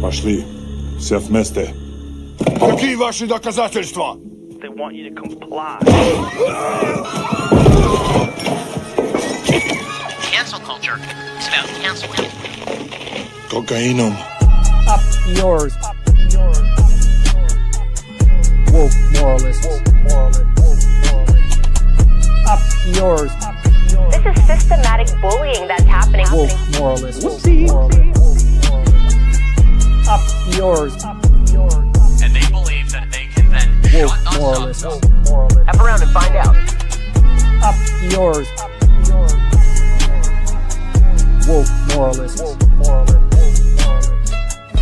Пошли. Все вместе. Какие ваши доказательства? They want you to comply. Cancel culture. It's about canceling. Кокаином. Up yours. Woke moralists. Up yours. This is systematic bullying that's happening. Woke moralists. Up yours. And they believe that they can then Woke shut us moralists. up. F around and find out. Up yours. Woke moralists.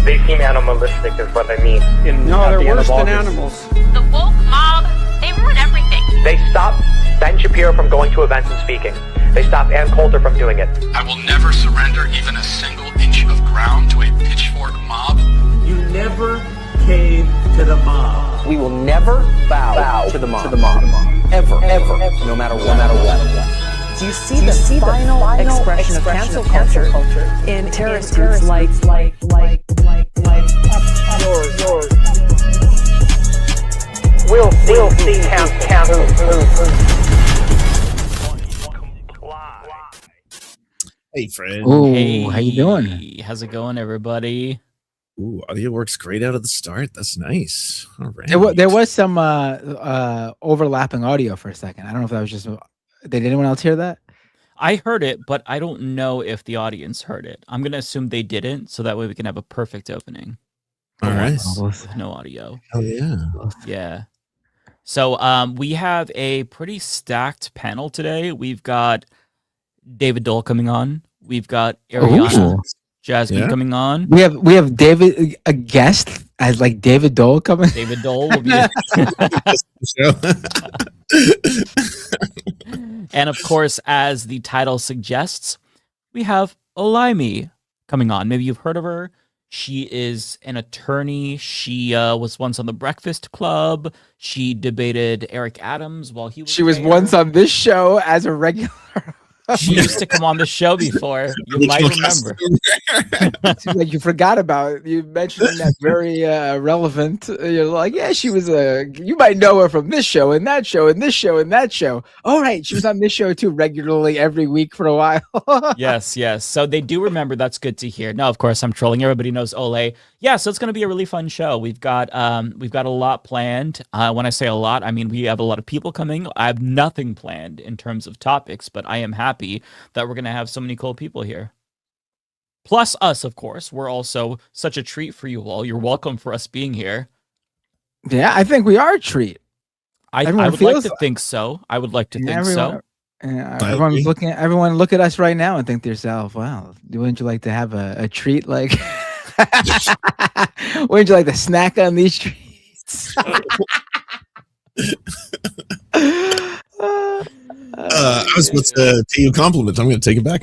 They seem animalistic is what I mean. No, they're worse than animals. The woke mob, they ruin everything. They stop Ben Shapiro from going to events and speaking. They stop Ann Coulter from doing it. I will never surrender even a single inch of ground to a pitchfork mob. You never cave to the mob. We will never bow to the mob. Ever. No matter what. Do you see the final expression of cancel culture in terrorist groups like Yours. We'll see cancel. Hey, Fred. Ooh, Hey, how you doing? How's it going, everybody? Ooh, audio works great out of the start. That's nice. All right. There was some overlapping audio for a second. I don't know if that was just. Did anyone else hear that? I heard it, but I don't know if the audience heard it. I'm going to assume they didn't, so that way we can have a perfect opening. All right. With no audio. Hell yeah. Yeah. So we have a pretty stacked panel today. We've got David Dole coming on. We've got Ariana Jasmine coming on. We have David, a guest as like David Dole coming. David Dole will be. And of course, as the title suggests, we have Olayemi coming on. Maybe you've heard of her. She is an attorney. She was once on the Breakfast Club. She debated Eric Adams while he was. She was once on this show as a regular. She used to come on the show before. You might remember. Seems like you forgot about it. You mentioned that very relevant. You're like, yeah, she was you might know her from this show and that show and this show and that show. All right, she was on this show too regularly every week for a while. Yes. So they do remember. That's good to hear. No, of course I'm trolling. Everybody knows Ole. Yeah, so it's going to be a really fun show. We've got a lot planned. When I say a lot, I mean we have a lot of people coming. I have nothing planned in terms of topics, but I am happy that we're going to have so many cool people here. Plus us, of course. We're also such a treat for you all. You're welcome for us being here. Yeah, I think we are a treat. I would like to think so. I would like to think so. Everyone's looking. Everyone look at us right now and think to yourself, "Wow, wouldn't you like to have a treat? Like, wouldn't you like to snack on these treats?" I was supposed to pay you a compliment. I'm going to take it back.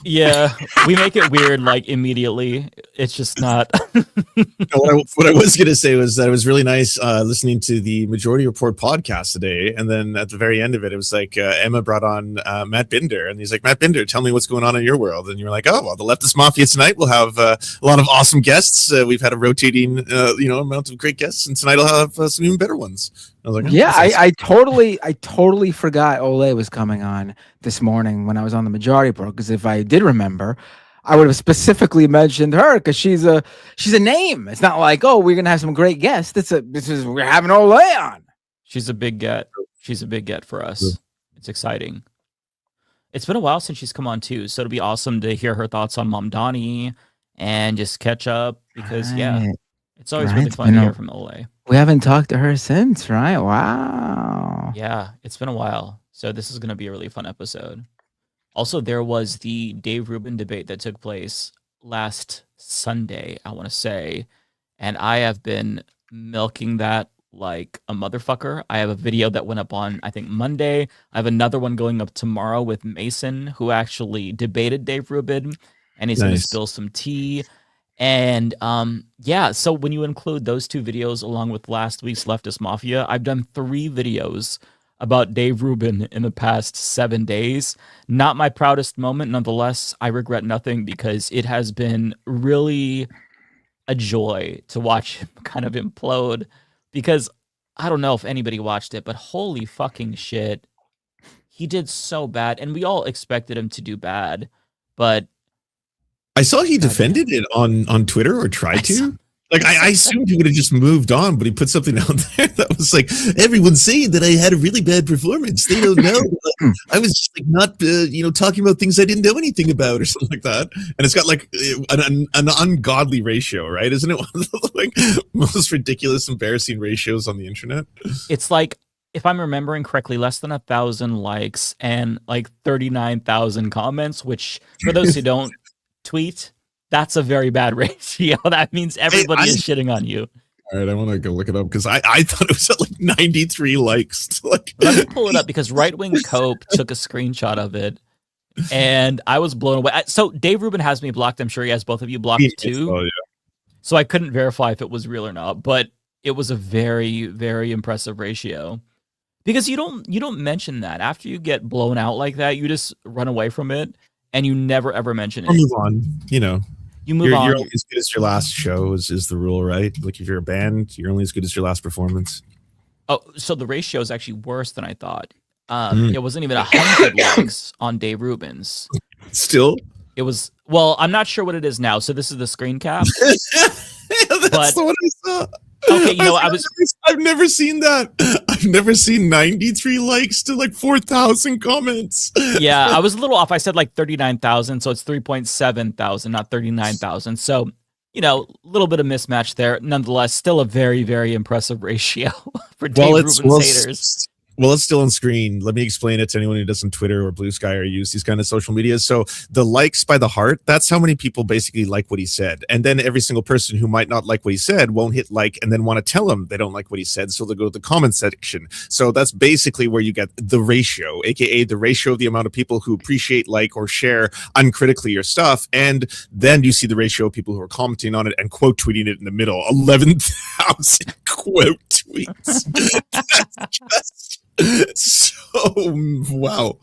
Yeah, we make it weird like immediately. It's just not. What I was going to say was that it was really nice listening to the Majority Report podcast today. And then at the very end of it, it was like Emma brought on Matt Binder. And he's like, Matt Binder, tell me what's going on in your world. And you're like, oh, well, the Leftist Mafia tonight will have a lot of awesome guests. We've had a rotating amount of great guests. And tonight I'll have some even better ones. I was like, oh, yeah, I totally forgot Ole was coming on this morning when I was on the Majority Report, because if I did remember, I would have specifically mentioned her because she's a name. It's not like, oh, we're gonna have some great guests. We're having Ole on. She's a big get. She's a big get for us. It's exciting. It's been a while since she's come on too, so it'll be awesome to hear her thoughts on Mom Donnie and just catch up because it's always really fun to hear from Ole. We haven't talked to her since, right? Wow. Yeah, it's been a while. So this is going to be a really fun episode. Also, there was the Dave Rubin debate that took place last Sunday, I want to say. And I have been milking that like a motherfucker. I have a video that went up on, I think, Monday. I have another one going up tomorrow with Mason, who actually debated Dave Rubin. And he's going to spill some tea. And so when you include those two videos along with last week's Leftist Mafia, I've done 3 videos about Dave Rubin in the past 7 days. Not my proudest moment. Nonetheless, I regret nothing because it has been really a joy to watch him kind of implode, because I don't know if anybody watched it, but holy fucking shit, he did so bad, and we all expected him to do bad, but I saw he defended it on Twitter, or tried to. Like, I assumed he would have just moved on, but he put something out there that was like, everyone's saying that I had a really bad performance. They don't know. I was just like not, talking about things I didn't know anything about, or something like that. And it's got like an ungodly ratio, right? Isn't it one of the like most ridiculous, embarrassing ratios on the internet? It's like, if I'm remembering correctly, less than 1,000 likes and like 39,000 comments, which for those who don't tweet, that's a very bad ratio. That means everybody is shitting on you. All right, I want to go look it up, because I thought it was at like 93 likes. Like, let me pull it up, because Right Wing Cope took a screenshot of it, and I was blown away. So Dave Rubin has me blocked. I'm sure he has both of you blocked too. Oh, yeah. So I couldn't verify if it was real or not, but it was a very, very impressive ratio. Because you don't mention that after you get blown out like that. You just run away from it, and you never ever mention it. Or move on. You move on. You're only as good as your last show is the rule, right? Like, if you're a band, you're only as good as your last performance. Oh, so the ratio is actually worse than I thought. It wasn't even 100 likes on Dave Rubin's. Still, it was. Well, I'm not sure what it is now. So this is the screen cap. That's the one I saw. Okay, I've never seen that. I've never seen 93 likes to like 4,000 comments. Yeah, I was a little off. I said like 39,000, so it's 3.7 thousand, not 39,000. So, a little bit of mismatch there. Nonetheless, still a very, very impressive ratio for Dave Rubin's haters. Well, it's still on screen. Let me explain it to anyone who does on Twitter or Blue Sky or use these kind of social media. So the likes by the heart, that's how many people basically like what he said. And then every single person who might not like what he said won't hit like and then want to tell him they don't like what he said. So they'll go to the comment section. So that's basically where you get the ratio, aka the ratio of the amount of people who appreciate, like, or share uncritically your stuff. And then you see the ratio of people who are commenting on it and quote tweeting it in the middle. 11,000 quote tweets. That's just so wow.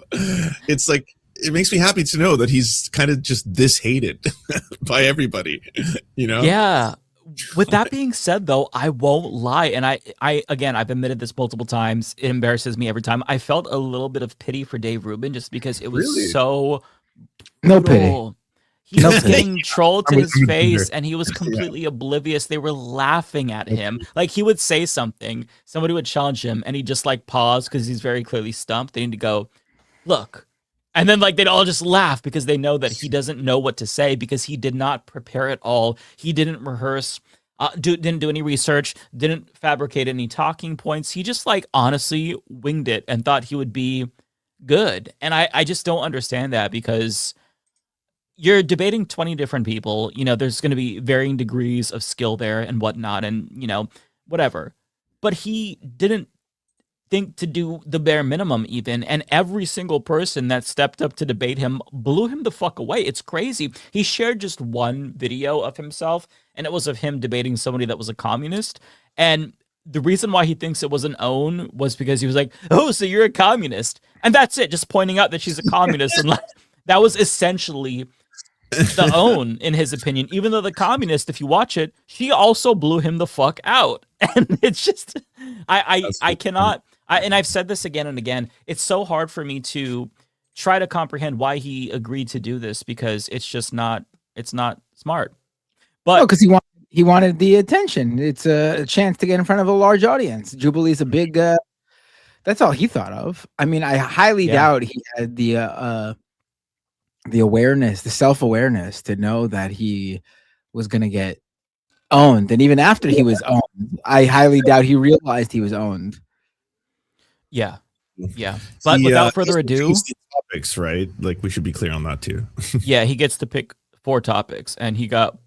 It's like, it makes me happy to know that he's kind of just this hated by everybody, Yeah. With that being said, though, I won't lie, and I again, I've admitted this multiple times. It embarrasses me every time. I felt a little bit of pity for Dave Rubin, just because it was so no brutal. pity. He was getting trolled to his face, and he was completely oblivious. They were laughing at him. Like, he would say something, somebody would challenge him, and he'd just like pause because he's very clearly stumped. They need to go, look. And then like they'd all just laugh because they know that he doesn't know what to say, because he did not prepare at all. He didn't rehearse, didn't do any research, didn't fabricate any talking points. He just like honestly winged it and thought he would be good. And I just don't understand that, because you're debating 20 different people. There's going to be varying degrees of skill there and whatnot, and, whatever. But he didn't think to do the bare minimum even, and every single person that stepped up to debate him blew him the fuck away. It's crazy. He shared just one video of himself, and it was of him debating somebody that was a communist. And the reason why he thinks it was an own was because he was like, oh, so you're a communist. And that's it, just pointing out that she's a communist. And like, that was essentially the own, in his opinion, even though the communist, if you watch it, she also blew him the fuck out. And it's just, I cannot, and I've said this again and again, it's so hard for me to try to comprehend why he agreed to do this, because it's just not, it's not smart. But because he wanted the attention. It's a chance to get in front of a large audience. Jubilee's a big, that's all he thought of. I mean, I highly doubt he had the awareness, the self-awareness to know that he was going to get owned. And even after he was owned, I highly doubt he realized he was owned. Yeah. But without further ado, topics, right? Like, we should be clear on that too. Yeah, he gets to pick 4 topics, and he got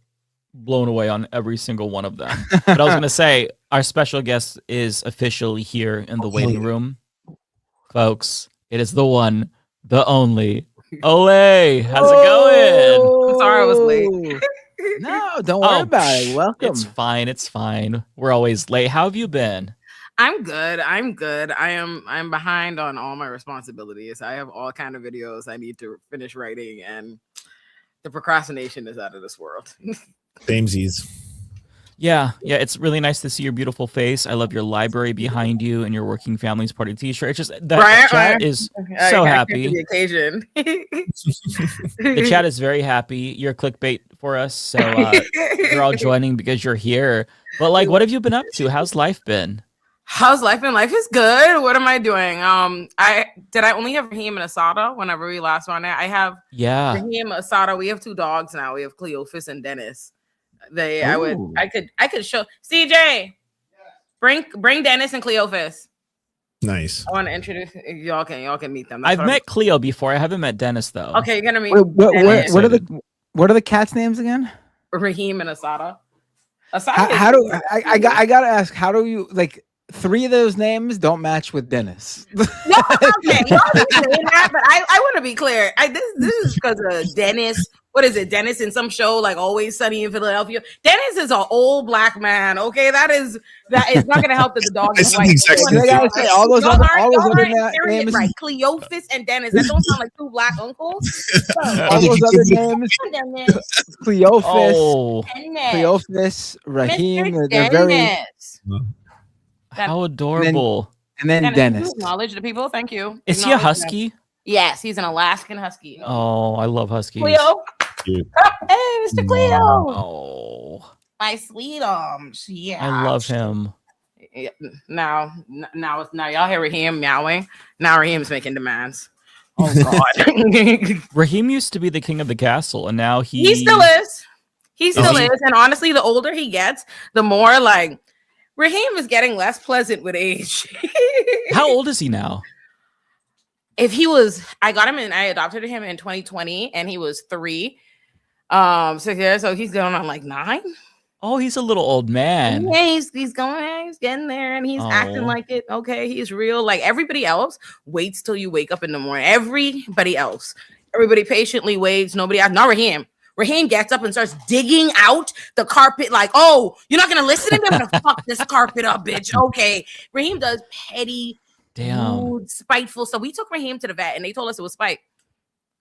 blown away on every single one of them. But I was going to say, our special guest is officially here in the waiting room. Folks, it is the one, the only, Olay. How's it going? I'm sorry I was late. No, don't worry about it. Welcome. It's fine. We're always late. How have you been? I'm good. I'm behind on all my responsibilities. I have all kind of videos I need to finish writing, and the procrastination is out of this world. Samesies. Yeah, it's really nice to see your beautiful face. I love your library behind you and your Working Families Party t-shirt. It's just that chat is so happy. The occasion. The chat is very happy. You're clickbait for us, so you're all joining because you're here. But like, what have you been up to? How's life been? How's life been? Life is good. What am I doing? I only have Raheem and Asada whenever we last on it. I have Raheem, Asada. We have 2 dogs now. We have Cleophas and Dennis. I could show CJ. Bring Dennis and Cleophas. Nice. I want to introduce y'all can meet them. I've met Cleo before. I haven't met Dennis though. Okay, you're gonna meet. What are the cats' names again? Raheem and Asada. How do I gotta ask? How do you like? 3 of those names don't match with Dennis. No, okay, y'all be saying that, but I want to be clear. This is because of Dennis. What is it? Dennis in some show like Always Sunny in Philadelphia. Dennis is an old black man. Okay, that is not going to help that the dog is white. All those other names, right? Cleophas and Dennis. That don't sound like 2 black uncles. All those other names, Cleophas, Raheem. They're very. How adorable. And then Dennis. Acknowledge the people. Thank you. Is he a husky? Yes, he's an Alaskan husky. Oh, I love huskies. Cleo. Hey, Mr. Cleo. Oh, my sweet yeah. I love him. Now y'all hear Raheem meowing. Now Raheem's making demands. Oh God. Raheem used to be the king of the castle, and now he still is. He still is. And honestly, the older he gets, the more like Raheem is getting less pleasant with age. How old is he now? I adopted him in 2020 and he was 3. So he's going on like 9. Oh, he's a little old man. Yeah, he's getting there and he's acting like it. Okay, he's real. Like everybody else waits till you wake up in the morning. Everybody patiently waits. Nobody else. Not Raheem. Raheem gets up and starts digging out the carpet like, oh, you're not going to listen to me? I'm going to fuck this carpet up, bitch. Okay. Raheem does petty, rude, spiteful stuff. We took Raheem to the vet and they told us it was spite.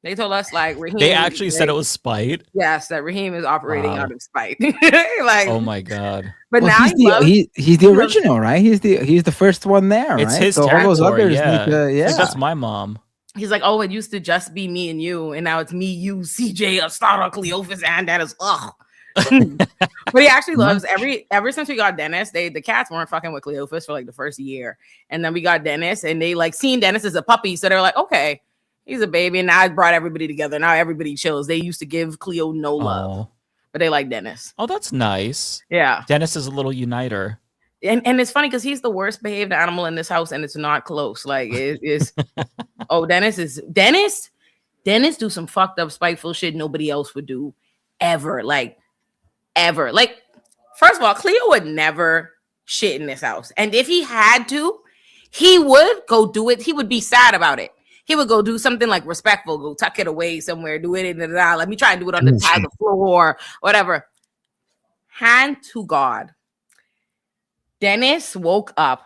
They told us like Raheem. They actually said it was spite? Yes, that Raheem is operating out of spite. Like, oh my God. But now he's the original, right? He's the first one there, it's right? His so territory, all those others Like, that's my mom. He's like, oh, it used to just be me and you, and now it's me, you, CJ, Astada, Cleophas, and Dennis. Ugh. But he actually loves ever since we got Dennis, the cats weren't fucking with Cleophas for like the first year. And then we got Dennis and they like seen Dennis as a puppy. So they're like, okay, he's a baby. And now I brought everybody together. Now everybody chills. They used to give Cleo no love, but they like Dennis. Oh, that's nice. Yeah. Dennis is a little uniter. And it's funny because he's the worst behaved animal in this house and it's not close. Like it's Dennis do some fucked up spiteful shit nobody else would do ever. Like first of all, Cleo would never shit in this house. And if he had to, he would go do it. He would be sad about it. He would go do something like respectful, go tuck it away somewhere, do it let me try and do it on the side of the floor, whatever. Hand to God. Dennis woke up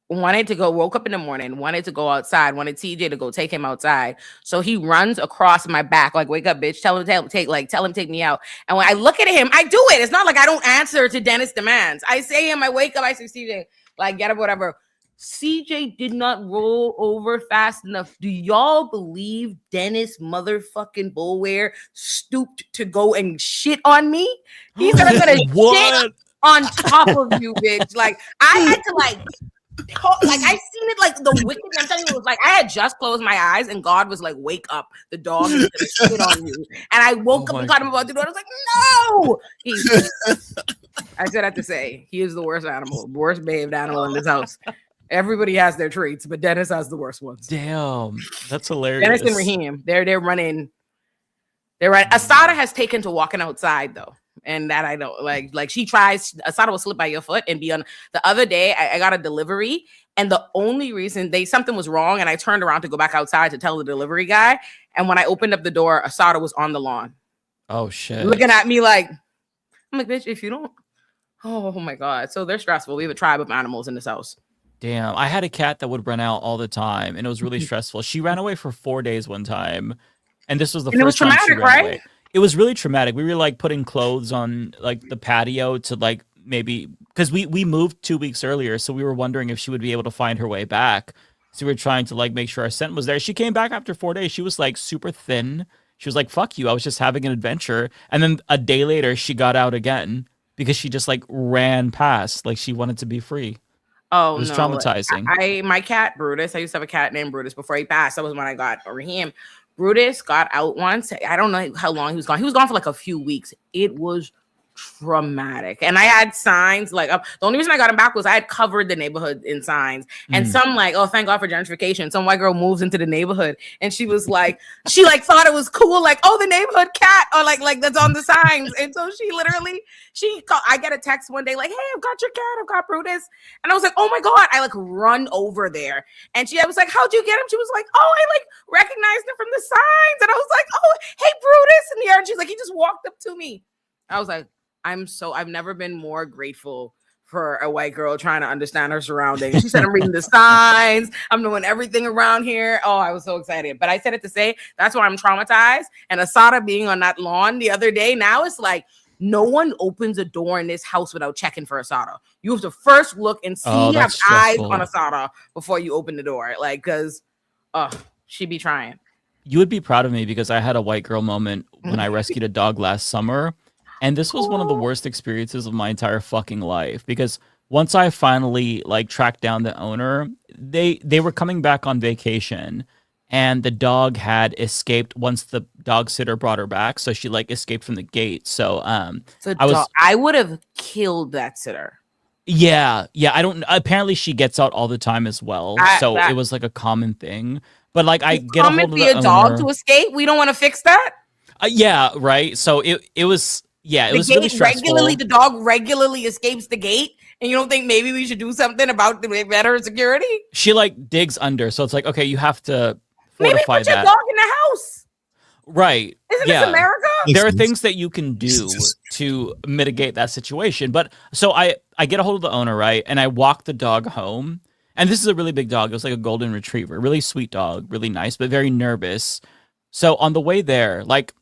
in the morning, wanted to go outside, wanted TJ to go take him outside. So he runs across my back, like, wake up, bitch. Tell him take me out. And when I look at him, I do it. It's not like I don't answer to Dennis' demands. I say him, I wake up, I say, CJ, like, get up, whatever. CJ did not roll over fast enough. Do y'all believe Dennis motherfucking Bullware stooped to go and shit on me? He's gonna shit on top of you, bitch. Like, I had to like I seen it like the wicked. I'm telling you, it was like I had just closed my eyes and God was like, "Wake up! The dog is gonna shit on you." And I woke up and caught him about the door. I was like, "No!" I said, I have to say, he is the worst behaved animal in this house. Everybody has their traits, but Dennis has the worst ones. Damn, that's hilarious. Dennis and Raheem, they're running. They're right. Asada has taken to walking outside though. And that I don't like she tries. Asada will slip by your foot and be on. The other day I got a delivery and the only reason something was wrong and I turned around to go back outside to tell the delivery guy, and when I opened up the door, Asada was on the lawn. Oh shit. Looking at me like, I'm like, bitch, if you don't, oh my God. So they're stressful. We have a tribe of animals in this house. Damn, I had a cat that would run out all the time and it was really stressful. She ran away for 4 days one time. And this was the first time she ran away. It was really traumatic. We were like putting clothes on like the patio to like maybe because we moved 2 weeks earlier, so we were wondering if she would be able to find her way back. So we were trying to like make sure our scent was there. She came back after 4 days. She was like super thin. She was like, "Fuck you! I was just having an adventure." And then a day later, she got out again because she just like ran past, like she wanted to be free. Oh, it was no. traumatizing. My cat Brutus. I used to have a cat named Brutus before he passed. That was when I got Raheem. Brutus got out once. I don't know how long he was gone. He was gone for like a few weeks. It was traumatic, and I had signs like the only reason I got him back was I had covered the neighborhood in signs, and some like, oh, thank God for gentrification. Some white girl moves into the neighborhood, and she was like, she like thought it was cool, like, oh, the neighborhood cat, or like that's on the signs, and so she literally I get a text one day like, hey, I've got your cat, I've got Brutus, and I was like, oh my God, I like run over there, and I was like, how'd you get him? She was like, oh, I like recognized him from the signs, and I was like, oh, hey, Brutus, in the air, and she's like, he just walked up to me. I was like, I've never been more grateful for a white girl trying to understand her surroundings. She said, I'm reading the signs. I'm doing everything around here. Oh, I was so excited. But I said it to say, that's why I'm traumatized. And Asada being on that lawn the other day, now it's like, no one opens a door in this house without checking for Asada. You have to first look and see, have eyes on Asada before you open the door. Like, because, she be trying. You would be proud of me because I had a white girl moment when I rescued a dog last summer. And this was one of the worst experiences of my entire fucking life because once I finally like tracked down the owner, they were coming back on vacation and the dog had escaped once the dog sitter brought her back. So she like escaped from the gate. So I would have killed that sitter. Yeah. Apparently she gets out all the time as well. So it was like a common thing. But like I get a hold of the owner. Dog to escape. We don't want to fix that. Yeah. Right. So it was. Yeah, it was really stressful. The dog regularly escapes the gate, and you don't think maybe we should do something about the better security? She like digs under, so it's like, okay, you have to fortify maybe put your dog in the house. Right. Isn't this America? There are things that you can do to mitigate that situation. But so I get a hold of the owner, right? And I walk the dog home. And this is a really big dog. It was like a golden retriever, really sweet dog, really nice, but very nervous. So on the way there, like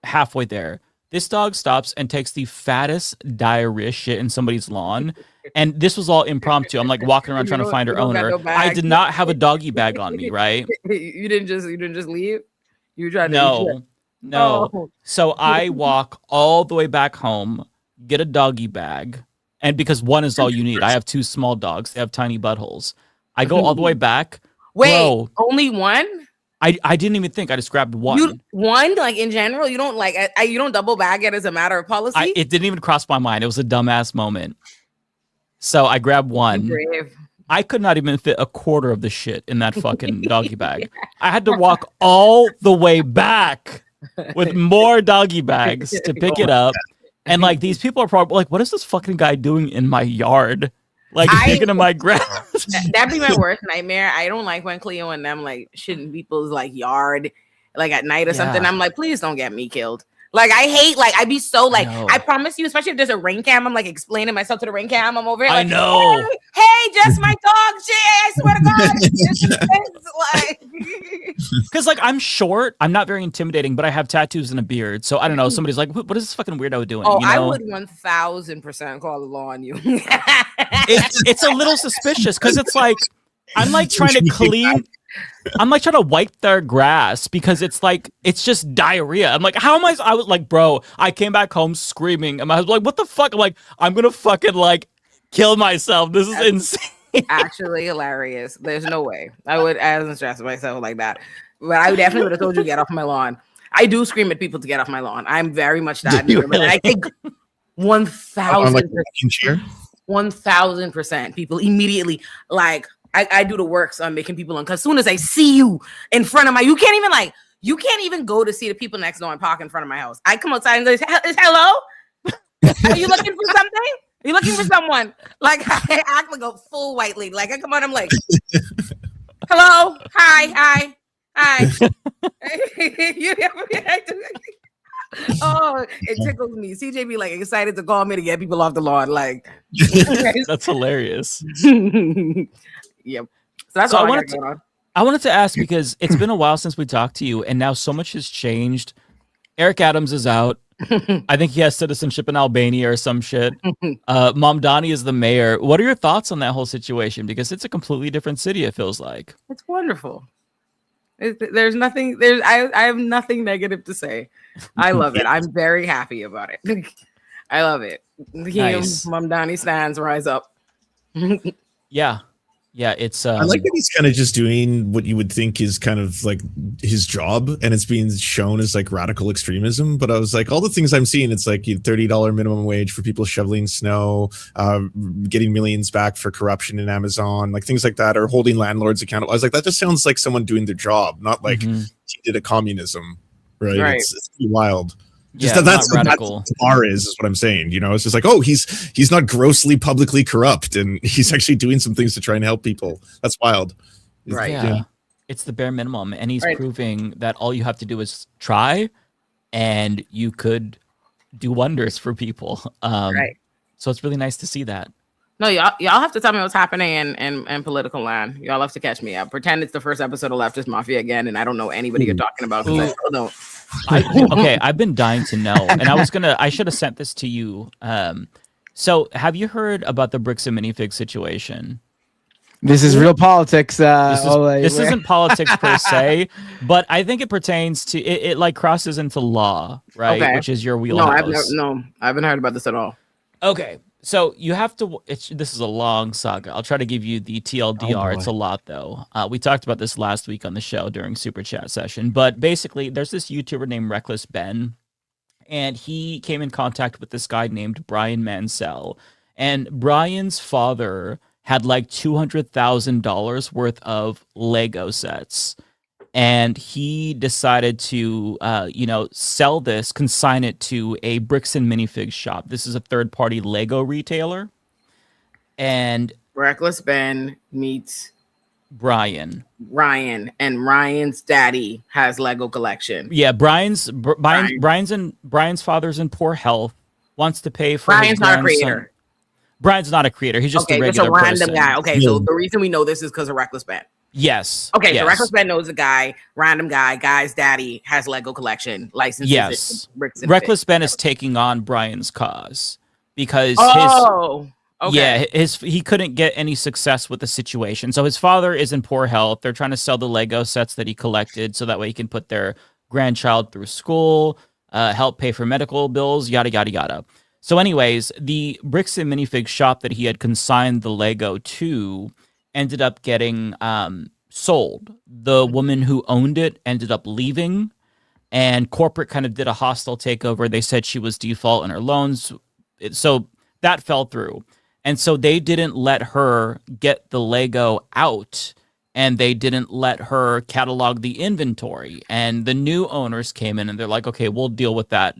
halfway there, this dog stops and takes the fattest diarrhea shit in somebody's lawn. And this was all impromptu. I'm like walking around trying to find her owner. No, I did not have a doggy bag on me, right? You didn't just leave? You tried to No. Oh. So I walk all the way back home, get a doggy bag. And because one is all you need. I have 2 small dogs. They have tiny buttholes. I go all the way back. Wait, only one? I didn't even think. I just grabbed one. One, like in general, you don't like you don't double bag it as a matter of policy. It didn't even cross my mind. It was a dumbass moment. So I grabbed one. Brave. I could not even fit a quarter of the shit in that fucking doggy bag. I had to walk all the way back with more doggy bags to pick it up. And like these people are probably like, what is this fucking guy doing in my yard? Like digging in my grass. That'd be my worst nightmare. I don't like when Cleo and them like shitting people's like yard, like at night or something. I'm like, please don't get me killed. Like I hate, like I'd be so like, I promise you, especially if there's a rain cam, I'm like explaining myself to the rain cam. I'm over here. Like, I know. Hey, just my dog shit. I swear to God. Because like I'm short, I'm not very intimidating, but I have tattoos and a beard. So I don't know. Somebody's like, what is this fucking weirdo doing? Oh, you know? I would 1000% call the law on you. It's a little suspicious because it's like I'm like trying to clean. I'm like trying to wipe their grass because it's like it's just diarrhea. I'm like, how am I was like, bro, I came back home screaming and I was like, what the fuck? I'm like, I'm gonna fucking like kill myself. This is insane. Actually hilarious. There's no way I wasn't stressing myself like that. But I definitely would have told you get off my lawn. I do scream at people to get off my lawn. I'm very much that. Really? I think 1000% people immediately like I do the works on making people because as soon as I see you in front of you can't even go to see the people next door and park in front of my house. I come outside and say, hello? Are you looking for something? Are you looking for someone? Like I act like a full white lady. Like I come on, I'm like, hello, hi. Oh, it tickles me. CJ be like excited to call me to get people off the lawn. Like that's hilarious. Yep. So that's all I wanted to ask because it's been a while since we talked to you, and now so much has changed. Eric Adams is out. I think he has citizenship in Albania or some shit. Mamdani is the mayor. What are your thoughts on that whole situation? Because it's a completely different city, it feels like. It's wonderful. There's nothing. I have nothing negative to say. I love it. I'm very happy about it. I love it. Nice. Mamdani stands, rise up. Yeah. Yeah, it's I like that he's kind of just doing what you would think is kind of like his job, and it's being shown as like radical extremism. But I was like, all the things I'm seeing, it's like $30 minimum wage for people shoveling snow, getting millions back for corruption in Amazon, like things like that, or holding landlords accountable. I was like, that just sounds like someone doing their job, not like he did a communism, right? It's pretty wild. Just that's radical. That's what bar is what I'm saying. You know, it's just like, oh, he's not grossly publicly corrupt, and he's actually doing some things to try and help people. That's wild. Right. Yeah. It's the bare minimum, and he's proving that all you have to do is try, and you could do wonders for people. So it's really nice to see that. No, y'all have to tell me what's happening in political land. Y'all have to catch me up. Pretend it's the first episode of Leftist Mafia again, and I don't know anybody you're talking about because I still don't. Okay, I've been dying to know, and I should have sent this to you. So have you heard about the bricks and minifig situation? This is real politics. This isn't politics per se, but I think it pertains to it like crosses into law, right? Okay. Which is your wheelhouse. I haven't heard about this at all. Okay. So you have to. This is a long saga. I'll try to give you the TLDR. It's a lot though. We talked about this last week on the show during Super Chat session. But basically, there's this YouTuber named Reckless Ben, and he came in contact with this guy named Brian Mansell. And Brian's father had like $200,000 worth of Lego sets. And he decided to, sell this, consign it to a bricks and minifigs shop. This is a third-party Lego retailer. And Reckless Ben meets Ryan, and Ryan's daddy has Lego collection. Yeah, Brian's father's in poor health, wants to pay for. Brian's not a creator. Brian's not a creator. He's just a regular random guy. Okay, so the reason we know this is because of Reckless Ben. Yes. Okay, so Reckless Ben knows a guy, random guy's daddy has Lego collection licenses. Yes. Reckless Ben is taking on Brian's cause because he couldn't get any success with the situation. So his father is in poor health. They're trying to sell the Lego sets that he collected so that way he can put their grandchild through school, help pay for medical bills, yada, yada, yada. So anyways, the bricks and minifig shop that he had consigned the Lego to ended up getting sold. The woman who owned it ended up leaving, and corporate kind of did a hostile takeover. They said she was default in her loans. So that fell through. And so they didn't let her get the Lego out, and they didn't let her catalog the inventory. And the new owners came in and they're like, okay, we'll deal with that.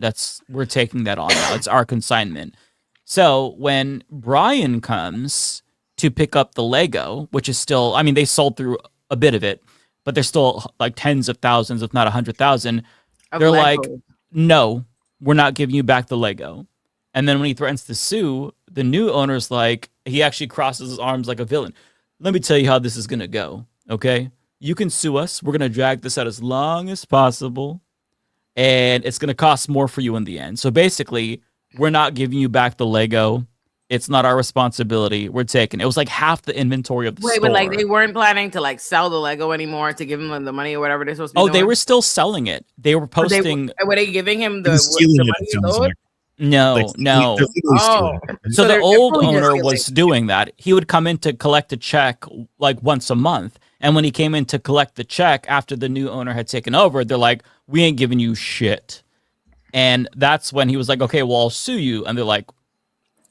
We're taking that on now. It's our consignment. So when Brian comes to pick up the Lego, which is still, I mean, they sold through a bit of it, but there's still like tens of thousands, if not 100,000. They're like, no, we're not giving you back the Lego. And then when he threatens to sue, the new owner's like, he actually crosses his arms like a villain. Let me tell you how this is going to go, okay? You can sue us. We're going to drag this out as long as possible, and it's going to cost more for you in the end. So basically, we're not giving you back the Lego. It's not our responsibility. We're taking it. It was like half the inventory of the store. But like they weren't planning to like sell the Lego anymore to give him the money or whatever they're supposed to be doing? They were still selling it. They were posting. Were they giving him the money? No. So the old owner was doing that. He would come in to collect a check like once a month. And when he came in to collect the check after the new owner had taken over, they're like, we ain't giving you shit. And that's when he was like, okay, well, I'll sue you. And they're like,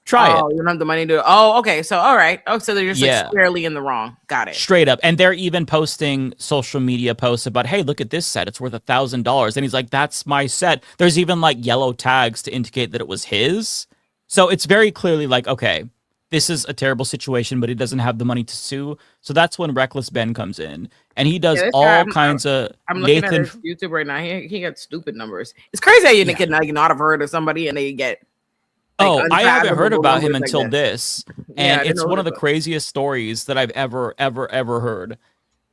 try it. You don't have the money to. Oh, okay. So, all right. Oh, so they're just like squarely in the wrong. Got it. Straight up. And they're even posting social media posts about, hey, look at this set. It's worth $1,000. And he's like, that's my set. There's even like yellow tags to indicate that it was his. So it's very clearly like, okay, this is a terrible situation, but he doesn't have the money to sue. So that's when Reckless Ben comes in. And he does all kinds of. I'm looking at his YouTube right now. He got stupid numbers. It's crazy how you can like not have heard of somebody and they get. I haven't heard about him until this. And it's one of the craziest stories that I've ever heard.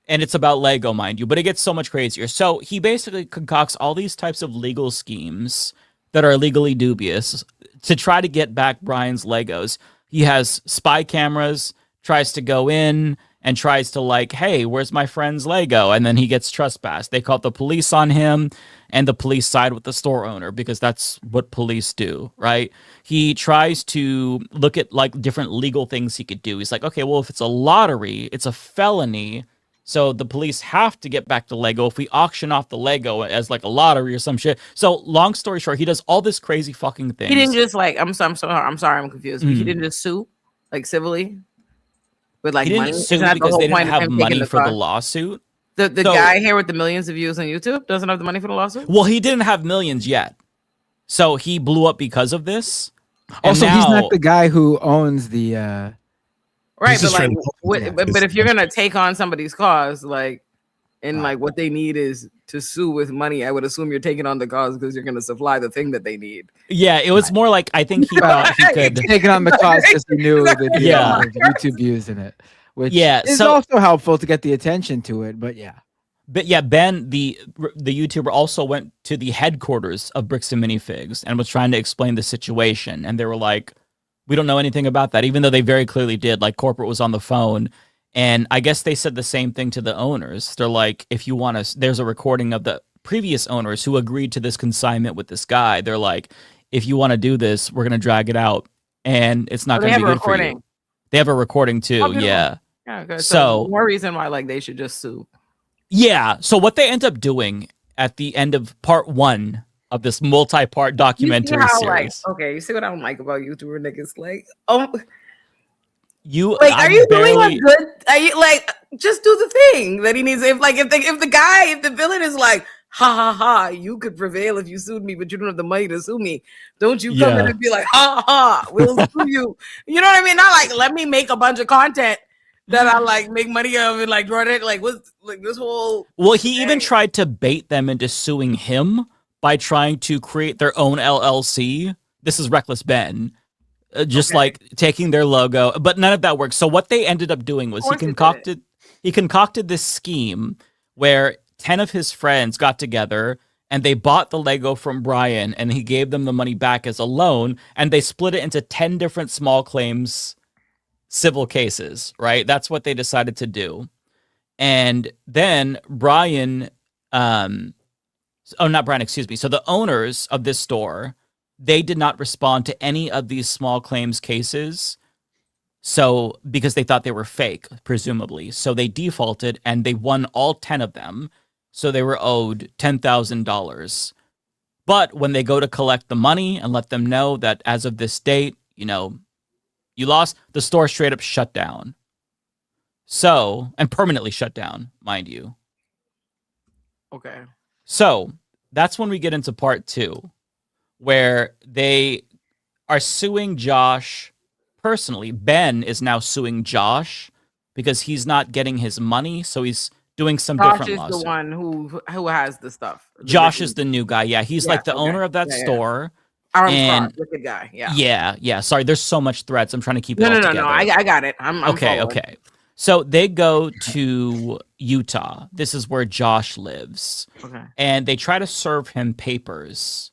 And it's about Lego, mind you, but it gets so much crazier. So he basically concocts all these types of legal schemes that are legally dubious to try to get back Brian's Legos. He has spy cameras, tries to go in and tries to like, hey, where's my friend's Lego? And then he gets trespassed. They call the police on him, and the police side with the store owner because that's what police do, right? He tries to look at like different legal things he could do. He's like, okay, well, if it's a lottery, it's a felony. So the police have to get back the Lego if we auction off the Lego as like a lottery or some shit. So long story short, he does all this crazy fucking things. He didn't just like, I'm sorry, I'm confused. He didn't just sue like civilly with like he didn't money. sue because they didn't have money for the lawsuit. The guy here with the millions of views on YouTube doesn't have the money for the lawsuit? Well, he didn't have millions yet. So he blew up because of this. Also, he's not the guy who owns the right, but if you're gonna take on somebody's cause, like, and like what they need is to sue with money, I would assume you're taking on the cause because you're gonna supply the thing that they need. Yeah, it was more like I think he thought he could taking on the cause because he knew that YouTube views in it, which is also helpful to get the attention to it. But yeah, Ben, the YouTuber, also went to the headquarters of Bricks and Minifigs and was trying to explain the situation, and they were like, we don't know anything about that, even though they very clearly did. Like, corporate was on the phone, and I guess they said the same thing to the owners. They're like, if you want to, there's a recording of the previous owners who agreed to this consignment with this guy. They're like, if you want to do this, we're going to drag it out, and it's not going to be good for you. They have a recording too, yeah. Yeah, good. So more reason why like they should just sue. Yeah, so what they end up doing at the end of part 1 of this multi-part documentary series. Like, okay, you see what I don't like about YouTuber niggas? Like, are you doing a good? Are you like just do the thing that he needs? If the villain is like, ha ha ha, you could prevail if you sued me, but you don't have the money to sue me. Don't you come in and be like, ha ha, we'll sue you? You know what I mean? Not like let me make a bunch of content that I like make money of and like run it like what's like this whole. Well, he even tried to bait them into suing him by trying to create their own LLC. This is Reckless Ben. Like taking their logo, but none of that worked. So what they ended up doing was he concocted this scheme where 10 of his friends got together and they bought the Lego from Brian and he gave them the money back as a loan, and they split it into 10 different small claims civil cases, right? That's what they decided to do. And then Brian, not Brian, excuse me. So the owners of this store, they did not respond to any of these small claims cases. So because they thought they were fake, presumably. So they defaulted and they won all 10 of them. So they were owed $10,000. But when they go to collect the money and let them know that as of this date, you lost, the store straight up shut down. So, and permanently shut down, mind you. Okay. So that's when we get into part 2, where they are suing Josh personally. Ben is now suing Josh because he's not getting his money, so he's doing some different lawsuit. Josh is the one who has the stuff. Josh is the new guy. Yeah, he's like the owner of that store. Wicked guy. Yeah. Sorry, there's so much threads. I'm trying to keep it all together. No. I got it. I'm okay. following. Okay. So they go to Utah. This is where Josh lives. Okay. And they try to serve him papers.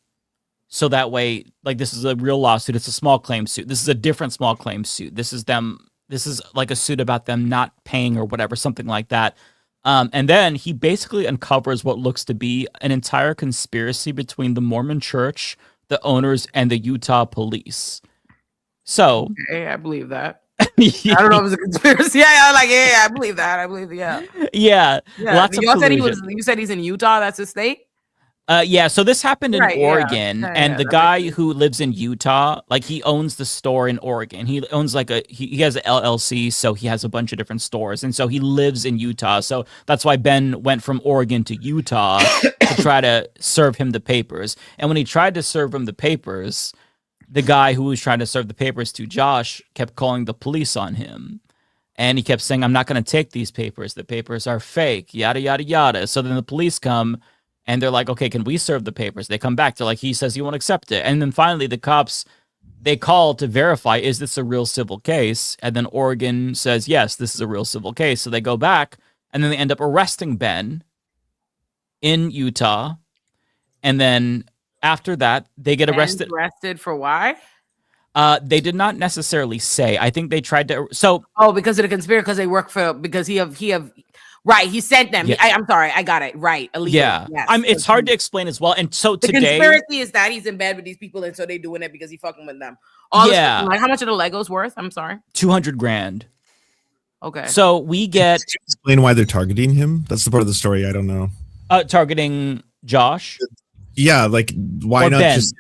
So that way, like, this is a real lawsuit. It's a small claim suit. This is a different small claim suit. This is like a suit about them not paying or whatever, something like that. And then he basically uncovers what looks to be an entire conspiracy between the Mormon church, the owners, and the Utah police. So, okay, I believe that. I don't know if it's a conspiracy. I believe that. Yeah. Lots of you said he's in Utah. That's his state. Yeah, so this happened in Oregon, and the guy who lives in Utah, like, he owns the store in Oregon. He owns he has an LLC, so he has a bunch of different stores, and so he lives in Utah. So that's why Ben went from Oregon to Utah to try to serve him the papers. And when he tried to serve him the papers, the guy who was trying to serve the papers to Josh kept calling the police on him. And he kept saying, I'm not going to take these papers. The papers are fake, yada, yada, yada. So then the police come, and they're like, okay, can we serve the papers? They come back. They're like, he says he won't accept it. And then finally the cops, they call to verify, is this a real civil case? And then Oregon says, yes, this is a real civil case. So they go back, and then they end up arresting Ben in Utah. And then After that, they get arrested. Arrested for why? They did not necessarily say. I think they tried to. So because of the conspiracy, because they work for because he have right. He sent them. Yeah. I'm sorry, I got it right. Illegal. Yeah, yes. it's hard to explain as well. And so the today, conspiracy is that he's in bed with these people, and so they doing it because he fucking with them. Like how much are the Legos worth? I'm sorry, $200,000. Okay. So we get explain why they're targeting him. That's the part of the story I don't know. Targeting Josh. Yeah, like why Or not Ben. just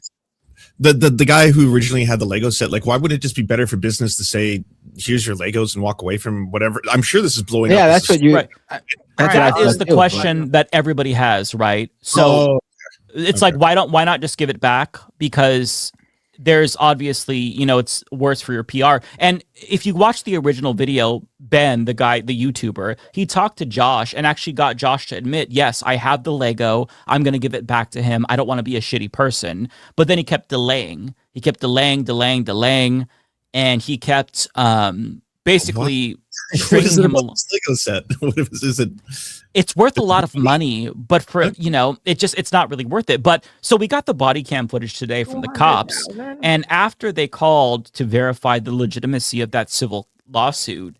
the guy who originally had the Lego set? Like, why would it just be better for business to say, "Here's your Legos" and walk away from whatever? I'm sure this is blowing up. Yeah, that's what you. Right. That is the question that everybody has, right? So it's like, why not just give it back? Because there's obviously, it's worse for your PR. And if you watch the original video, Ben, the YouTuber, he talked to Josh and actually got Josh to admit, yes, I have the Lego. I'm going to give it back to him. I don't want to be a shitty person. But then he kept delaying. He kept delaying. And he kept basically stringing him along. Lego set? What is it? It's worth a lot of money, but for it's not really worth it. But so we got the body cam footage today from the cops, and after they called to verify the legitimacy of that civil lawsuit,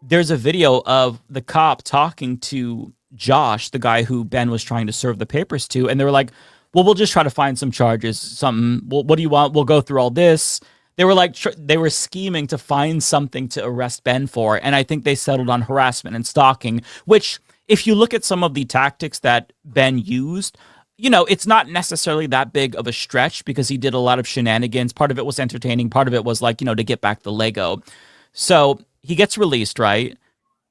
there's a video of the cop talking to Josh, the guy who Ben was trying to serve the papers to, and they were like, "Well, we'll just try to find some charges, something. Well, what do you want? We'll go through all this." They were like, they were scheming to find something to arrest Ben for, and I think they settled on harassment and stalking, which, if you look at some of the tactics that Ben used, it's not necessarily that big of a stretch because he did a lot of shenanigans. Part of it was entertaining. Part of it was like, to get back the Lego. So he gets released, right?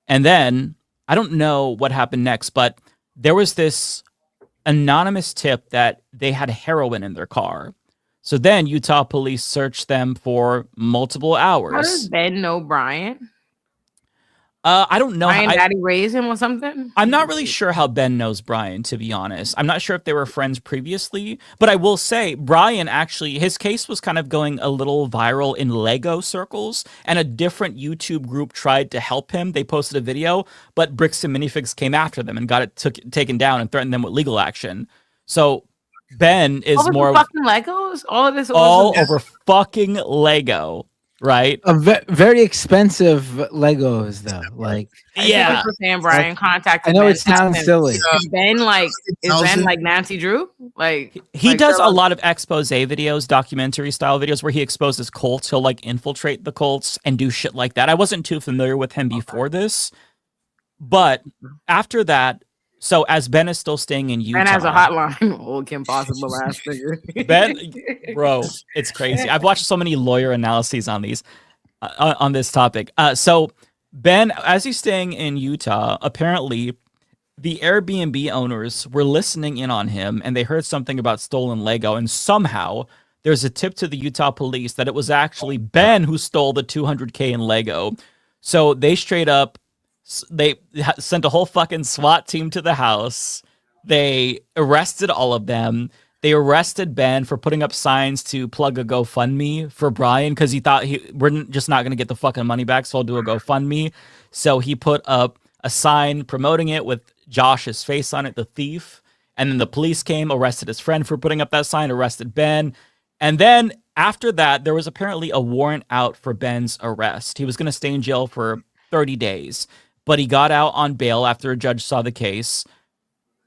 And then I don't know what happened next, but there was this anonymous tip that they had heroin in their car. So then Utah police searched them for multiple hours. How does Ben know Brian? I don't know. Brian daddy raised him or something? I'm not really sure how Ben knows Brian, to be honest. I'm not sure if they were friends previously, but I will say Brian actually, his case was kind of going a little viral in Lego circles, and a different YouTube group tried to help him. They posted a video, but Bricks and Minifigs came after them and got it taken down and threatened them with legal action. So Ben is all more fucking Legos. All of this, all over fucking Lego, right? Very expensive Legos, though. Like, yeah, Brian contacted. I know Ben it sounds silly. Is Ben like Nancy Drew? Like he does a lot of expose videos, documentary style videos where he exposes cults. He'll like infiltrate the cults and do shit like that. I wasn't too familiar with him before this, but after that. So as Ben is still staying in Utah, Ben has a hotline. Old Kim Possible ass nigga. Ben, bro, it's crazy. I've watched so many lawyer analyses on these, on this topic. So Ben, as he's staying in Utah, apparently the Airbnb owners were listening in on him, and they heard something about stolen Lego, and somehow there's a tip to the Utah police that it was actually Ben who stole the $200K in Lego. So they straight up. They sent a whole fucking SWAT team to the house. They arrested all of them. They arrested Ben for putting up signs to plug a GoFundMe for Brian because he thought we're just not going to get the fucking money back, so I'll do a GoFundMe. So he put up a sign promoting it with Josh's face on it, the thief. And then the police came, arrested his friend for putting up that sign, arrested Ben. And then after that, there was apparently a warrant out for Ben's arrest. He was going to stay in jail for 30 days. But he got out on bail after a judge saw the case.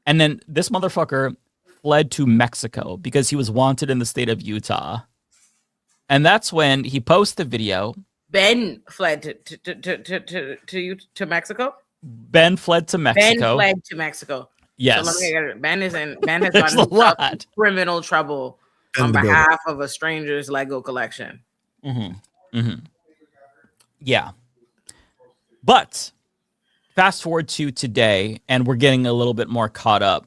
And then this motherfucker fled to Mexico because he was wanted in the state of Utah. And that's when he posted the video. Ben fled to Mexico? Ben fled to Mexico. Ben fled to Mexico. Yes. So Ben has gotten into criminal trouble on behalf of a stranger's Lego collection. Mm-hmm. Mm-hmm. Yeah. But fast forward to today, and we're getting a little bit more caught up,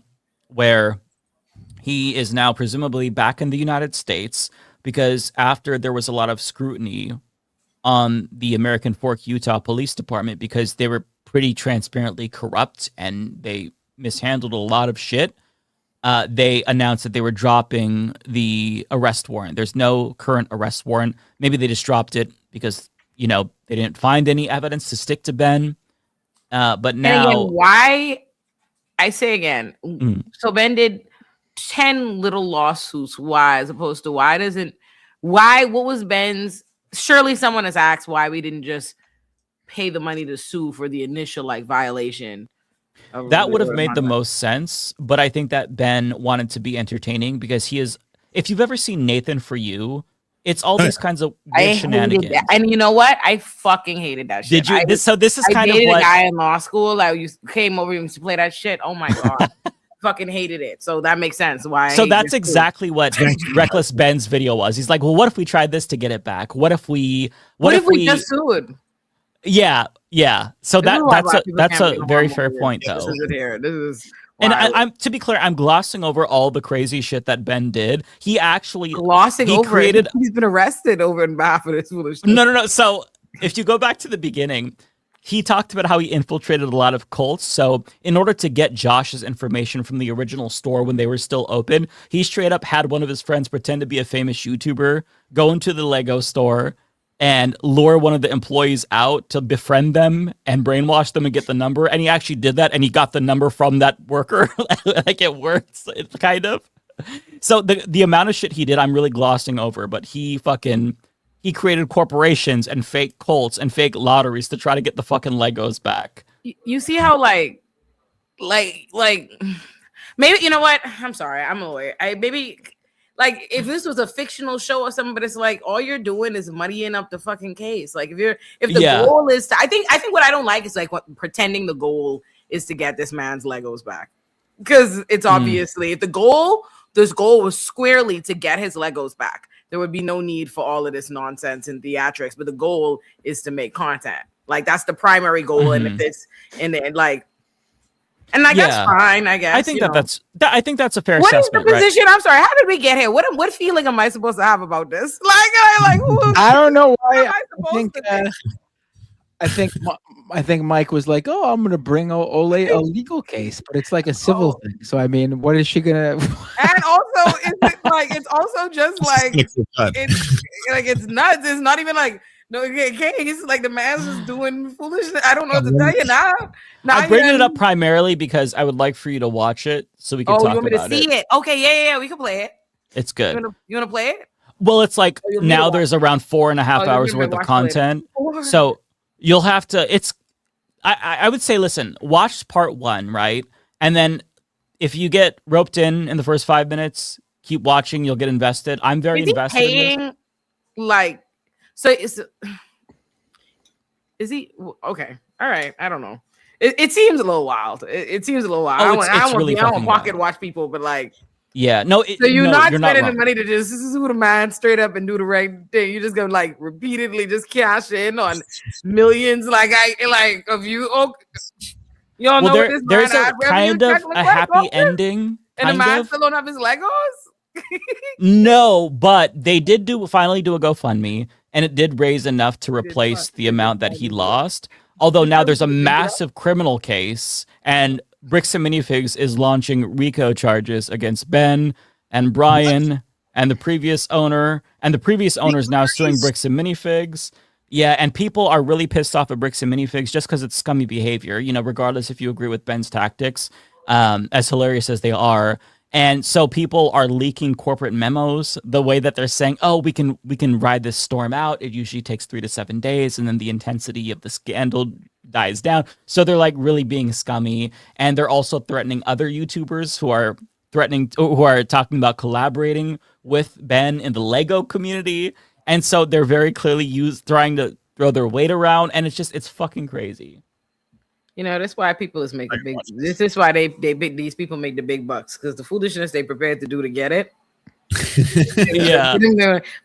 where he is now presumably back in the United States because after there was a lot of scrutiny on the American Fork, Utah Police Department because they were pretty transparently corrupt and they mishandled a lot of shit, they announced that they were dropping the arrest warrant. There's no current arrest warrant. Maybe they just dropped it because, they didn't find any evidence to stick to Ben. But now, why? I say again. So Ben did 10 little lawsuits. Why, as opposed to what was Ben's? Surely someone has asked why we didn't just pay the money to sue for the initial like violation. That would have made the most sense, but I think that Ben wanted to be entertaining because he is. If you've ever seen Nathan For You, it's all these kinds of weird shenanigans. And you know what? I fucking hated that shit. Did you? This is kind of what what a guy in law school that came over and to play that shit. Oh my god, fucking hated it. So that makes sense why. So that's exactly what Reckless Ben's video was. He's like, well, what if we tried this to get it back? What if we just sued? Yeah. So that's a very fair point, though. This is. And I'm to be clear, I'm glossing over all the crazy shit that Ben did. He actually created. He's been arrested over in behalf of this foolishness. No. So if you go back to the beginning, he talked about how he infiltrated a lot of cults. So in order to get Josh's information from the original store when they were still open, he straight up had one of his friends pretend to be a famous YouTuber, go into the Lego store, and lure one of the employees out to befriend them and brainwash them and get the number. And he actually did that, and he got the number from that worker. Like, it works, it's kind of. So the amount of shit he did, I'm really glossing over, but he created corporations and fake cults and fake lotteries to try to get the fucking Legos back. You see how like maybe, you know what? I'm sorry, I'm a lawyer. Like, if this was a fictional show or something, but it's like all you're doing is muddying up the fucking case. Like, if the goal is to, I think what I don't like is like pretending the goal is to get this man's Legos back, because it's obviously if this goal was squarely to get his Legos back, there would be no need for all of this nonsense and theatrics. But the goal is to make content. Like, that's the primary goal. Mm-hmm. And like that's fine, I guess. I think that's a fair what assessment. What is the position? Right? I'm sorry. How did we get here? What feeling am I supposed to have about this? I don't know why. I think Mike was like, "Oh, I'm gonna bring Ole a legal case," but it's like a civil thing. So I mean, what is she gonna? And also, it's also just like it's nuts. It's not even like. No, it's like the man's just doing foolishness. I don't know what to tell you now. I'm bringing it up primarily because I would like for you to watch it so we can talk about it. You want me to see it? Okay, yeah, we can play it. It's good. You want to play it? Well, it's like now there's around 4.5 hours worth of content. So you'll have to, I would say, listen, watch part 1, right? And then if you get roped in the first 5 minutes, keep watching, you'll get invested. I'm very invested in this. Like, so is he okay? All right, I don't know. It seems a little wild. It seems a little wild. I don't pocket watch people, but like, yeah, no. So you're not spending the money to just this is who the man straight up and do the right thing. You're just gonna like repeatedly just cash in on millions, of you. Oh, you all know this. There's a kind of a happy ending, and the man still don't have his Legos. No, but they did finally do a GoFundMe, and it did raise enough to replace the amount that he lost. Although now there's a massive criminal case, and Bricks and Minifigs is launching RICO charges against Ben and Brian and the previous owner, and the previous owner is now suing Bricks and Minifigs. Yeah, and people are really pissed off at Bricks and Minifigs just because it's scummy behavior, regardless if you agree with Ben's tactics, as hilarious as they are. And so people are leaking corporate memos the way that they're saying, oh, we can ride this storm out. It usually takes 3 to 7 days. And then the intensity of the scandal dies down. So they're like really being scummy. And they're also threatening other YouTubers who are talking about collaborating with Ben in the Lego community. And so they're very clearly trying to throw their weight around. And it's fucking crazy. That's why people make the big. This is why these people make the big bucks, because the foolishness they prepared to do to get it. Yeah.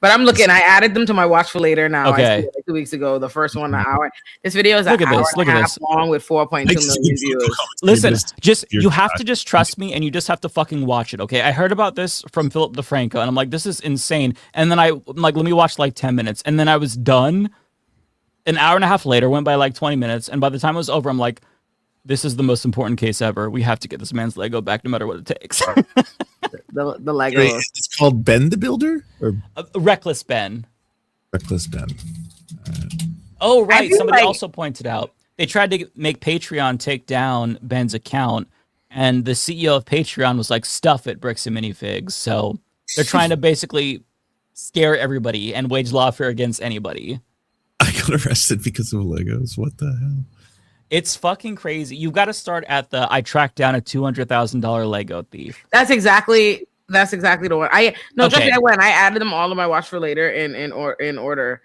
But I'm looking. I added them to my watch for later now. Okay. I see it 2 weeks ago. The first one, an hour. This video is an hour and a half long with 4.2 million views. Listen, you have to just trust me, and you just have to fucking watch it. Okay. I heard about this from Philip DeFranco, and I'm like, this is insane. And then I'm like, let me watch like 10 minutes, and then I was done. An hour and a half later, went by like 20 minutes, and by the time it was over, I'm like, this is the most important case ever. We have to get this man's Lego back no matter what it takes. the Lego. Wait, it's called Ben the Builder? Or Reckless Ben. Reckless Ben. Oh, right. Somebody also pointed out they tried to make Patreon take down Ben's account, And the CEO of Patreon was like, stuff it, bricks and minifigs. So they're trying to basically scare everybody and wage lawfare against anybody. I got arrested because of Legos. What the hell? It's fucking crazy. You've got to start at the I tracked down a $200,000 Lego thief. That's exactly the one. Okay. Trust me, I went. I added them all to my watch for later in order.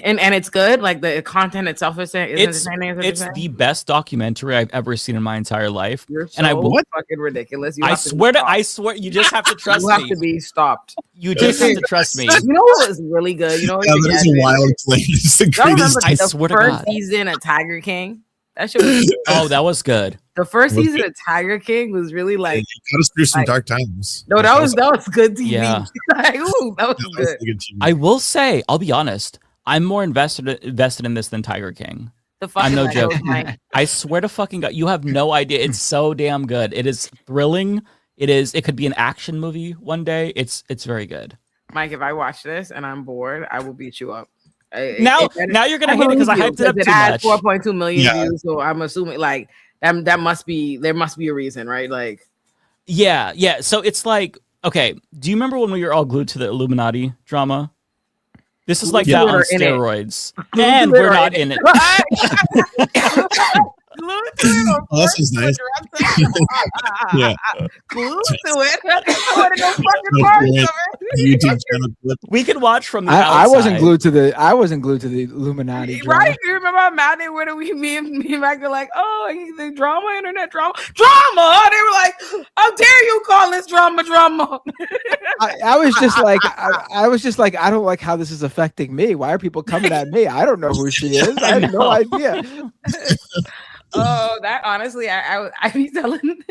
And it's good. Like the content itself is entertaining. It's the best documentary I've ever seen in my entire life. You're so and I fucking ridiculous. I swear, you just have to trust me. You have to be stopped. You just have to trust me. You know what was really good? You know what? Yeah, that is a wild play. It's the greatest. I swear to first God. season of Tiger King. That shit was Oh, that was good. the first season of Tiger King was really like It got us through some dark times. no, that was good TV. Yeah. Like, ooh, that was good. Good TV. I will say, I'll be honest. I'm more invested in this than Tiger King. I'm no joke. I swear to fucking God, you have no idea. It's so damn good. It is thrilling. It could be an action movie one day. It's very good. Mike, if I watch this and I'm bored, I will beat you up. Now you're gonna hate it because I hyped it up too much. 4.2 million views, so I'm assuming like there must be a reason, right? Like, yeah. So it's like, okay. Do you remember when we were all glued to the Illuminati drama? This is like that on steroids, and we're not in it. This is nice. Yeah. Glued to it. I want to go fucking party of it. YouTube channel clip. We can watch from the I wasn't outside. glued to the Illuminati. Drama. Right? You remember how mad they were that me and Mike were like, oh, the drama, internet drama. They were like, how dare you call this drama? I was just like, I don't like how this is affecting me. Why are people coming at me? I don't know who she is. I have no idea. Oh, that honestly, I be telling,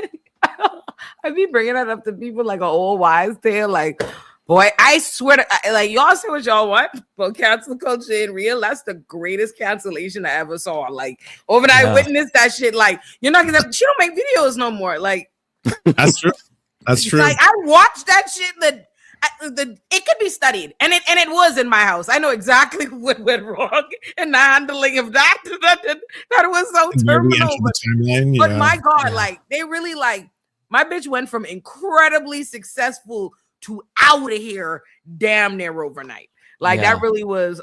I be bringing that up to people like an old wives' tale. Like, boy, I swear to, like, y'all say what y'all want, but cancel culture in real, that's the greatest cancellation I ever saw. Like, overnight, I witnessed that shit. Like, you're not gonna, she don't make videos no more. Like, That's true. That's true. like, I watched that shit it could be studied, and it was in my house. I know exactly what went wrong in the handling of that. That was so terminal. But my God, like they really like my bitch went from incredibly successful to out of here damn near overnight. Like that really was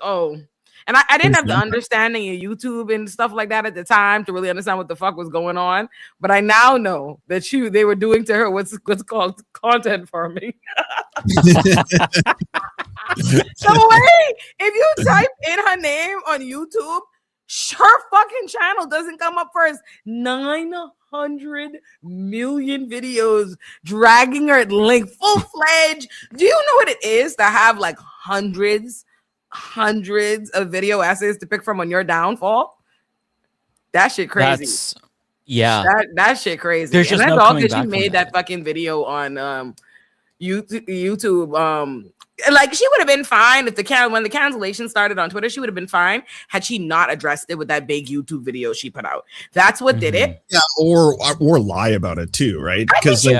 and I didn't have the understanding of YouTube and stuff like that at the time to really understand what the fuck was going on. But I now know that they were doing to her what's called content farming. So wait, if you type in her name on YouTube, her fucking channel doesn't come up first. 900 million videos dragging her link full-fledged. Do you know what it is to have like hundreds of video essays to pick from on your downfall? That shit crazy. That shit crazy. There's just and no that's all coming because she back made that fucking video on YouTube. Like she would have been fine if when the cancellation started on Twitter. She would have been fine had she not addressed it with that big YouTube video she put out. That's what did it. Yeah, or lie about it too, right? Because I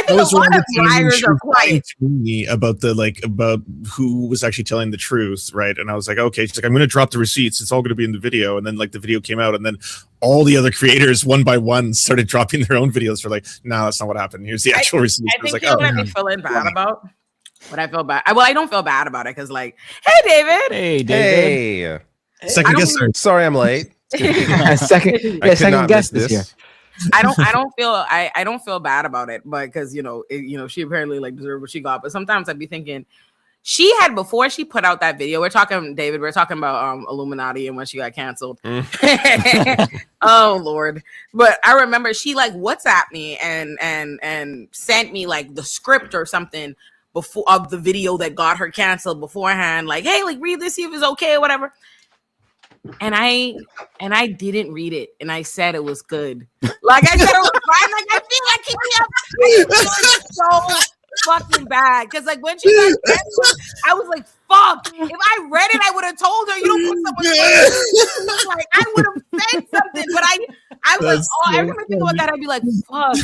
think a lot of liars are quiet. About who was actually telling the truth, right? And I was like, okay, she's like, I'm going to drop the receipts. It's all going to be in the video. And then like the video came out, and then all the other creators one by one started dropping their own videos for like, no, that's not what happened. Here's the actual receipts. I think what I'd be feeling bad about. But I feel bad. I don't feel bad about it because, like, hey, David. Hey. Second guess. Sorry, I'm late. Second guess this year. I don't feel bad about it, but because she apparently like deserved what she got. But sometimes I'd be thinking she had before she put out that video. We're talking about Illuminati and when she got canceled. Oh Lord! But I remember she like WhatsApped me and sent me like the script or something before of the video that got her canceled beforehand. Like, hey, like read this, see if it's okay or whatever. And I didn't read it, and I said it was good. Like I said it was fine. Like I feel like so fucking bad because like when she got canceled, I was like, "Fuck!" If I read it, I would have told her. You don't put someone like I would have said something, but I was like, oh, every time I think about that, I'd be like, fuck.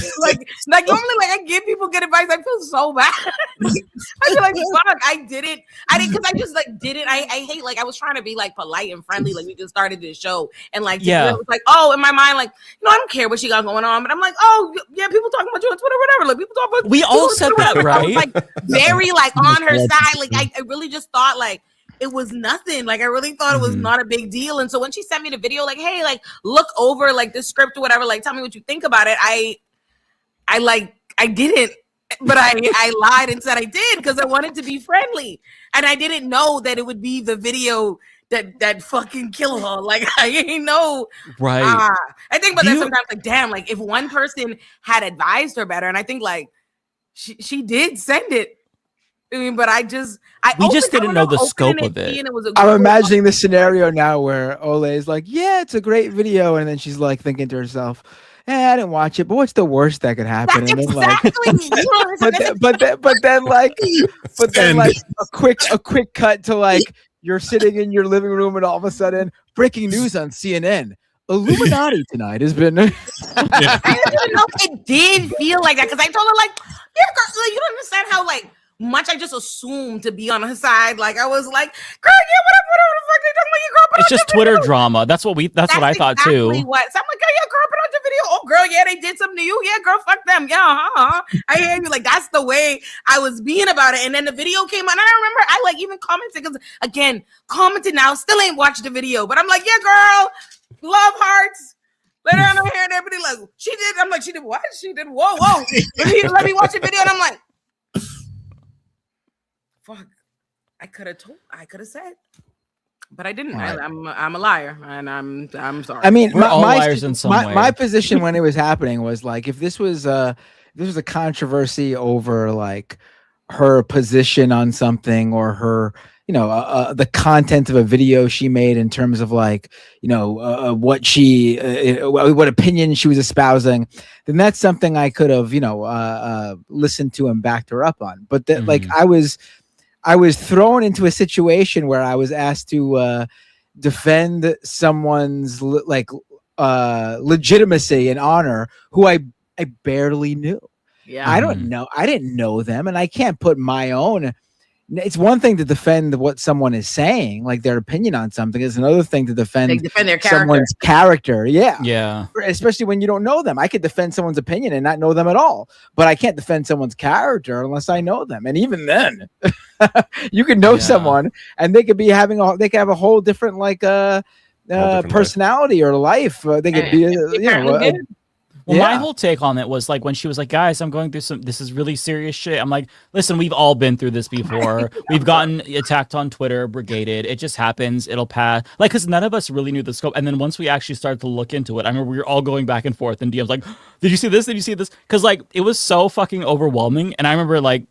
Like normally, like I give people good advice. I feel so bad. I feel like, fuck, I didn't, because I just like didn't. I hate, like I was trying to be like polite and friendly, like we just started this show, and like it was like, oh, in my mind, like, you know, I don't care what she got going on, but I'm like, oh yeah, people talking about you on Twitter, whatever. Like people talk about. We all said that, right? I was like very like on her side. Like I really just thought like it was nothing. Like I really thought it was not a big deal. And so when she sent me the video, like, hey, like look over like the script or whatever, like tell me what you think about it. I didn't, but I lied and said I did because I wanted to be friendly. And I didn't know that it would be the video that fucking kill her. Like I ain't know. Right. I think about that sometimes, like, damn, like if one person had advised her better, and I think like she did send it. I mean, but we just didn't know the scope of it. I'm imagining the scenario now where Ole is like, yeah, it's a great video. And then she's like thinking to herself, I didn't watch it, but what's the worst that could happen? And then like, but then like a quick cut to like, you're sitting in your living room and all of a sudden breaking news on CNN. Illuminati tonight has been. I didn't know it did feel like that because I told her like, yeah, girl, you don't understand how like much I just assumed to be on her side. Like I was like, girl, yeah, whatever the fuck they talking about, your girl. It's just Twitter drama. That's what I thought exactly too. So I'm like, yeah, girl, put out the video. Oh, girl, yeah, they did something to you. Yeah, girl, fuck them. Yeah, I hear you. Like that's the way I was being about it. And then the video came out, and I remember I like even commented because again, commented now, still ain't watched the video, but I'm like, yeah, girl, love hearts. Later on, I'm hearing everybody like, she did. I'm like, she did what? She did whoa. Let me watch the video, and I'm like, fuck, I could have said, but I didn't. Right. I'm a liar, and I'm sorry. I mean, we're all liars in some way. My position when it was happening was like, if this was a controversy over like her position on something or her, you know, the content of a video she made in terms of like, you know, what opinion she was espousing, then that's something I could have, you know, listened to and backed her up on. But like I was thrown into a situation where I was asked to defend someone's legitimacy and honor who I barely knew. Yeah, I didn't know them, and I can't put my own. It's one thing to defend what someone is saying, like their opinion on something. It's another thing to defend their character. Someone's character. Yeah. Especially when you don't know them. I could defend someone's opinion and not know them at all, but I can't defend someone's character unless I know them. And even then, you can know someone, and they could be have a whole different personality or life. They could be, Well, my whole take on it was like when she was like, guys, I'm going through this is really serious shit. I'm like, listen, we've all been through this before. We've gotten attacked on Twitter, brigaded. It just happens. It'll pass. Like, because none of us really knew the scope. And then once we actually started to look into it, I remember we were all going back and forth in DMs like, did you see this? Did you see this? Because like, it was so fucking overwhelming. And I remember like,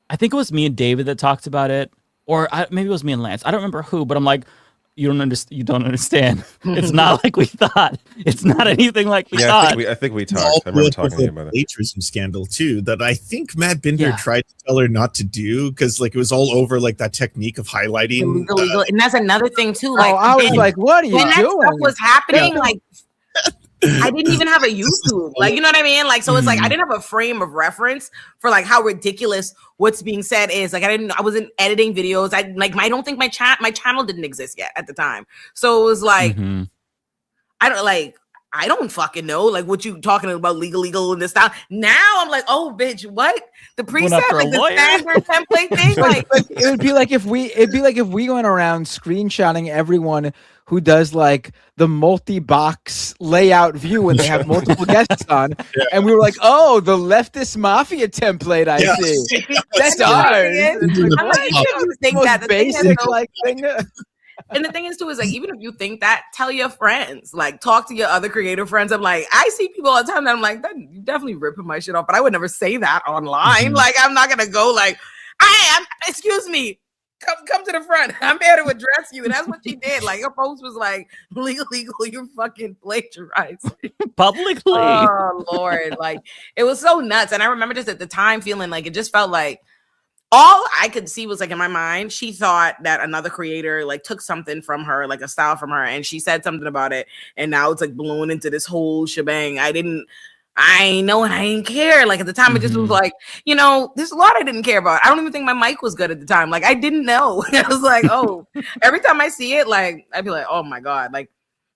I think it was me and David that talked about it. Or maybe it was me and Lance. I don't remember who, but I'm like, you don't understand. It's not like we thought. It's not anything like we thought. I think we talked. I remember talking to you about it. Plagiarism scandal too, that I think Matt Binder tried to tell her not to do, because like it was all over like that technique of highlighting. And that's another thing too. Like I was like, what are you doing? When that stuff was happening, like I didn't even have a YouTube. Like, you know what I mean? Like, so it's like I didn't have a frame of reference for like how ridiculous what's being said is. Like I wasn't editing videos. I don't think my channel didn't exist yet at the time. So it was like I don't fucking know like what you talking about legal and this stuff. Now I'm like, oh bitch, what? The preset, like the standard template thing. Like it would be like if we went around screenshotting everyone who does like the multi-box layout view when they have multiple guests on, and we were like, "Oh, the leftist mafia template." I see. That's ours. I'm like, you think that the basic thing. And the thing is too is like, even if you think that, tell your friends, like talk to your other creative friends. I'm like, I see people all the time that I'm like, you definitely ripping my shit off, but I would never say that online. Like, I'm not gonna go like, excuse me. Come to the front. I'm here to address you. And that's what she did. Like, her post was like, legal, you're fucking plagiarizing. Publicly. Oh, Lord. Like, it was so nuts. And I remember just at the time feeling like it just felt like all I could see was like in my mind, she thought that another creator like took something from her, like a style from her, and she said something about it, and now it's like blown into this whole shebang. I know, and I didn't care. Like at the time, it just was like, there's a lot I didn't care about. I don't even think my mic was good at the time. Like I didn't know. I was like, oh, every time I see it, like I'd be like, oh my God, like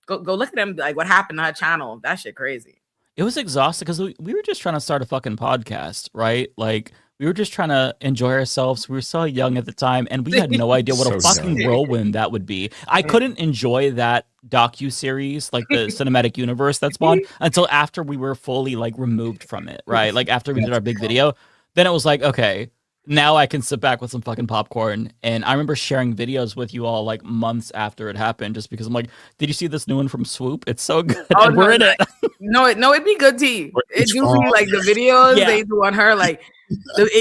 go look at them. Like what happened to her channel? That shit crazy. It was exhausting because we were just trying to start a fucking podcast, right? Like we were just trying to enjoy ourselves. We were so young at the time, and we had no idea what a fucking whirlwind that would be. I couldn't enjoy that docu-series, like the cinematic universe that spawned, until after we were fully like removed from it, right? Like after we did our big video, then it was like, okay, now I can sit back with some fucking popcorn. And I remember sharing videos with you all like months after it happened, just because I'm like, did you see this new one from Swoop? It's so good. Oh, and we're in it. No, it'd be good tea. It do be like the videos they do on her, like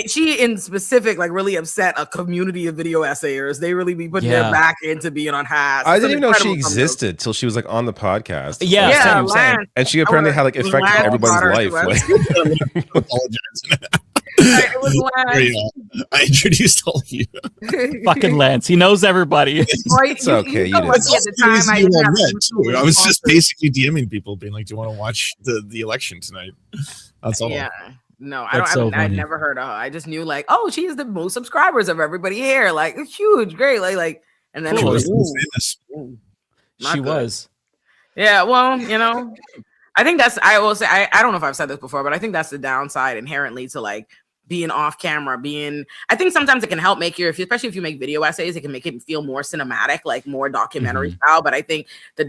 she in specific, like really upset a community of video essayers. They really be putting their back into being on Has. I didn't even know she existed till she was like on the podcast. Yeah, same. And she apparently had like affected everybody's life. It was Lance. I introduced all of you. Fucking Lance. He knows everybody. It's okay. You did. I was just basically DMing people, being like, "Do you want to watch the election tonight?" That's all. Yeah. No, I'd never heard of her. I just knew like, oh, she has the most subscribers of everybody here. Like, huge, great. Like, and then she was famous. She was. Yeah. Well, I think I will say, I don't know if I've said this before, but I think that's the downside inherently to like being off camera, I think sometimes it can help make especially if you make video essays, it can make it feel more cinematic, like more documentary style. But I think the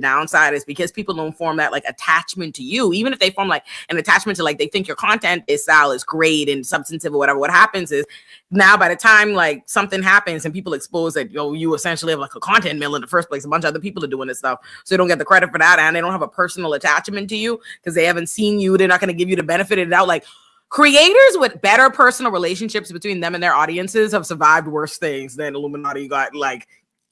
downside is because people don't form that like attachment to you, even if they form like an attachment to like, they think your content style is great and substantive or whatever. What happens is now by the time like something happens and people expose that, you essentially have like a content mill in the first place, a bunch of other people are doing this stuff. So they don't get the credit for that. And they don't have a personal attachment to you because they haven't seen you. They're not going to give you the benefit of the doubt. Like, creators with better personal relationships between them and their audiences have survived worse things than Illuminati got like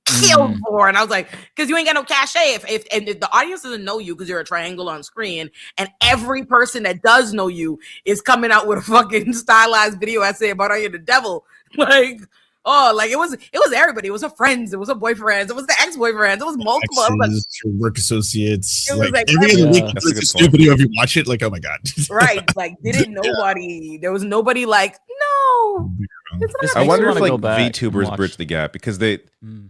killed for. And I was like, because you ain't got no cachet. If the audience doesn't know you because you're a triangle on screen, and every person that does know you is coming out with a fucking stylized video essay about how you're the devil, like. Oh, like it was everybody. It was her friends. It was her boyfriends. It was the ex-boyfriends. It was multiple. Exes, work associates. It was like every other week, it's a new video. If you watch it, like, oh my God. Right. Like, didn't nobody, there was nobody like, no. I wonder if like VTubers bridge the gap because they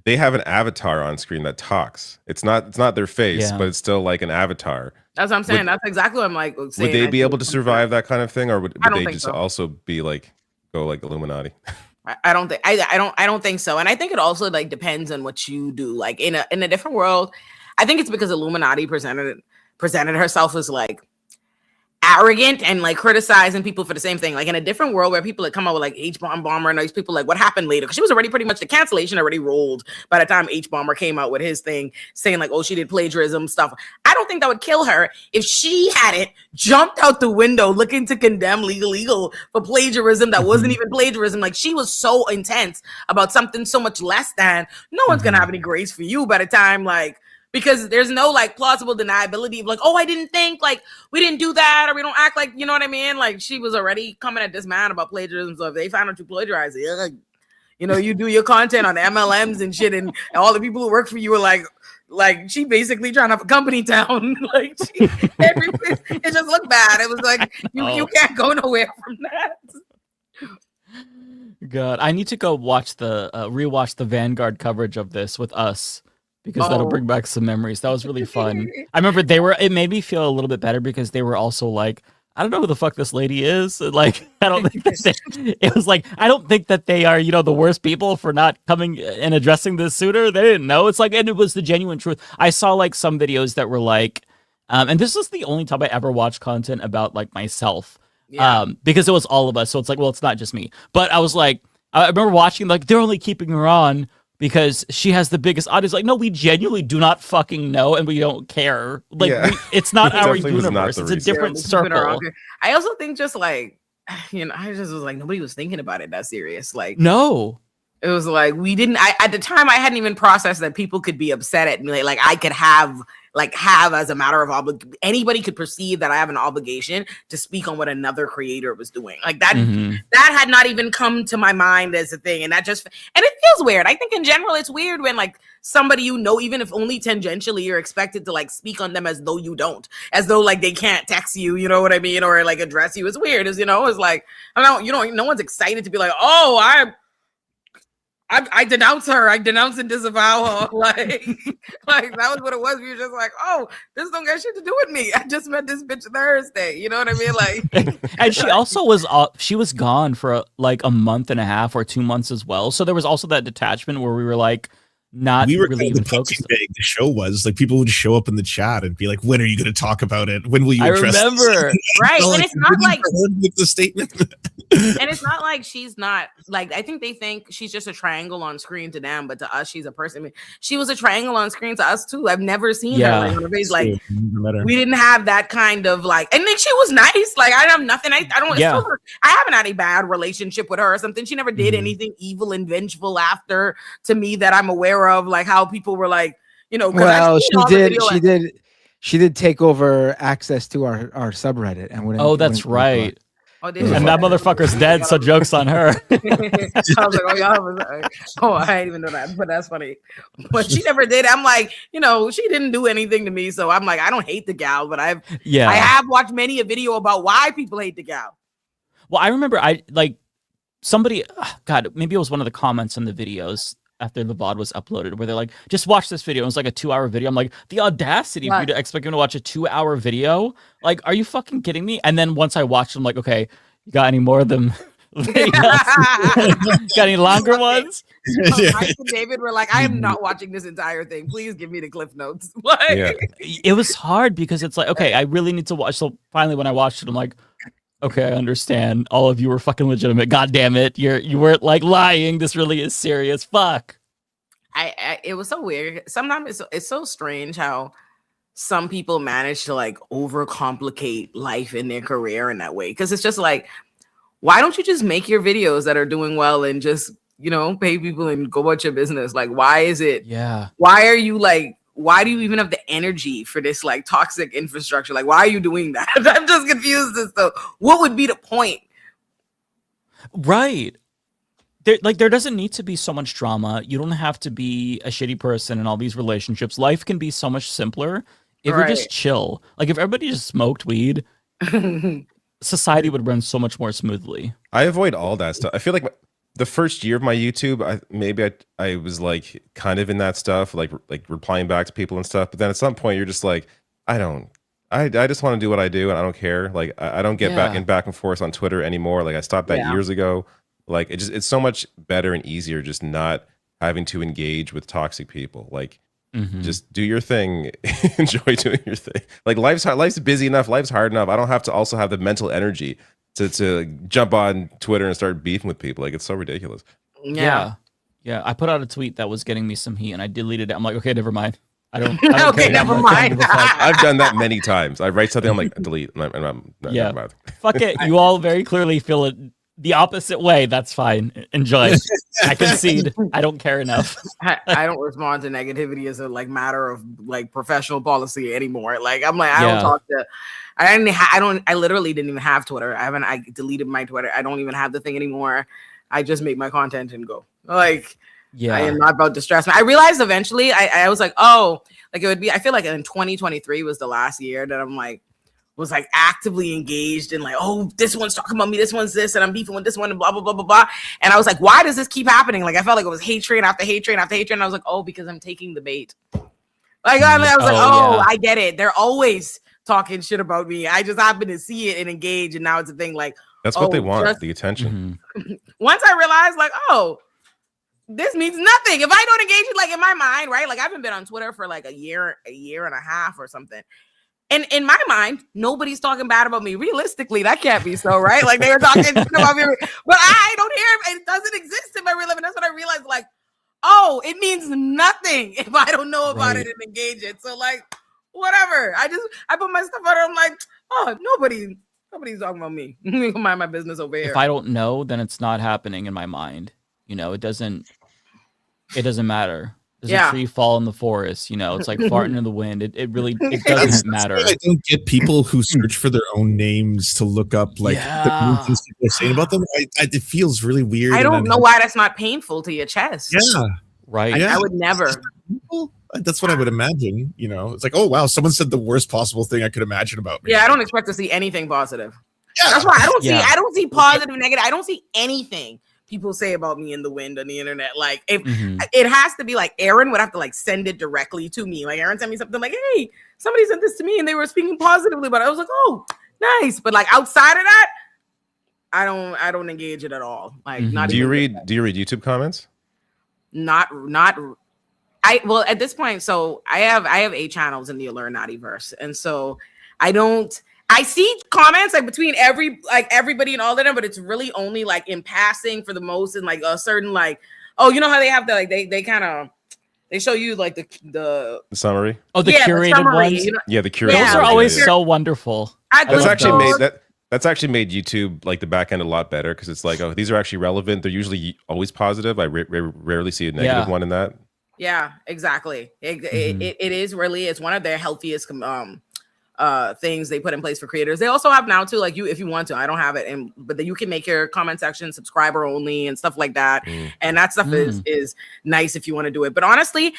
have an avatar on screen that talks. It's not their face, but it's still like an avatar. That's what I'm saying. That's exactly what I'm like saying. Would they be able to survive that kind of thing, or would they just also be like go like Illuminati? I don't think so. And I think it also like depends on what you do. Like in a different world, I think it's because Illuminati presented herself as like arrogant and like criticizing people for the same thing. Like in a different world where people had come out with like H-Bomber and these people like what happened later, because she was already pretty much, the cancellation already rolled by the time H-Bomber came out with his thing saying like, oh, she did plagiarism stuff. I don't think that would kill her if she hadn't jumped out the window looking to condemn legal for plagiarism that wasn't even plagiarism. Like she was so intense about something so much less than, no one's gonna have any grace for you by the time like, because there's no like plausible deniability of like, oh, I didn't think, like we didn't do that, or we don't act like, you know what I mean? Like she was already coming at this man about plagiarism. So if they found out you plagiarize it, you do your content on MLMs and shit, and all the people who work for you are like she basically trying to have a company town. Like it just looked bad. It was like you can't go nowhere from that. God, I need to go watch rewatch the Vanguard coverage of this with us. Because that'll bring back some memories. That was really fun. I remember it made me feel a little bit better because they were also like, I don't know who the fuck this lady is. Like, I don't think that it was like, I don't think that they are, the worst people for not coming and addressing this suitor. They didn't know. It's like, and it was the genuine truth. I saw like some videos that were like, and this was the only time I ever watched content about like myself. Yeah. Because it was all of us. So it's like, well, it's not just me. But I was like, I remember watching, like, they're only keeping her on because she has the biggest audience. Like, no, we genuinely do not fucking know, and we don't care. Like, it's not our universe. It's a different circle. I also think just like, I just was like, nobody was thinking about it that serious. Like, no. It was like, we didn't, at the time, I hadn't even processed that people could be upset at me. Like I could have like have as a matter of anybody could perceive that I have an obligation to speak on what another creator was doing. Like that, that had not even come to my mind as a thing. And that just, and it feels weird. I think in general, it's weird when like somebody, you know, even if only tangentially, you're expected to like speak on them as though you don't, as though like they can't text you, you know what I mean? Or like address you. It's weird. It's, you know, it's like, I don't know, you know, no one's excited to be like, oh, I denounce her. I denounce and disavow her. Like that was what it was. We were just like, oh, this don't got shit to do with me. I just met this bitch Thursday. You know what I mean? Like, and she also was gone for like a month and a half or 2 months as well. So there was also that detachment where we were like, we were really even focused. The show was like people would show up in the chat and be like, "When are you going to talk about it? When will you?" I remember, right? And it's not like with the statement. And it's not like she's not like, I think they think she's just a triangle on screen to them, but to us, she's a person. I mean, she was a triangle on screen to us too. I've never seen her like on her face. Like we didn't have that kind of like, and then she was nice. Like I have nothing. I don't. Yeah. I haven't had a bad relationship with her or something. She never did anything evil and vengeful after to me that I'm aware of. Like how people were like, you know. Well, she did take over access to our subreddit and wouldn't. Oh, that's right. Oh, and that motherfucker's dead, so joke's on her. I was like, I didn't even know that, but that's funny. But she never did. I'm like, you know, she didn't do anything to me, so I'm like, I don't hate the gal, but I have watched many a video about why people hate the gal. Well, I remember somebody, God, maybe it was one of the comments in the videos after the VOD was uploaded where they're like, just watch this video. It was like a 2-hour video. I'm like, the audacity for you to expect me to watch a 2-hour video. Like, are you fucking kidding me? And then once I watched it, I'm like, okay, you got any more of them? Got any longer ones? Mike and David were like, I am not watching this entire thing. Please give me the cliff notes. It was hard because it's like, okay, I really need to watch. So finally when I watched it, I'm like, okay, I understand. All of you were fucking legitimate. God damn it. You weren't like lying. This really is serious. Fuck. It was so weird. Sometimes it's so strange how some people manage to like overcomplicate life in their career in that way. Because it's just like, why don't you just make your videos that are doing well and just, you know, pay people and go about your business? Like, why is it? Yeah. Why are you like, why do you even have the energy for this like toxic infrastructure? Like, why are you doing that? I'm just confused as to what would be the point. Right. There doesn't need to be so much drama. You don't have to be a shitty person in all these relationships. Life can be so much simpler if you're just chill. Like if everybody just smoked weed, society would run so much more smoothly. I avoid all that stuff. I feel like the first year of my YouTube, I was like kind of in that stuff, like replying back to people and stuff. But then at some point, you're just like, I just want to do what I do, and I don't care. Like I don't get back and forth on Twitter anymore. Like I stopped that years ago. Like it's so much better and easier just not having to engage with toxic people. Like just do your thing, enjoy doing your thing. Like life's busy enough, life's hard enough. I don't have to also have the mental energy to jump on Twitter and start beefing with people. Like it's so ridiculous. Yeah. I put out a tweet that was getting me some heat and I deleted it. I'm like, okay, never mind. I don't okay, never mind. I've done that many times. I write something, I'm like, delete. Fuck it. You all very clearly feel it the opposite way. That's fine. Enjoy. I concede. I don't care enough. I don't respond to negativity as a like matter of like professional policy anymore. Like I'm like, I don't talk to. I literally didn't even have Twitter. I deleted my Twitter. I don't even have the thing anymore. I just make my content and go. Like, I am not about to stress me. I realized eventually I was like, oh, like it would be, I feel like in 2023 was the last year that I'm like, was like actively engaged in like, oh, this one's talking about me, this one's this, and I'm beefing with this one and blah, blah, blah, blah, blah. And I was like, why does this keep happening? Like, I felt like it was hate train after hate train after hate train. And I was like, oh, because I'm taking the bait. Like, I was like, I get it. They're always talking shit about me. I just happen to see it and engage. And now it's a thing like, that's what they want, the attention. Once I realized like, oh, this means nothing. If I don't engage it, like in my mind, right? Like I haven't been on Twitter for like a year and a half or something. And in my mind, nobody's talking bad about me. Realistically, that can't be so, right? Like they were talking about me, but I don't hear it. It doesn't exist in my real life. And that's what I realized, like, oh, it means nothing if I don't know about it and engage it. So like, whatever. I put my stuff out there. I'm like, oh, nobody's talking about me. I'm mind my business over here. If I don't know, then it's not happening in my mind. You know, it doesn't matter. Does Yeah. a tree fall in the forest? You know, it's like farting in the wind. It really it doesn't matter. I don't get people who search for their own names to look up like the things people are saying about them. It feels really weird. I don't know why that's not painful to your chest. Yeah. Right. I would never. That's what I would imagine. You know, it's like, oh wow, someone said the worst possible thing I could imagine about me. Yeah, I don't expect to see anything positive. Yeah. That's why I don't Yeah. see positive, negative. I don't see anything people say about me in the wind on the internet. Like if it has to be like Aaron would have to like send it directly to me. Like Aaron sent me something like, hey, somebody sent this to me and they were speaking positively, but I was like, oh, nice. But like outside of that, I don't engage it at all. Like not Do you even read YouTube comments? not well at this point, so I have 8 channels in the Olurin verse, and so I see comments like between everybody and all of them, but it's really only like in passing for the most, and like a certain like, oh, you know how they have the like they kind of they show you like the summary. Oh, the curated the summary, ones. you know? Yeah, the curated. Those are ones, always yeah. so wonderful. That's actually made YouTube like the back end a lot better because it's like, oh, these are actually relevant. They're usually always positive. I rarely see a negative one in that. Yeah, exactly. It is really, it's one of their healthiest things they put in place for creators. They also have now too, like if you want to, I don't have it, but you can make your comment section subscriber only and stuff like that. And that stuff is nice if you want to do it. But honestly,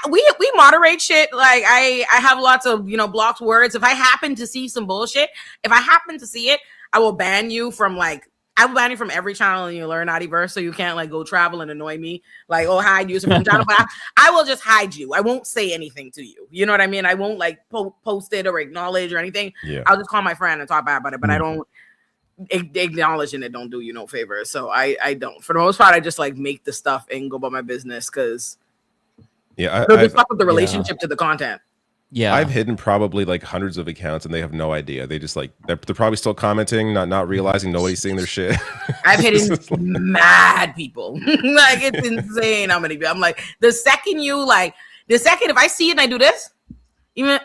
we moderate shit. Like I have lots of, blocked words. If I happen to see some bullshit, if I happen to see it, I will ban you from every channel in your Olurin verse, so you can't like go travel and annoy me. Like, oh, hide user from channel, but I will just hide you. I won't say anything to you. You know what I mean? I won't like post it or acknowledge or anything. Yeah. I'll just call my friend and talk bad about it, but I don't acknowledging it. Don't do you no favors. So I don't. For the most part, I just like make the stuff and go about my business because they'll just fuck with the relationship to the content. Yeah, I've hidden probably like hundreds of accounts, and they have no idea. They just like they're probably still commenting, not realizing nobody's seeing their shit. I've hidden mad people. Like it's insane how many people. I'm like the second if I see it and I do this, you're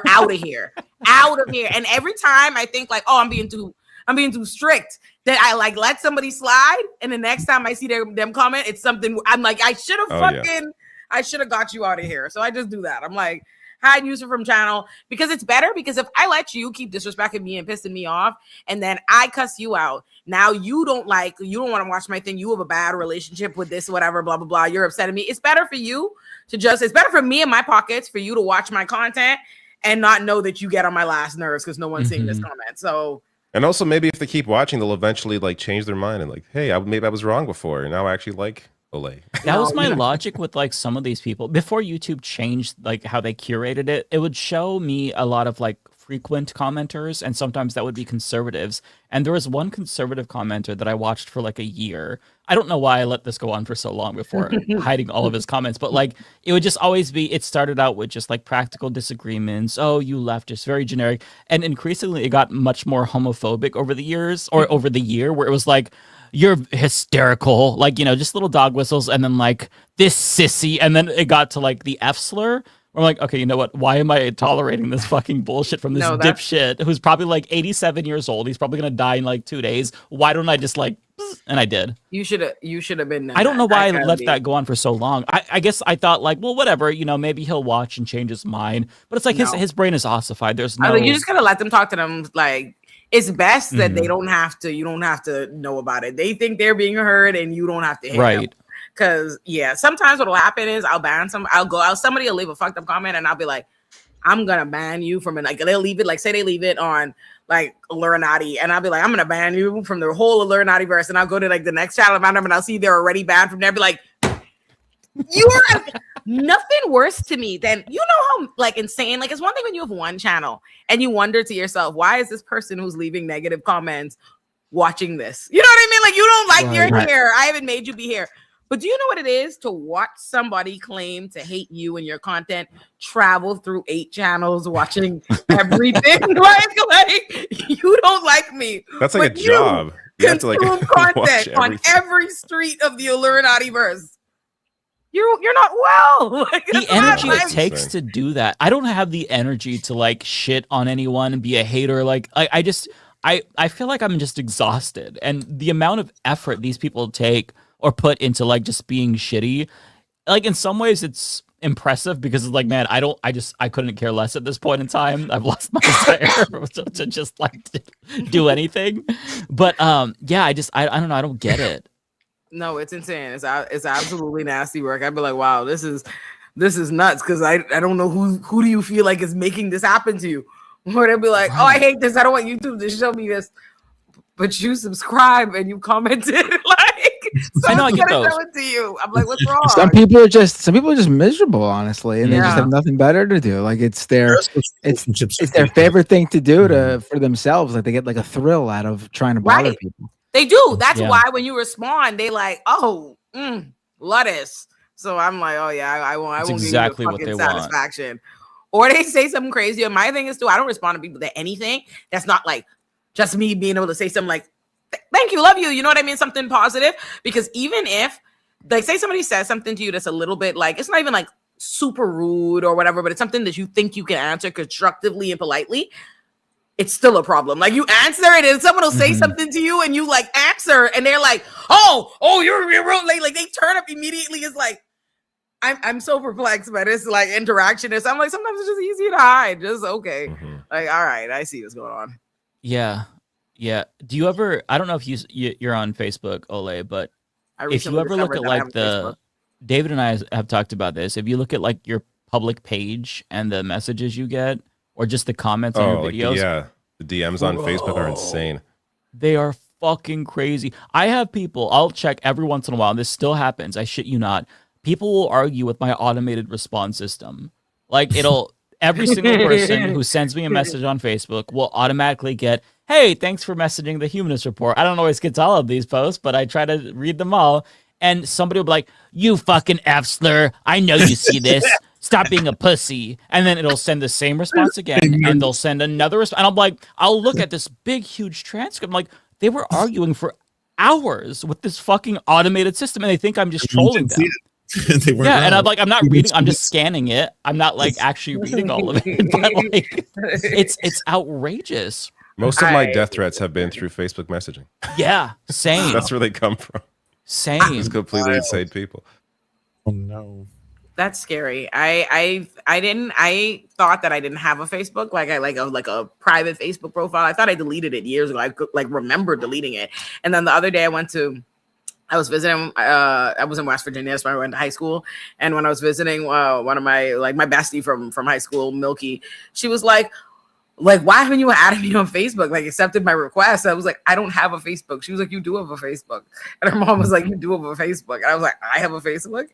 out of here, And every time I think like, oh, I'm being too strict, then I like let somebody slide, and the next time I see them comment, it's something I'm like I should have I should have got you out of here. So I just do that. I'm like, hide user from channel because it's better. Because if I let you keep disrespecting me and pissing me off, and then I cuss you out, now you don't want to watch my thing. You have a bad relationship with this, whatever, blah, blah, blah. You're upsetting me. It's better for you it's better for me in my pockets for you to watch my content and not know that you get on my last nerves because no one's seeing this comment. So. And also maybe if they keep watching, they'll eventually like change their mind and like, hey, maybe I was wrong before. And now I actually like Olay. That was my logic with like some of these people. Before YouTube changed like how they curated it, it would show me a lot of like frequent commenters, and sometimes that would be conservatives. And there was one conservative commenter that I watched for like a year. I don't know why I let this go on for so long before hiding all of his comments, but like it would just always be, it started out with just like practical disagreements. Oh, you leftist, very generic. And increasingly it got much more homophobic over the years or over the year where it was like, you're hysterical, like, just little dog whistles, and then like this sissy, and then it got to like the F slur. I'm like, okay, you know what? Why am I tolerating this fucking bullshit from this dipshit who's probably like 87 years old? He's probably gonna die in like 2 days. Why don't I just like? And I did. You should have been. I don't know why I let that go on for so long. I guess I thought like, well, whatever, maybe he'll watch and change his mind. But it's like his brain is ossified. There's no. You just gotta let them talk to them. Like it's best that they don't have to. You don't have to know about it. They think they're being heard, and you don't have to. Right. Because sometimes what'll happen is I'll ban somebody will leave a fucked up comment, and I'll be like, I'm gonna ban you from it. Like they'll leave it, like say they leave it on like Olurin, and I'll be like, I'm gonna ban you from the whole Olurin verse, and I'll go to like the next channel about them, and I'll see they're already banned from there. I'll be like, you're nothing worse to me than how like insane. Like it's one thing when you have one channel and you wonder to yourself, why is this person who's leaving negative comments watching this? You know what I mean? Like you don't like you're here. I haven't made you be here. But do you know what it is to watch somebody claim to hate you and your content, travel through 8 channels, watching everything? like you don't like me. That's like a job. You have to like content on every street of the Olurin verse. You're not well. Like, the energy it takes to do that. I don't have the energy to like shit on anyone and be a hater. Like I feel like I'm just exhausted, and the amount of effort these people take. or put into like just being shitty. Like in some ways it's impressive because it's like, man, I couldn't care less at this point in time. I've lost my desire to just like do anything. But yeah, I don't know, I don't get it. No, it's insane. It's absolutely nasty work. I'd be like, wow, this is nuts, because I don't know who do you feel like is making this happen to you. Or they'll be like, oh, I hate this. I don't want YouTube to show me this. But you subscribe and you commented like I know, I get gonna those. show it to you. I'm like, what's wrong? Some people are just miserable, honestly, and they just Yeah. have nothing better to do. Like it's their favorite thing to do for themselves. Like they get like a thrill out of trying to bother Right. people. They do. That's Yeah. why when you respond, they like, oh, lettuce. So I'm like, oh yeah, I won't exactly give what you the they fucking want. satisfaction. Or they say something crazy. And my thing is too, I don't respond to people to anything that's not like just me being able to say something like, thank you, love you. You know what I mean? Something positive. Because even if, like, say somebody says something to you that's a little bit like, it's not even like super rude or whatever, but it's something that you think you can answer constructively and politely, it's still a problem. Like you answer it and someone will say something to you and you like answer and they're like, oh, you're real late. Like they turn up immediately. It's like, I'm so perplexed by this like interaction. I'm like, sometimes it's just easier to hide. Just okay. Like, all right, I see what's going on. Yeah. Do you ever? I don't know if you're on Facebook, Ole, but I if you recently ever look discovered at that I like have the David and I have talked about this. If you look at like your public page and the messages you get, or just the comments on your videos, the DMs on Facebook are insane. they are fucking crazy. I have people. I'll check every once in a while. And this still happens. I shit you not. People will argue with my automated response system. Like every single person who sends me a message on Facebook will automatically get, hey, thanks for messaging the Humanist Report. I don't always get to all of these posts, but I try to read them all. And somebody will be like, you fucking F-slur. I know you see this. Stop being a pussy. And then it'll send the same response again. And they'll send another response. And I'm like, I'll look at this big, huge transcript. I'm like, they were arguing for hours with this fucking automated system. And they think I'm just trolling them. Yeah, and I'm like, I'm not reading. I'm just scanning it. I'm not like actually reading all of it. But like, it's outrageous. Most of my death threats have been through Facebook messaging. Yeah, same. That's where they come from. Same. Just completely insane people. Oh no. That's scary. I thought that I didn't have a Facebook, like a private Facebook profile. I thought I deleted it years ago. I could like remember deleting it. And then the other day I was visiting, I was in West Virginia, that's where I went to high school. And when I was visiting one of my bestie from high school, Milky, she was like, why haven't you added me on Facebook? Like accepted my request. I was like, I don't have a Facebook. She was like, you do have a Facebook. And her mom was like, you do have a Facebook. And I was like, I have a Facebook.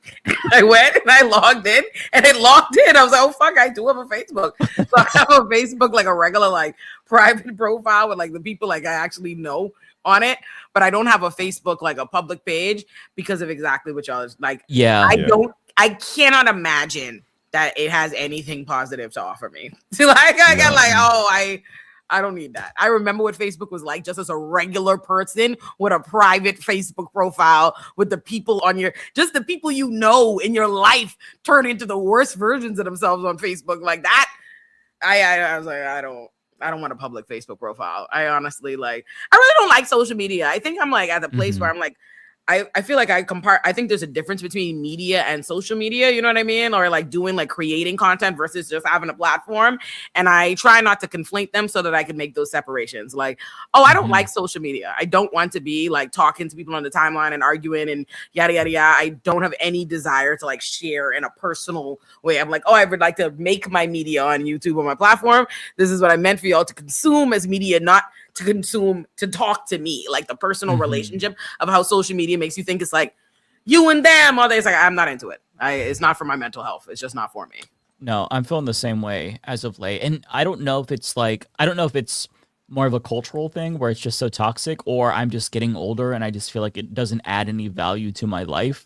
I went and I logged in and it logged in. I was like, oh fuck, I do have a Facebook. So I have a Facebook, like a regular like private profile with like the people like I actually know on it, but I don't have a Facebook like a public page because of exactly what y'all is like. Yeah. I cannot imagine that it has anything positive to offer me. So like I got like, I don't need that. I remember what Facebook was like just as a regular person with a private Facebook profile with the people on just the people you know in your life turn into the worst versions of themselves on Facebook like that. I was like, I don't want a public Facebook profile. I honestly I really don't like social media. I think I'm like at the place where I'm like, I feel like I think there's a difference between media and social media, you know what I mean? Or like doing like creating content versus just having a platform. And I try not to conflate them so that I can make those separations. Like, I don't like social media. I don't want to be like talking to people on the timeline and arguing and yada, yada, yada. I don't have any desire to like share in a personal way. I'm like, I would like to make my media on YouTube on my platform. This is what I meant for y'all to consume as media, not to consume, to talk to me, like the personal relationship of how social media makes you think it's like you and them. All day, it's like I'm not into it. It's not for my mental health. It's just not for me. No, I'm feeling the same way as of late, and I don't know if it's more of a cultural thing where it's just so toxic, or I'm just getting older and I just feel like it doesn't add any value to my life,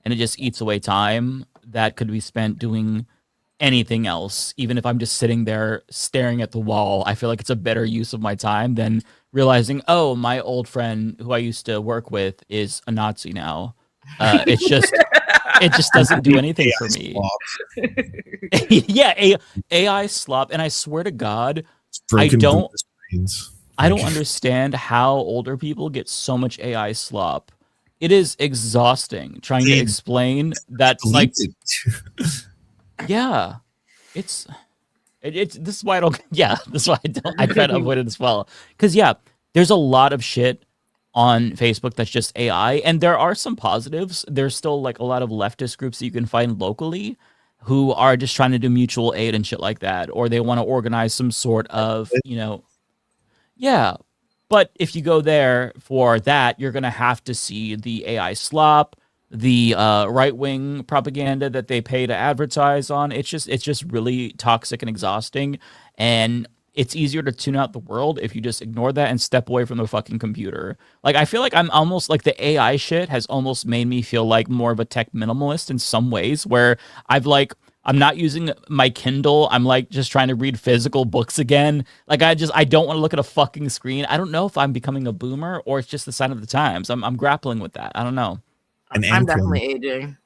and it just eats away time that could be spent doing anything else. Even if I'm just sitting there staring at the wall, I feel like it's a better use of my time than realizing, my old friend who I used to work with is a Nazi now. It just doesn't do anything for me. Yeah, AI slop, and I swear to God, I don't understand how older people get so much AI slop. it is exhausting trying to explain that. Like, yeah, it's this is why I don't. Yeah, this is why I try to avoid it as well. Because yeah, there's a lot of shit on Facebook that's just AI, and there are some positives. There's still like a lot of leftist groups that you can find locally who are just trying to do mutual aid and shit like that, or they want to organize some sort of, yeah. But if you go there for that, you're gonna have to see the AI slop, the right-wing propaganda that they pay to advertise on. It's just really toxic and exhausting, and it's easier to tune out the world if you just ignore that and step away from the fucking computer. Like, I feel like I'm almost like the AI shit has almost made me feel like more of a tech minimalist in some ways, where I'm not using my Kindle. I'm like just trying to read physical books again. Like, I don't want to look at a fucking screen. I don't know if I'm becoming a boomer or it's just the sign of the times. I'm grappling with that. I don't know. I'm definitely aging.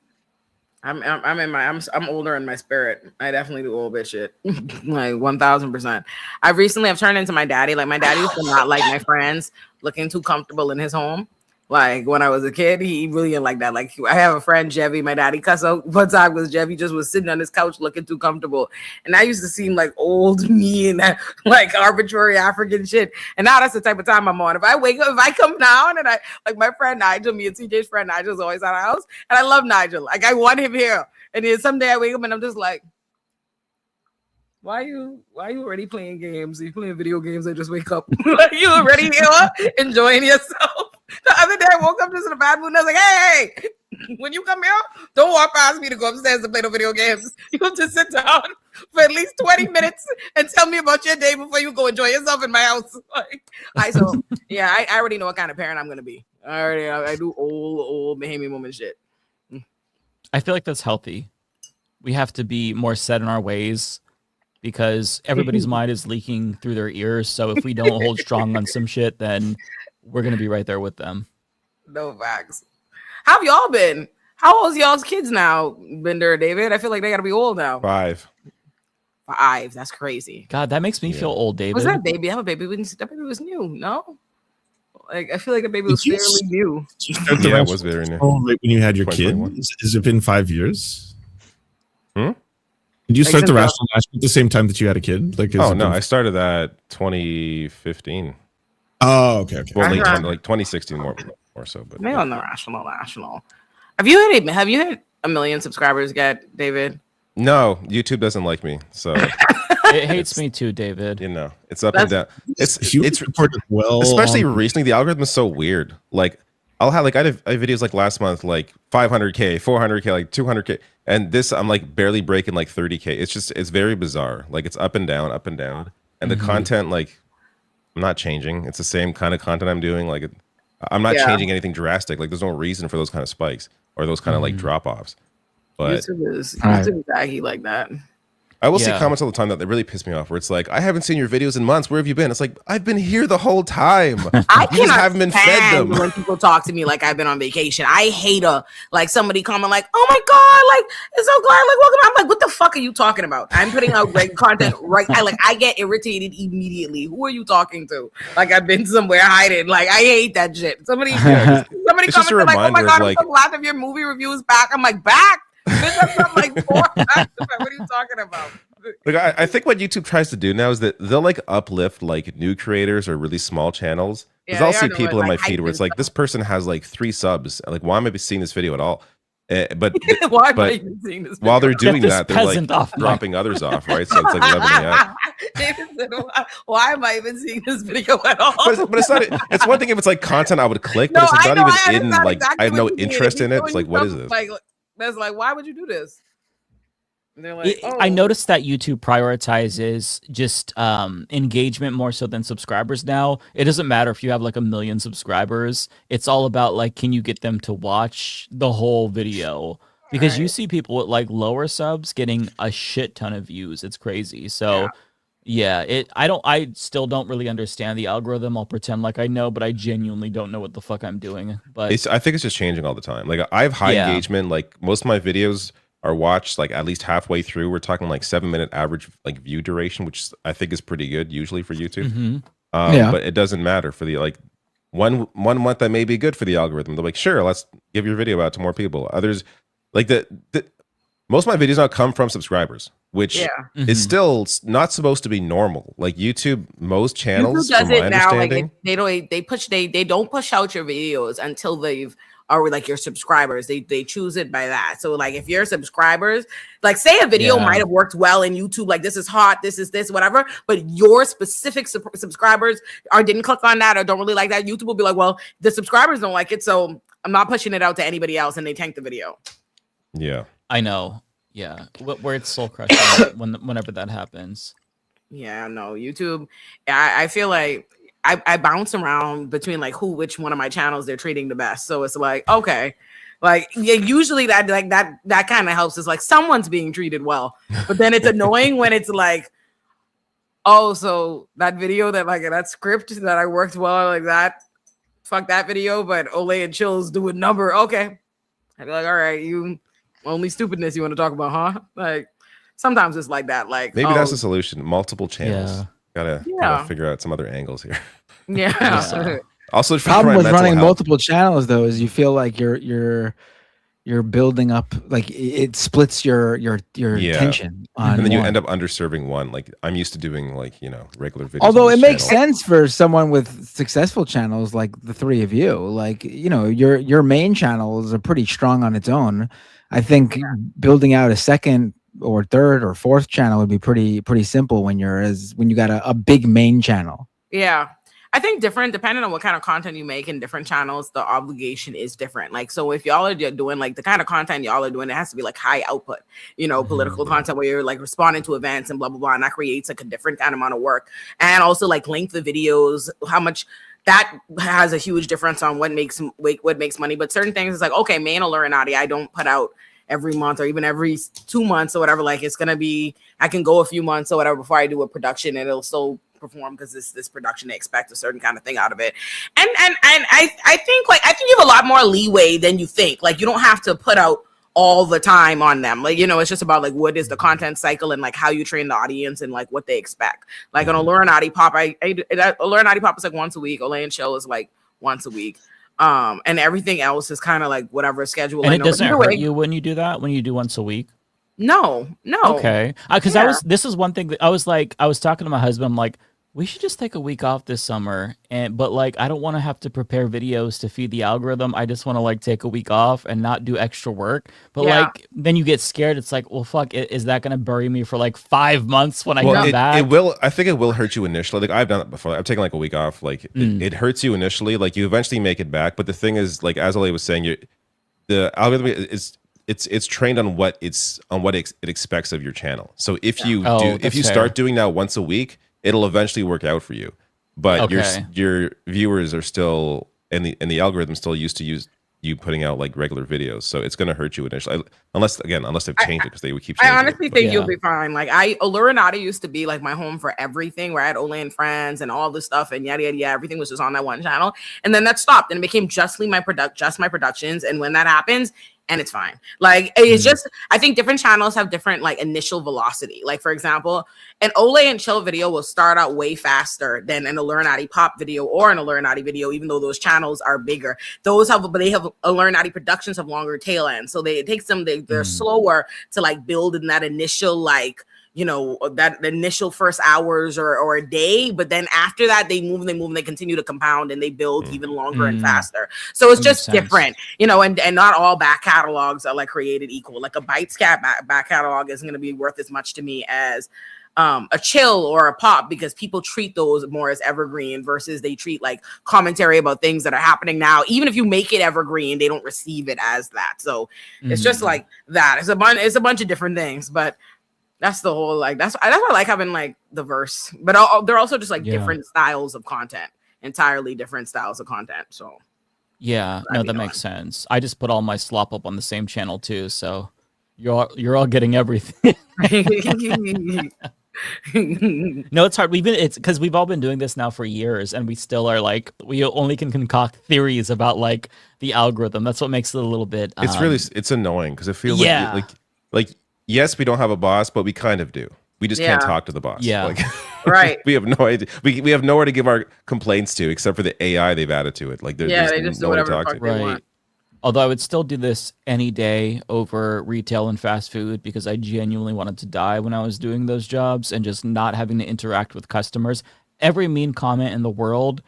I'm older in my spirit. I definitely do old bitch shit. Like 1000%. I've turned into my daddy. Like, my daddy used to not like my friends looking too comfortable in his home. Like, when I was a kid, he really didn't like that. Like, I have a friend, Jevy, my daddy cussed out one time because Jevy just was sitting on his couch looking too comfortable. And I used to seem like old me and that, like, arbitrary African shit. And now that's the type of time I'm on. If I wake up, if I come down and like my friend Nigel, me and TJ's friend Nigel's always at our house. And I love Nigel. Like, I want him here. And then someday I wake up and I'm just like, why you already playing games? You playing video games? I just wake up. Like, you already here enjoying yourself. The other day I woke up just in a bad mood and I was like, hey, when you come here, don't walk past me to go upstairs to play no video games. You have to sit down for at least 20 minutes and tell me about your day before you go enjoy yourself in my house. Like, I already know what kind of parent I'm gonna be. I do old Bahamian woman shit. I feel like that's healthy. We have to be more set in our ways, because everybody's mind is leaking through their ears. So if we don't hold strong on some shit, then we're going to be right there with them. No facts. How have y'all been? How old's y'all's kids now, Bender, David? I feel like they got to be old now. 5. That's crazy. God, that makes me feel old, David. Was that baby? I have a baby. That baby was new, no? Like, I feel like the baby was fairly new. Yeah, it was very new. Right when you had your kid? Has it been 5 years? Hmm? Did you start the Rational National at the same time that you had a kid? Like, oh no, I started that 2015. Oh, okay. Well, late 2016 more so, but maybe on the Rational. Have you had a million subscribers yet, David? No, YouTube doesn't like me, so it hates me too, David. It's up and down. It's reported well, especially recently. The algorithm is so weird. Like, I had videos like last month, like 500K, 400K, like 200K, and this I'm like barely breaking like 30K. It's very bizarre. Like, it's up and down, and the content, like, I'm not changing. It's the same kind of content I'm doing. Like, I'm not changing anything drastic. Like, there's no reason for those kind of spikes or those kind of like drop offs. But YouTube is aggy like that. I will see comments all the time that really piss me off, where it's like, I haven't seen your videos in months. Where have you been? It's like, I've been here the whole time. I just haven't been fed them. When people talk to me like I've been on vacation, I hate like somebody comment like, "Oh my god, like it's so glad, like welcome." I'm like, what the fuck are you talking about? I'm putting out great content right. I get irritated immediately. Who are you talking to? Like, I've been somewhere hiding. Like, I hate that shit. Somebody commented like, "Oh my god, I'm so glad that your movie review is back." I'm like, back? Bitch, I've done like 4 times. What are you talking about? Like, I think what YouTube tries to do now is that they'll like uplift like new creators or really small channels. Because I'll see people in my feed where it's like, this person has like 3 subs. Like, why am I seeing this video at all? But why am I even seeing this video? While they're doing that, they're like dropping others off, right? So it's like leveling up. David said, why am I even seeing this video at all? But it's not. It's one thing if it's like content I would click, but it's like not even in like I have no interest in it. It's like, what is this? Like, that's like, why would you do this? And they're like, I noticed that YouTube prioritizes just engagement more so than subscribers now. It doesn't matter if you have like 1 million subscribers. It's all about like, can you get them to watch the whole video? Because you see people with like lower subs getting a shit ton of views. It's crazy. So I still don't really understand the algorithm. I'll pretend like I know, but I genuinely don't know what the fuck I'm doing. But I think it's just changing all the time. Like, I have high engagement. Like, most of my videos are watched like at least halfway through. We're talking like 7-minute average like view duration, which I think is pretty good usually for YouTube. But it doesn't matter for the like one month that may be good for the algorithm. They're like, sure, let's give your video out to more people. Others, like the most of my videos now come from subscribers, which is still not supposed to be normal. Like YouTube, most channels, YouTube does from my it now. Like understanding, they don't push out your videos until they've are like your subscribers. They choose it by that. So like if your subscribers, like say a video might have worked well in YouTube, like this is hot, this is this, whatever, but your specific subscribers didn't click on that or don't really like that, YouTube will be like, well, the subscribers don't like it, so I'm not pushing it out to anybody else, and they tank the video. Yeah, I know. Yeah, where it's soul crushing whenever that happens. Yeah, no, YouTube. I feel like I bounce around between like which one of my channels they're treating the best. So it's like, okay, like usually that kind of helps. Is like someone's being treated well, but then it's annoying when it's like, oh, so that video that script that I worked well like that, fuck that video, but Olay and Chill's doing number. Okay, I'd be like, all right, you only stupidness you want to talk about, huh? Like sometimes it's like that. Like maybe that's the solution. Multiple channels. Yeah. Gotta figure out some other angles here. Yeah. Also, the problem with running multiple channels though is you feel like you're building up, like it splits your attention on and then you one. end up underserving one. Like I'm used to doing regular videos. Although it makes sense for someone with successful channels like the three of you, like your main channel is pretty strong on its own. I think building out a second or third or fourth channel would be pretty simple when you got a big main channel. Yeah. I think depending on what kind of content you make in different channels, the obligation is different. Like, so if y'all are doing like the kind of content y'all are doing, it has to be like high output, political content where you're like responding to events and blah, blah, blah. And that creates like a different kind of amount of work. And also like length of videos, how much that has a huge difference on what makes money. But certain things is like, okay, main Olurin, I don't put out every month or even every 2 months or whatever. Like it's gonna be, I can go a few months or whatever before I do a production and it'll still perform because this production, they expect a certain kind of thing out of it. And I think you have a lot more leeway than you think. Like you don't have to put out all the time on them. Like, it's just about like what is the content cycle and like how you train the audience and like what they expect. Like on Olurin Pop, Olurin Pop is like once a week. Olay and Show is like once a week. And everything else is kind of like whatever schedule. And it doesn't hurt you when you do that, when you do once a week? No. Okay. Because this is one thing that I was talking to my husband. I'm like, we should just take a week off this summer. But like, I don't want to have to prepare videos to feed the algorithm. I just want to like take a week off and not do extra work. But like, then you get scared. It's like, well, fuck, is that going to bury me for like 5 months when I come back? It will. I think it will hurt you initially. Like I've done it before. I've taken like a week off. Like it hurts you initially. Like you eventually make it back. But the thing is, like as Olay was saying, the algorithm is it's trained on what it expects of your channel. So if you start doing that once a week, it'll eventually work out for you. But your viewers are still and the algorithm still used to use you putting out like regular videos, so it's going to hurt you initially, unless they've changed it because they would keep changing I honestly it. think you'll be fine. Like Olurin used to be like my home for everything, where I had Olay and Friends and all this stuff and yada yada yada. Everything was just on that one channel, and then that stopped and it became just my productions. And when that happens, and it's fine. Like it's just, I think different channels have different like initial velocity. Like for example, an Olay and Chill video will start out way faster than an Olurin Pop video or an Olurin video, even though those channels are bigger. They have Olurin Productions have longer tail ends, so it takes them. They're slower to like build in that initial like, that initial first hours or a day, but then after that they move, they continue to compound and they build even longer and faster. So it's just different, and not all back catalogs are like created equal. Like a Bytes Cat back catalog isn't going to be worth as much to me as a Chill or a Pop, because people treat those more as evergreen versus they treat like commentary about things that are happening now. Even if you make it evergreen, they don't receive it as that. So it's just like that. It's a bunch of different things, but that's the whole, like, that's why I like having like the verse, but they're also just like different styles of content, entirely different styles of content. So that makes sense. I just put all my slop up on the same channel too, so you're all getting everything. No, it's hard. It's because we've all been doing this now for years, and we still are like, we only can concoct theories about like the algorithm. That's what makes it a little bit. It's annoying because it feels like yes, we don't have a boss, but we kind of do. We just Yeah. can't talk to the boss. Yeah. Like, Right. we have no idea. We have nowhere to give our complaints to except for the AI they've added to it. Like, Yeah, there's they just do no one to whatever the talk fuck to. they want. Although I would still do this any day over retail and fast food because I genuinely wanted to die when I was doing those jobs and just not having to interact with customers. Every mean comment in the world,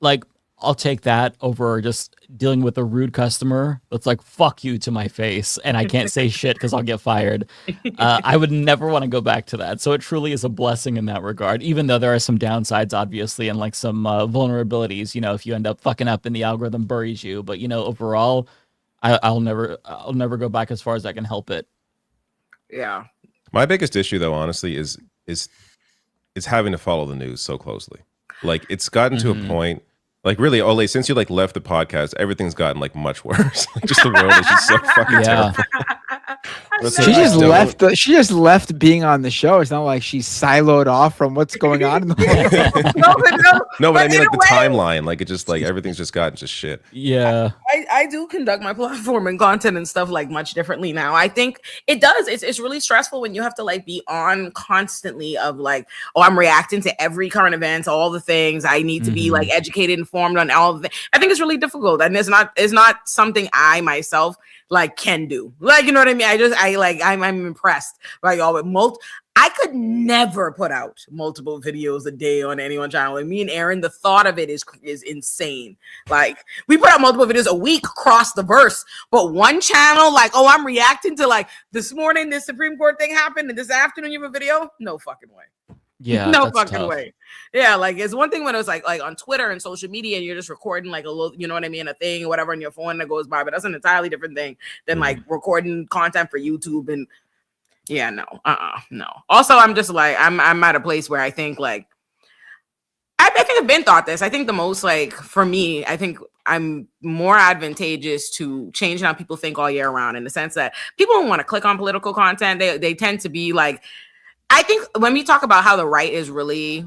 like, I'll take that over just dealing with a rude customer that's like, fuck you to my face, and I can't say shit because I'll get fired. I would never want to go back to that. So it truly is a blessing in that regard, even though there are some downsides, obviously, and like some vulnerabilities, you know, if you end up fucking up and the algorithm buries you. But, you know, overall, I'll never go back as far as I can help it. Yeah. My biggest issue, though, honestly, is having to follow the news so closely. Like, it's gotten to a point. Like, really, Ole, since you like left the podcast, everything's gotten like much worse. Like, just the world is just so fucking terrible. She just left being on the show. It's not like she's siloed off from what's going on in the world. No, but I mean, like, the timeline, like, it just like everything's just gotten just shit. Yeah. I do conduct my platform and content and stuff like much differently now. I think it does. It's really stressful when you have to like be on constantly of like, oh, I'm reacting to every current event, all the things. I need to be like educated, informed on all of the. I think it's really difficult, and it's not something I myself like can do. Like, you know what I mean? I'm impressed by all with I could never put out multiple videos a day on anyone's channel. Like, me and Aaron, the thought of it is insane. Like, we put out multiple videos a week across the verse, but one channel, like, oh, I'm reacting to like this morning, this Supreme Court thing happened, and this afternoon you have a video. No fucking way. Yeah, no that's fucking tough. way. Yeah, like, it's one thing when it was like on Twitter and social media and you're just recording like a little, you know what I mean, a thing or whatever on your phone that goes by, but that's an entirely different thing than like recording content for YouTube. And yeah, no. Also, I'm just like, I'm at a place where I think like I think I've been thought this. I think the most like for me, I think I'm more advantageous to changing how people think all year round, in the sense that people don't want to click on political content. They tend to be like, I think when we talk about how the right is really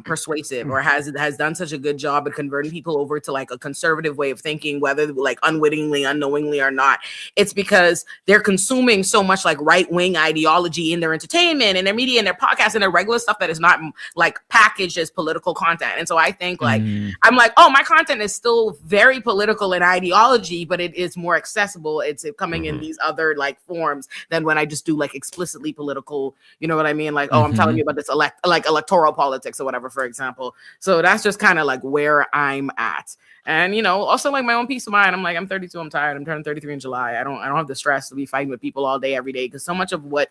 persuasive or has done such a good job at converting people over to like a conservative way of thinking, whether like unwittingly, unknowingly or not, it's because they're consuming so much like right-wing ideology in their entertainment and their media and their podcasts and their regular stuff that is not like packaged as political content. And so I think like, I'm like, oh, my content is still very political in ideology, but it is more accessible. It's coming in these other like forms than when I just do like explicitly political, you know what I mean? Like, oh, I'm telling you about this electoral politics or whatever, for example. So that's just kind of like where I'm at. And, you know, also like my own peace of mind. I'm like, I'm 32. I'm tired. I'm turning 33 in July. I don't have the stress to be fighting with people all day, every day. Because so much of what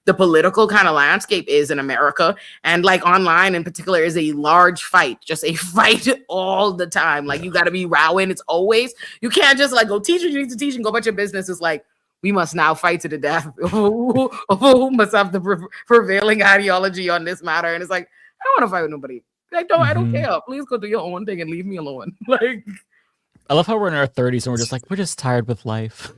the political kind of landscape is in America and like online in particular is a large fight, just a fight all the time. Like, you got to be rowing. It's always, you can't just like go teach what you need to teach and go about your business. It's like, we must now fight to the death who must have the prevailing ideology on this matter. And it's like, I don't want to fight with nobody. I don't care. Please go do your own thing and leave me alone. Like, I love how we're in our 30s and we're just like, we're just tired with life.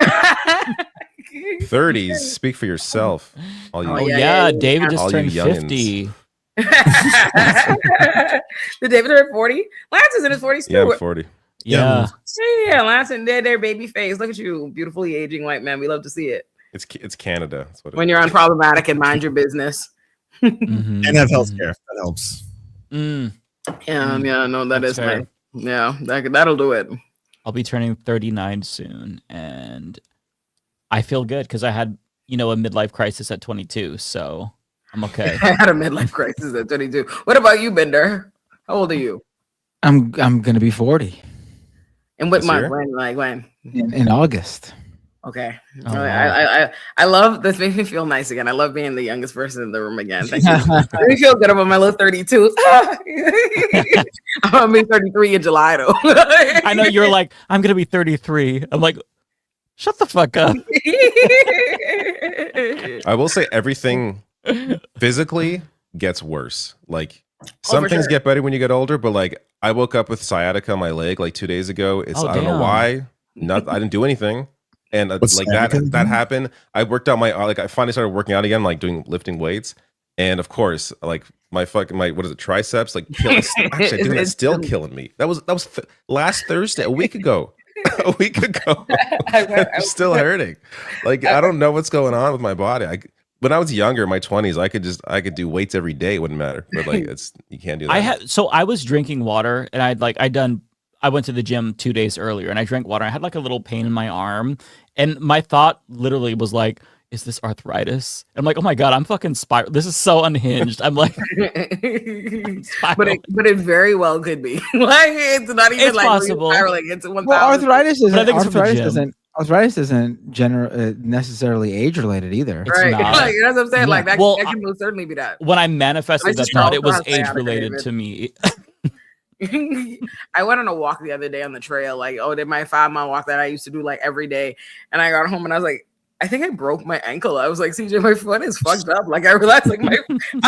30s, speak for yourself. All you, David just all turned you 50. Did David turn 40? Lance is in his 40s too. Yeah, I'm 40. Yeah. Yeah, Lance and their baby face. Look at you, beautifully aging white man. We love to see it. It's Canada. That's what when you're unproblematic and mind your business. And have healthcare. That helps. Yeah, no, that's fair. nice. Yeah, that'll do it. I'll be turning 39 soon, and I feel good because I had, a midlife crisis at 22, so I'm okay. I had a midlife crisis at 22. What about you, Bender? How old are you? I'm gonna be 40. And what This month? year? When? In August. Okay. Oh, I love this. Makes me feel nice again. I love being the youngest person in the room again. Thank you. Makes me feel good about my little 32. I'm gonna be 33 in July though. I know you're like, I'm gonna be 33. I'm like, shut the fuck up. I will say everything physically gets worse. Like, some things get better when you get older, but like, I woke up with sciatica on my leg like 2 days ago. I don't know why. I didn't do anything. And like that happened. I worked out I finally started working out again, like lifting weights. And of course, like my triceps, like actually doing that's still killing me. That was last Thursday, a week ago. A week ago. I'm still hurting. Like, I don't know what's going on with my body. when I was younger, in my 20s, I could do weights every day. It wouldn't matter. But like you can't do that. So I was drinking water, and I went to the gym 2 days earlier, and I drank water. I had like a little pain in my arm, and my thought literally was like, is this arthritis? I'm like, oh my God, I'm fucking spiraling. This is so unhinged. I'm like, but it very well could be. Like it's not even like possible. spiraling. It's 1,000. Well, arthritis isn't necessarily age related either. Right. Not. Like, that's what I'm saying. Yeah. Like that, Well, that can most certainly be that. When I manifested that thought, it was also age sciatica, related David. to me. I went on a walk the other day on the trail. Like, did my 5-mile walk that I used to do like every day. And I got home and I was like, I think I broke my ankle. I was like, CJ, my foot is fucked up. Like I realized like I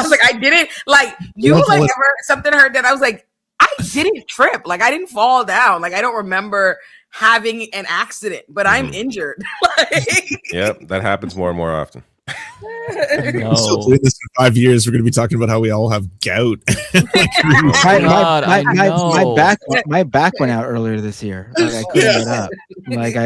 was like, I didn't like you like ever something hurt that I was like, I didn't trip. Like I didn't fall down. Like I don't remember having an accident, but I'm injured. Yep, that happens more and more often. So doing this in 5 years, we're going to be talking about how we all have gout. My back went out earlier this year. Like I couldn't get up. Like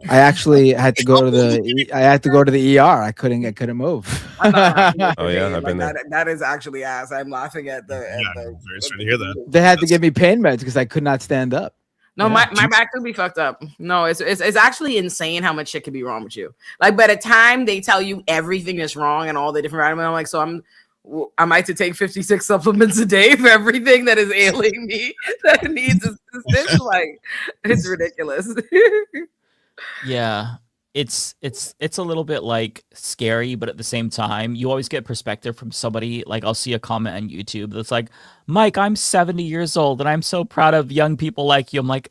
I actually had to go to the ER. I couldn't move. Oh yeah, I've been there. That is actually ass. I'm laughing at the. Very sorry to hear that. They had to give me pain meds because I could not stand up. No, my back could be fucked up. No, it's actually insane how much shit could be wrong with you. Like by the time they tell you everything is wrong and all the different vitamins, I'm like, so I might to take 56 supplements a day for everything that is ailing me that needs assistance. Like it's ridiculous. Yeah, it's a little bit like scary, but at the same time, you always get perspective from somebody. Like I'll see a comment on YouTube that's like, Mike, I'm 70 years old and I'm so proud of young people like you. I'm like,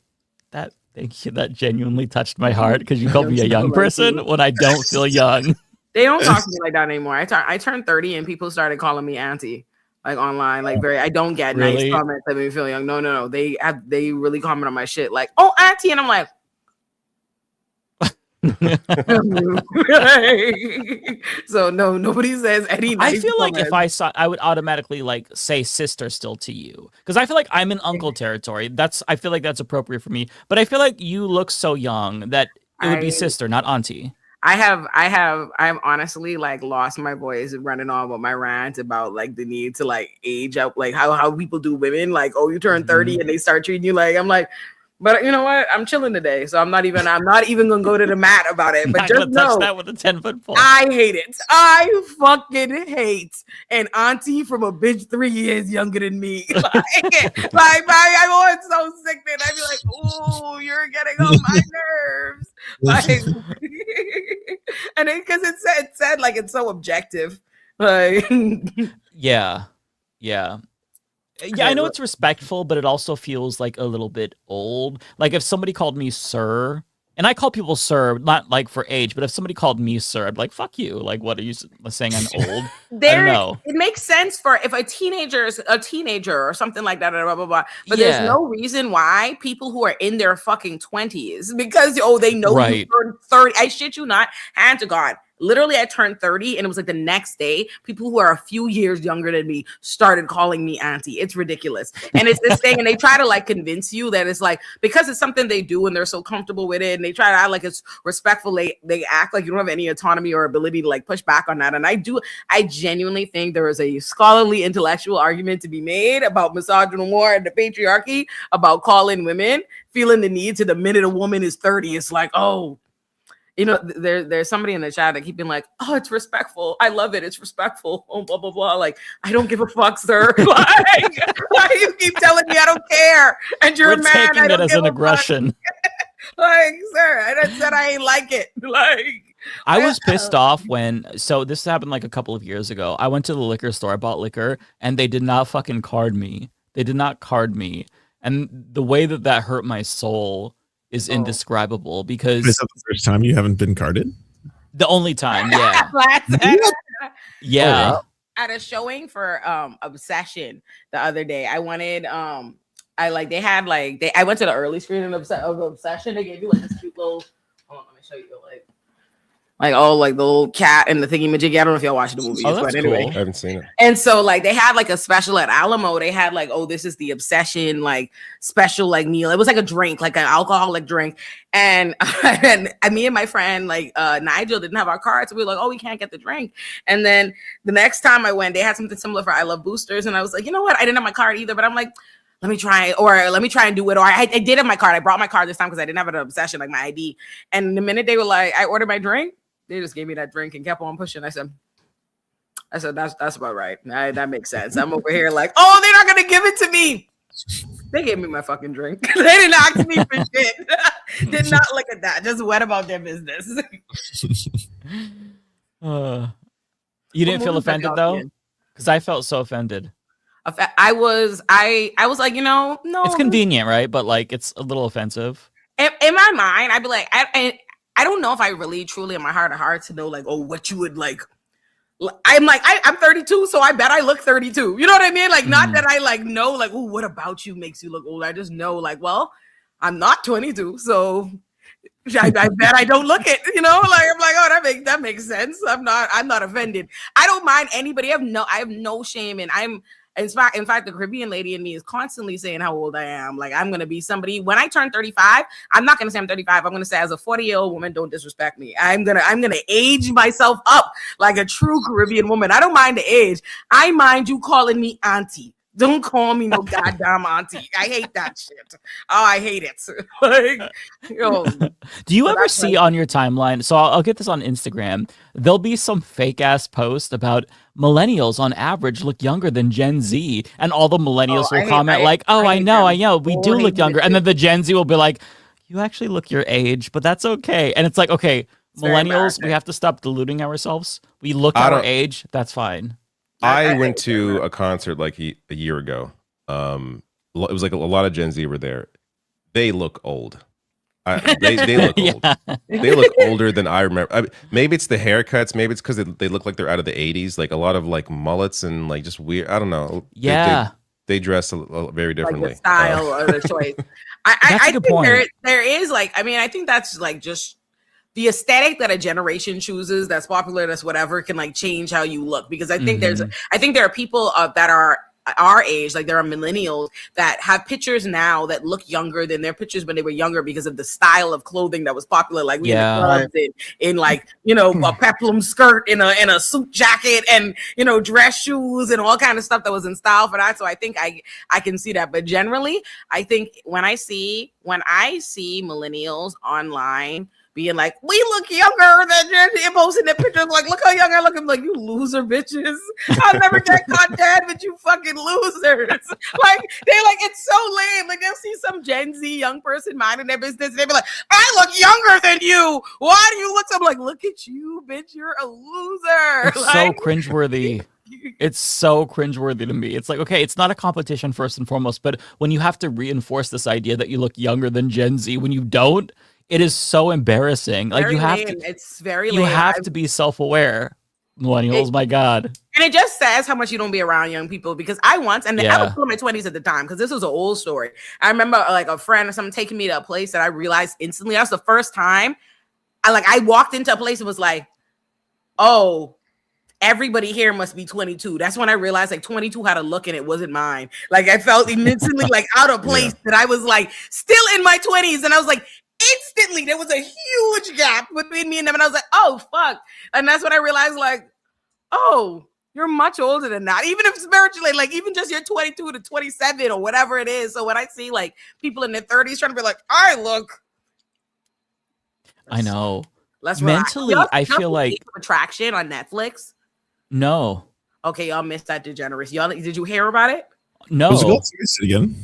thank you. That genuinely touched my heart because you called me a young person when I don't feel young. They don't talk to me like that anymore. I turned 30 and people started calling me auntie. Like online, like I don't get Really? nice comments that make me feel young. No. They really comment on my shit like, oh, auntie. And I'm like, so no, nobody says any nice I feel like if comments. I would automatically like say sister still to you because I feel like I'm in uncle territory. I feel like that's appropriate for me. But I feel like you look so young that it would be sister, not auntie. I've honestly like lost my voice running on with my rant about like the need to like age up, like how people do women. Like, oh, you turn 30 and they start treating you like, I'm like, but you know what? I'm chilling today, so I'm not even gonna go to the mat about it. But just know, touch that with a 10-foot pole. I hate it. I fucking hate an auntie from a bitch 3 years younger than me. I'm always so sickening. I'd be like, "Ooh, you're getting on my nerves." Like, and because it said like it's so objective. Like, Yeah. I know it's respectful, but it also feels like a little bit old. Like if somebody called me sir, and I call people sir, not like for age, but if somebody called me sir, I'd be like, fuck you. Like, what are you saying? I'm old? I don't know. It makes sense for if a teenager is a teenager or something like that, blah, blah, blah. But there's no reason why people who are in their fucking 20s, because, they know you turned 30. I shit you not, hand to God. Literally, I turned 30 and it was like the next day, people who are a few years younger than me started calling me auntie. It's ridiculous. And it's this thing, and they try to like convince you that it's like, because it's something they do and they're so comfortable with it, and they try to act like it's respectful. They act like you don't have any autonomy or ability to like push back on that. And I genuinely think there is a scholarly intellectual argument to be made about misogyny war and the patriarchy, about calling women, feeling the need to the minute a woman is 30, it's like, oh, there's somebody in the chat that keep being like, oh, it's respectful. I love it. It's respectful. Oh, blah, blah, blah. Like, I don't give a fuck, sir. Like, why you keep telling me I don't care? And you're mad. Taking I it don't as give an a aggression. Like, sir, I just said I ain't like it. Like, I was pissed off so this happened like a couple of years ago. I went to the liquor store, I bought liquor, and they did not fucking card me. They did not card me. And the way that hurt my soul is indescribable because is that the first time you haven't been carded? The only time, yeah. Yeah. At a showing for Obsession the other day, I wanted I went to the early screening of Obsession. They gave you like this cute little, hold on, let me show you, like like the little cat and the thingy majiggy. I don't know if y'all watched the movie, that's but anyway, cool. I haven't seen it. And so like they had like a special at Alamo. They had like, oh, this is the Obsession like special like meal. It was like a drink, like an alcoholic drink. And me and my friend like Nigel didn't have our cards. So we were like, oh, we can't get the drink. And then the next time I went, they had something similar for I Love Boosters, and I was like, you know what? I didn't have my card either, but I'm like, let me try and do it. Or I did have my card. I brought my card this time because I didn't have an Obsession, like my ID. And the minute they were like, I ordered my drink, they just gave me that drink and kept on pushing. I said, that's about right. That makes sense. I'm over here like, oh, they're not gonna give it to me. They gave me my fucking drink. They didn't ask me for shit. Did not look at that. Just went about their business. You didn't feel offended though? Because I felt so offended. I was like, no. It's convenient, right? But like, it's a little offensive. In my mind, I'd be like, I don't know if I really truly in my heart of hearts to know like, oh, what you would like. I'm like, I'm 32, so I bet I look 32. You know what I mean? Like, not that I like know like, oh, what about you makes you look old? I just know like, well, I'm not 22, so I bet I don't look it. You know, like I'm like, oh, that makes sense. I'm not offended. I don't mind anybody. I have no shame, and in fact, the Caribbean lady in me is constantly saying how old I am. Like, I'm going to be somebody, when I turn 35, I'm not going to say I'm 35. I'm going to say as a 40-year-old woman, don't disrespect me. I'm going to age myself up like a true Caribbean woman. I don't mind the age. I mind you calling me auntie. Don't call me no goddamn auntie. I hate that shit. Oh, I hate it. Like, do you ever see on your timeline? So I'll get this on Instagram. There'll be some fake ass post about millennials on average look younger than Gen Z, and all the millennials will comment like, "Oh, I know, we do look younger," and then the Gen Z will be like, "You actually look your age, but that's okay." And it's like, okay, millennials, we have to stop deluding ourselves. We look our age. That's fine. I went to a concert like a year ago. It was like a lot of Gen Z were there. They look old. They look old. They look older than I remember. Maybe it's the haircuts. Maybe it's because they look like they're out of the 80s. Like a lot of like mullets and like just weird. I don't know. Yeah. They dress very differently. Like the style or the choice. I think there is like, I mean, I think that's like just the aesthetic that a generation chooses that's popular, that's whatever, can like change how you look. Because I think I think there are people that are our age, like there are millennials that have pictures now that look younger than their pictures when they were younger because of the style of clothing that was popular. Like we in the clubs in like, you know, a peplum skirt in a suit jacket and, you know, dress shoes and all kind of stuff that was in style for that. So I think I can see that. But generally, I think when I see millennials online being like, we look younger than you're posting their pictures, like, look how young I look. I'm like, you loser bitches. I'll never get caught dead with you fucking losers. Like, they like, it's so lame. Like, they'll see some Gen Z young person minding their business and they'll be like, I look younger than you. Why do you look so? I'm like, look at you, bitch. You're a loser. It's so cringeworthy. It's so cringeworthy to me. It's like, okay, it's not a competition first and foremost, but when you have to reinforce this idea that you look younger than Gen Z, when you don't, it is so embarrassing. Like you have to, it's very you have to be self-aware. Millennials, my God. And it just says how much you don't be around young people, because I was in my 20s at the time, because this was an old story. I remember like a friend or something taking me to a place that I realized instantly. That was the first time I walked into a place and was like, oh, everybody here must be 22. That's when I realized like 22 had a look and it wasn't mine. Like I felt immensely like out of place that I was like still in my 20s. And I was like, instantly there was a huge gap between me and them, and I was like, oh fuck. And that's when I realized like, oh, you're much older than that, even if spiritually, like even just you're 22 to 27 or whatever it is. So when I see like people in their 30s trying to be like, I know. Let's mentally I feel like Attraction on Netflix. No. Okay, y'all missed that degeneracy. Y'all, did you hear about it? No. Again?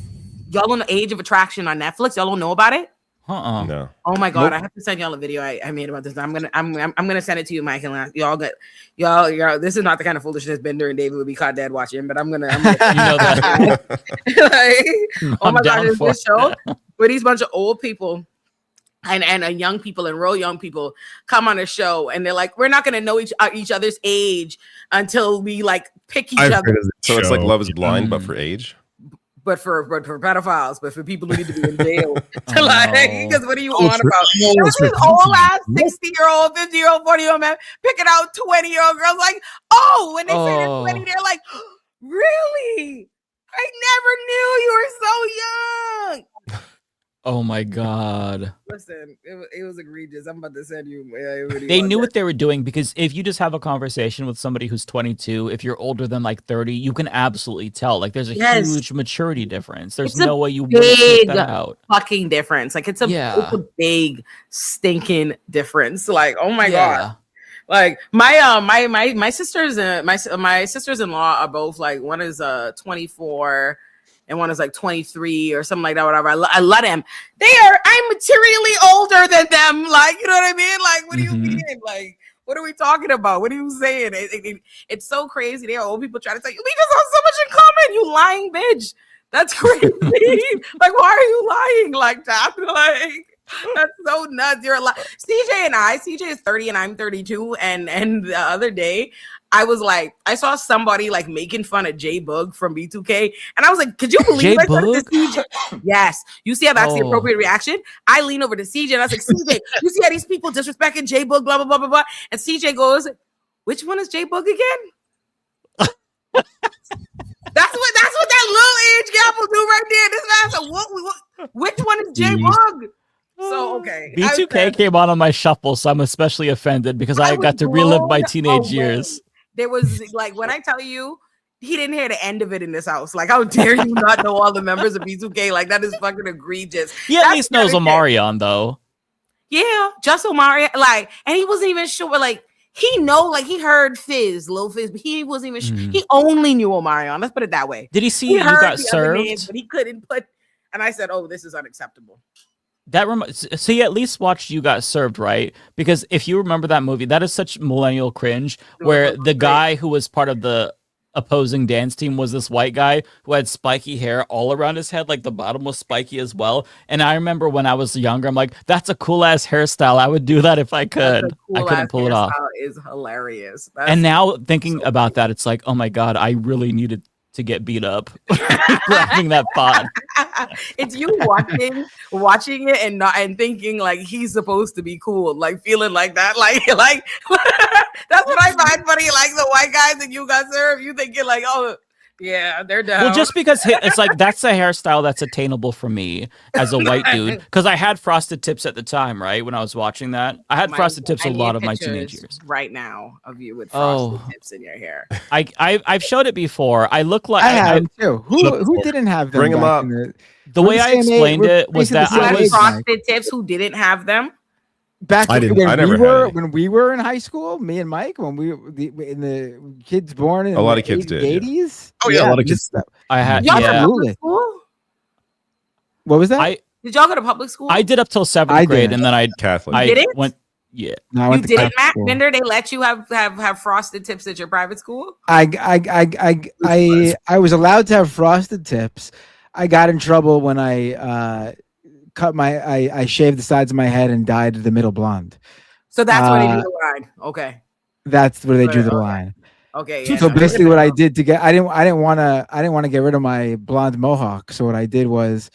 Y'all on the Age of Attraction on Netflix? Y'all don't know about it? No. Oh my God! Nope. I have to send y'all a video I made about this. I'm gonna send it to you, Mike, and y'all. This is not the kind of foolishness Bender and David would be caught dead watching, but I'm gonna you know that. Like, oh my God! There's this show where these bunch of old people and young people and real young people come on a show, and they're like, we're not gonna know each other's age until we like pick each other. So it's like Love Is Blind, but for age. but for pedophiles, but for people who need to be in jail. Oh, Like, no. because what are you on about? There was this old ass 60-year-old, 50-year-old, 40-year-old man picking out 20-year-old girls. Like, oh, when they say they're 20, they're like, really? I never knew you were so young. Oh my god. Listen, it was egregious. I'm about to send you a video. They knew what they were doing, because if you just have a conversation with somebody who's 22, if you're older than like 30, you can absolutely tell. Like there's a huge maturity difference. There's no way you wouldn't pick that out. Fucking difference. Like it's a big stinking difference. Like, oh my god. Like my sisters and my sisters-in-law are both like, one is 24 and one is like 23 or something like that, whatever. I love them. I'm materially older than them. Like, you know what I mean? Like, what do you mean? Like, what are we talking about? What are you saying? It's so crazy. There are old people trying to say, we just have so much in common, you lying bitch. That's crazy. Like, why are you lying like that? Like, that's so nuts. You're a lot. CJ is 30 and I'm 32. And the other day, I was like, I saw somebody like making fun of J Bug from B2K, and I was like, could you believe I said to CJ? Yes, you see how that's the appropriate reaction. I lean over to CJ and I was like, CJ, you see how these people disrespecting J Bug, blah blah blah blah blah. And CJ goes, which one is J Bug again? That's what that little age gap will do right there. This man said, what? Which one is J Bug? So okay, B2K came on my shuffle, so I'm especially offended because I got to relive my teenage years. There was like, when I tell you, he didn't hear the end of it in this house. Like, how dare you not know all the members of B2K? Like, that is fucking egregious. He at least knows Omarion though. Yeah, just Omarion. Like, and he wasn't even sure. Like, he heard Lil Fizz, but he wasn't even sure. He only knew Omarion. Let's put it that way. Did he see you got served? Names, but he couldn't put. And I said, "Oh, this is unacceptable." So he at least watched You Got Served, right? Because if you remember that movie, that is such millennial cringe, where the guy who was part of the opposing dance team was this white guy who had spiky hair all around his head, like the bottom was spiky as well. And I remember when I was younger, I'm like, that's a cool ass hairstyle. I would do that if I could. I couldn't pull it off. Is hilarious. And now thinking about that, it's like, oh my god, I really needed to get beat up grabbing that pod. It's you watching it and thinking like he's supposed to be cool, like feeling like that, like that's what I find funny. Like the white guys that You Got Served, you thinking like, oh yeah, they're down. Well, just because it's like that's a hairstyle that's attainable for me as a white dude, because I had frosted tips at the time, right? When I was watching that, I had frosted tips a lot of my teenage years. Right now, of you with frosted tips in your hair. I've showed it before. I look like I have too. Who didn't have them? Bring them up. The way I explained it was that I was frosted tips who didn't have them. Back I never had when we were in high school, me and Mike, when in the kids born in a lot of kids did. 80s. Oh yeah, a lot of kids. I had public school? What was that? Did y'all go to public school? I did up till 7th grade, and then I Catholic. Did it? Went. Yeah. No, I you didn't, Matt Bender? They let you have frosted tips at your private school? I was allowed to have frosted tips. I got in trouble when I I shaved the sides of my head and dyed the middle blonde. So that's where they drew the line. Okay. That's where they drew the line. Okay. Yeah, so basically what I did to get I didn't want to get rid of my blonde mohawk. So what I did was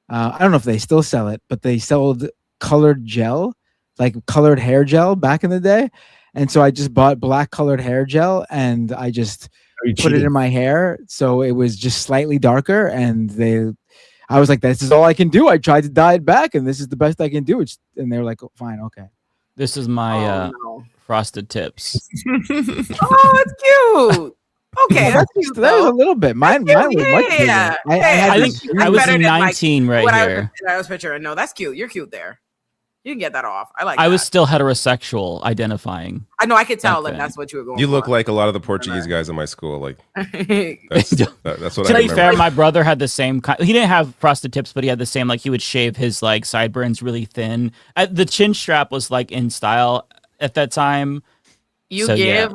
I don't know if they still sell it, but they sold colored gel, like colored hair gel back in the day. And so I just bought black colored hair gel and I just put it in my hair. So it was just slightly darker. And I was like, this is all I can do. I tried to dye it back and this is the best I can do. And they were like, oh, fine. Okay. This is my frosted tips. Oh, it's cute. Okay. That was a little bit. Mine was much bigger. I think I was 19 right here. I was picturing. No, that's cute. You're cute there. You can get that off. I like I was still heterosexual identifying. I know. I could tell that that's what you were going You for. look like a lot of the Portuguese guys in my school. Like that's what to I be fair, my brother had the same kind. He didn't have frosted tips, but he had the same, like he would shave his like sideburns really thin. The chin strap was like in style at that time. You give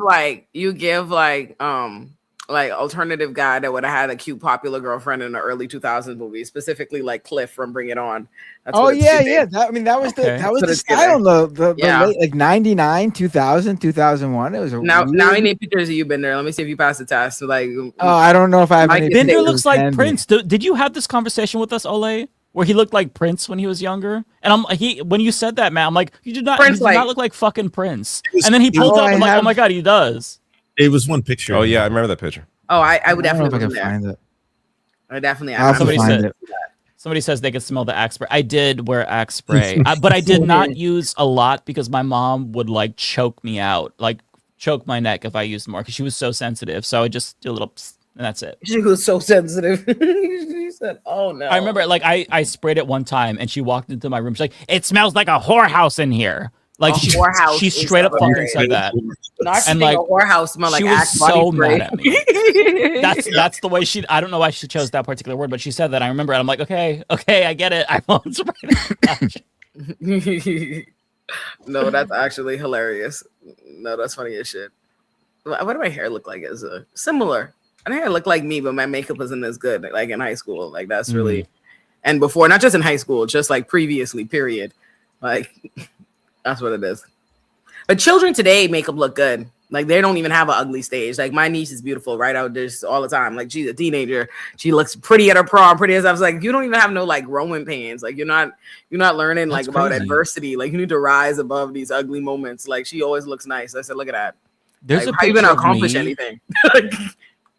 like alternative guy that would have had a cute popular girlfriend in the early 2000s movie, specifically like Cliff from Bring It On. That's Oh yeah. That was the style. The late like 99, 2000, 2001. It was a now weird... I need pictures of you, Bender. Let me see if you pass the test. Like, I don't know if I have any. Bender looks like Prince. Did you have this conversation with us, Ole? Where he looked like Prince when he was younger, and when you said that, man, I'm like, you did not look like fucking Prince. And then he pulled up, I'm like, oh my god, he does. It was one picture. Oh yeah, I remember that picture. Oh, I would definitely know if I can find it. I definitely. Somebody says they could smell the Axe spray. I did wear Axe spray, but I did not use a lot because my mom would like choke me out, like choke my neck if I used more because she was so sensitive. So I just do a little. And that's it. She was so sensitive. She said, "Oh no!" I remember, like, I sprayed it one time, and she walked into my room. She's like, "It smells like a whorehouse in here." Like she straight up fucking said that. And like a whorehouse smell like Axe body so spray. mad at me. That's the way she. I don't know why she chose that particular word, but she said that. I remember it. I'm like, okay, I get it. I won't spray that. No, that's actually hilarious. No, that's funny as shit. What do my hair look like? As similar. I think I look like me, but my makeup wasn't as good. Like in high school, like that's really, and before, not just in high school, just like previously. Period. Like that's what it is. But children today makeup look good. Like they don't even have an ugly stage. Like my niece is beautiful right out there all the time. Like she's a teenager. She looks pretty at her prom, pretty as I was like, you don't even have no like growing pains. Like you're not learning like about adversity. Like you need to rise above these ugly moments. Like she always looks nice. I said, look at that. There's like, a how you gonna accomplish me. anything?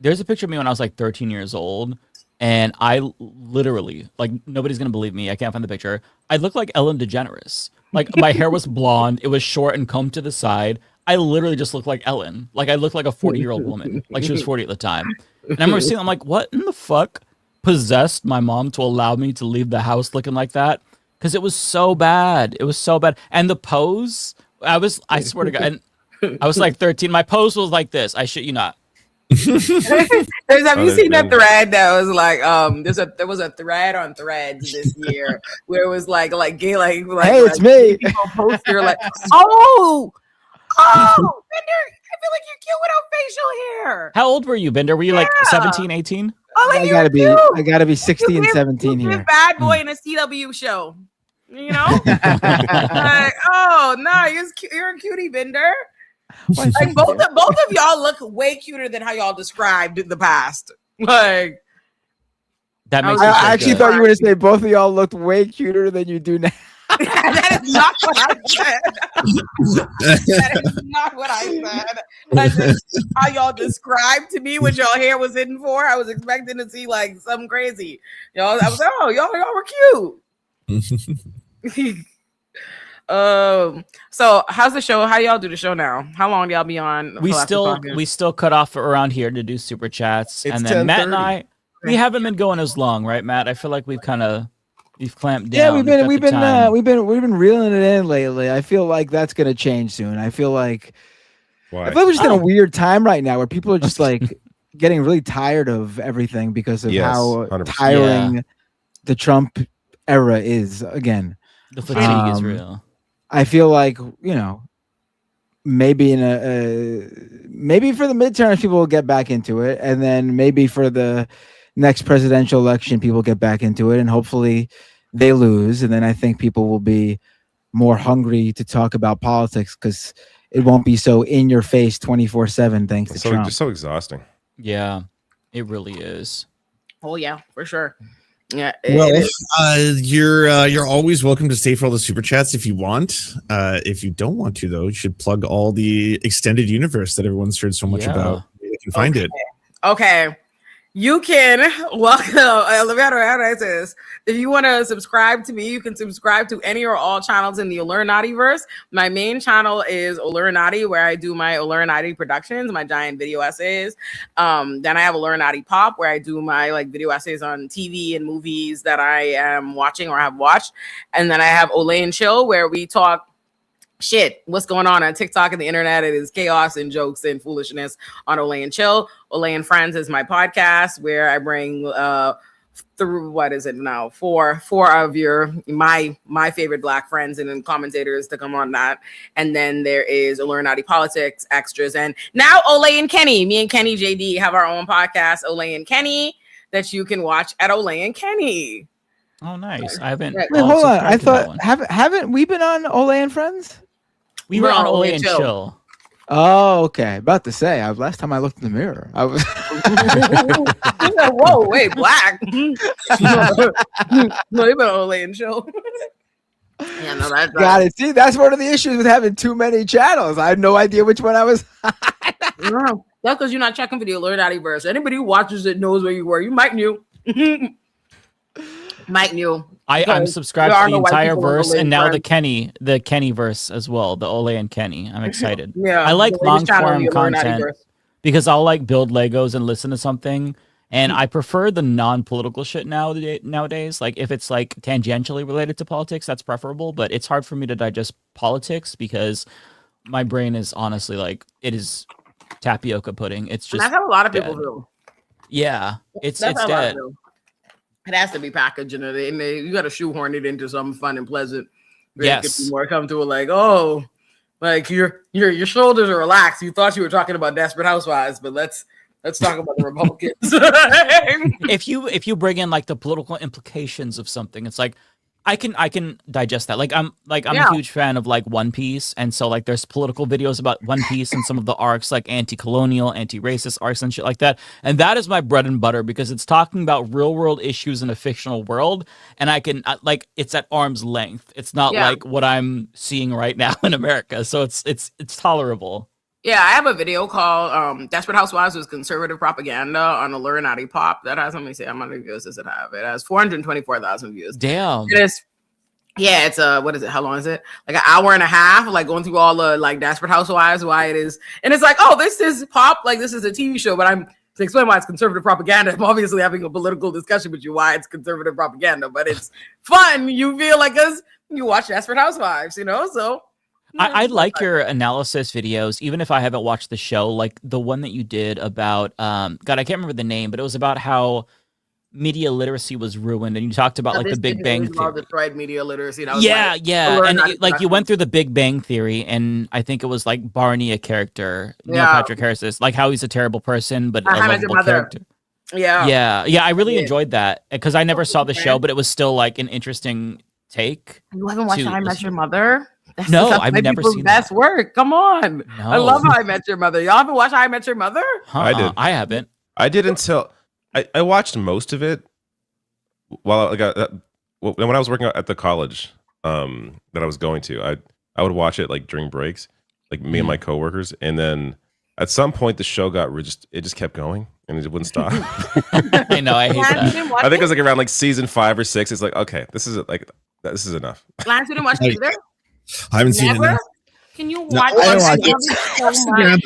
There's a picture of me when I was like 13 years old, and I literally, like, nobody's gonna believe me. I can't find the picture. I looked like Ellen DeGeneres. Like my hair was blonde, it was short and combed to the side. I literally just looked like Ellen. Like I looked like a 40-year-old woman. Like she was 40 at the time. And I remember seeing, I'm like, what in the fuck possessed my mom to allow me to leave the house looking like that? Because it was so bad. It was so bad. And the pose, I swear to God, and I was like 13. My pose was like this. I shit you not. Have you seen that thread that was like there was a thread on Threads this year where it was like gay hey, it's me. People post you're like oh Bender, I feel like you're cute without facial hair. How old were you, Bender? Were you like 17, 18? Oh, like I gotta be 16 and 17 here. Bad boy in a CW show, you know? Like, oh no, you're a cutie, Bender. Like both of y'all look way cuter than how y'all described in the past. Like that makes I actually thought you were going to say both of y'all looked way cuter than you do now. That is not what I said. That is not what I said. That's just how y'all described to me what y'all hair was hidden for. I was expecting to see like something crazy. Y'all, I was like, oh, y'all were cute. So how's the show? How y'all do the show now? How long do y'all be on? We still cut off around here to do super chats, and then Matt and I, we haven't been going as long, right, Matt? I feel like we've clamped down. Yeah, we've been reeling it in lately. I feel like that's gonna change soon. I feel like we're just in a weird time right now where people are just like getting really tired of everything because of how 100%. tiring the Trump era is again. The fatigue is real. I feel like, you know, maybe maybe for the midterms people will get back into it, and then maybe for the next presidential election people get back into it, and hopefully they lose, and then I think people will be more hungry to talk about politics because it won't be so in your face 24/7 thanks to Trump. It's so exhausting. Yeah, it really is. Oh yeah, for sure. Yeah. Well, you're always welcome to stay for all the super chats if you want. If you don't want to, though, you should plug all the extended universe that everyone's heard so much about. You can find it. Okay. You can welcome. Let me how do I say this? If you want to subscribe to me, you can subscribe to any or all channels in the Olurin verse. My main channel is Olurin, where I do my Olurin productions, my giant video essays. Then I have Olurin Pop, where I do my like video essays on TV and movies that I am watching or have watched. And then I have Olay and Chill, where we talk shit, what's going on TikTok and the internet. It is chaos and jokes and foolishness on Olay and Chill. Olay and Friends is my podcast where I bring through what is it now? Four of my favorite Black friends and then commentators to come on that. And then there is Olurin Politics extras, and now Olay and Kenny. Me and Kenny JD have our own podcast, Olay and Kenny, that you can watch at Olay and Kenny. Oh, nice. I haven't. Wait, hold on. I thought haven't we been on Olay and Friends? We were on Olay and Chill. Oh, okay. About to say, last time I looked in the mirror, I was. Whoa, wait, Black. No, you've been on Olay and Chill. Yeah, no, that's got it. See, that's one of the issues with having too many channels. I had no idea which one I was. No, that's because you're not checking for the Olurin verse. Anybody who watches it knows where you were. You might knew. Mike knew. I'm subscribed to the entire verse, and now the Kenny verse as well, the Olay and Kenny. I'm excited. Yeah, I like long form content because I'll like build Legos and listen to something, and I prefer the non-political shit nowadays. Like if it's like tangentially related to politics, that's preferable. But it's hard for me to digest politics because my brain is honestly like it is tapioca pudding. It's just that's how a lot of people do. Yeah, it's dead. It has to be packaged and you got to shoehorn it into something fun and pleasant. Yes, it could be more comfortable. Like, oh, like your shoulders are relaxed. You thought you were talking about Desperate Housewives, but let's talk about the Republicans. If you bring in like the political implications of something, it's like I can digest that. Like I'm a huge fan of like One Piece, and so like there's political videos about One Piece and some of the arcs, like anti-colonial, anti-racist arcs and shit like that. And that is my bread and butter because it's talking about real world issues in a fictional world, and I can like it's at arm's length. It's not like what I'm seeing right now in America, so it's tolerable. Yeah, I have a video called Desperate Housewives was Conservative Propaganda on Olurin Pop. That has, let me see, how many views does it have? It has 424,000 views. Damn. It's what is it? How long is it? Like an hour and a half, like going through all the like Desperate Housewives, why it is. And it's like, oh, this is Pop, like this is a TV show, but I'm to explain why it's conservative propaganda. I'm obviously having a political discussion with you why it's conservative propaganda, but it's fun. You feel like us, you watch Desperate Housewives, so. I like your analysis videos, even if I haven't watched the show, like the one that you did about, God, I can't remember the name, but it was about how media literacy was ruined, and you talked about like the Big Bang Theory. Destroyed media literacy. Yeah, and you went through the Big Bang Theory, and I think it was like Barney, a character, Neil Patrick Harris, like how he's a terrible person, but a lovable character. Yeah. I really enjoyed that because I never saw the show, but it was still like an interesting take. You haven't watched How I Met Your Mother? No, I've never seen best work. Come on. No. I love How I Met Your Mother. Y'all haven't watched How I Met Your Mother? I did. I haven't. I did until I watched most of it while when I was working at the college that I was going to. I would watch it like during breaks, like me and my coworkers, and then at some point the show got it just kept going and it wouldn't stop. I know. I hate that. I think it was like around like season 5 or 6. It's like, okay, this is enough. Lance, you didn't watch it either? I haven't seen it. Can you watch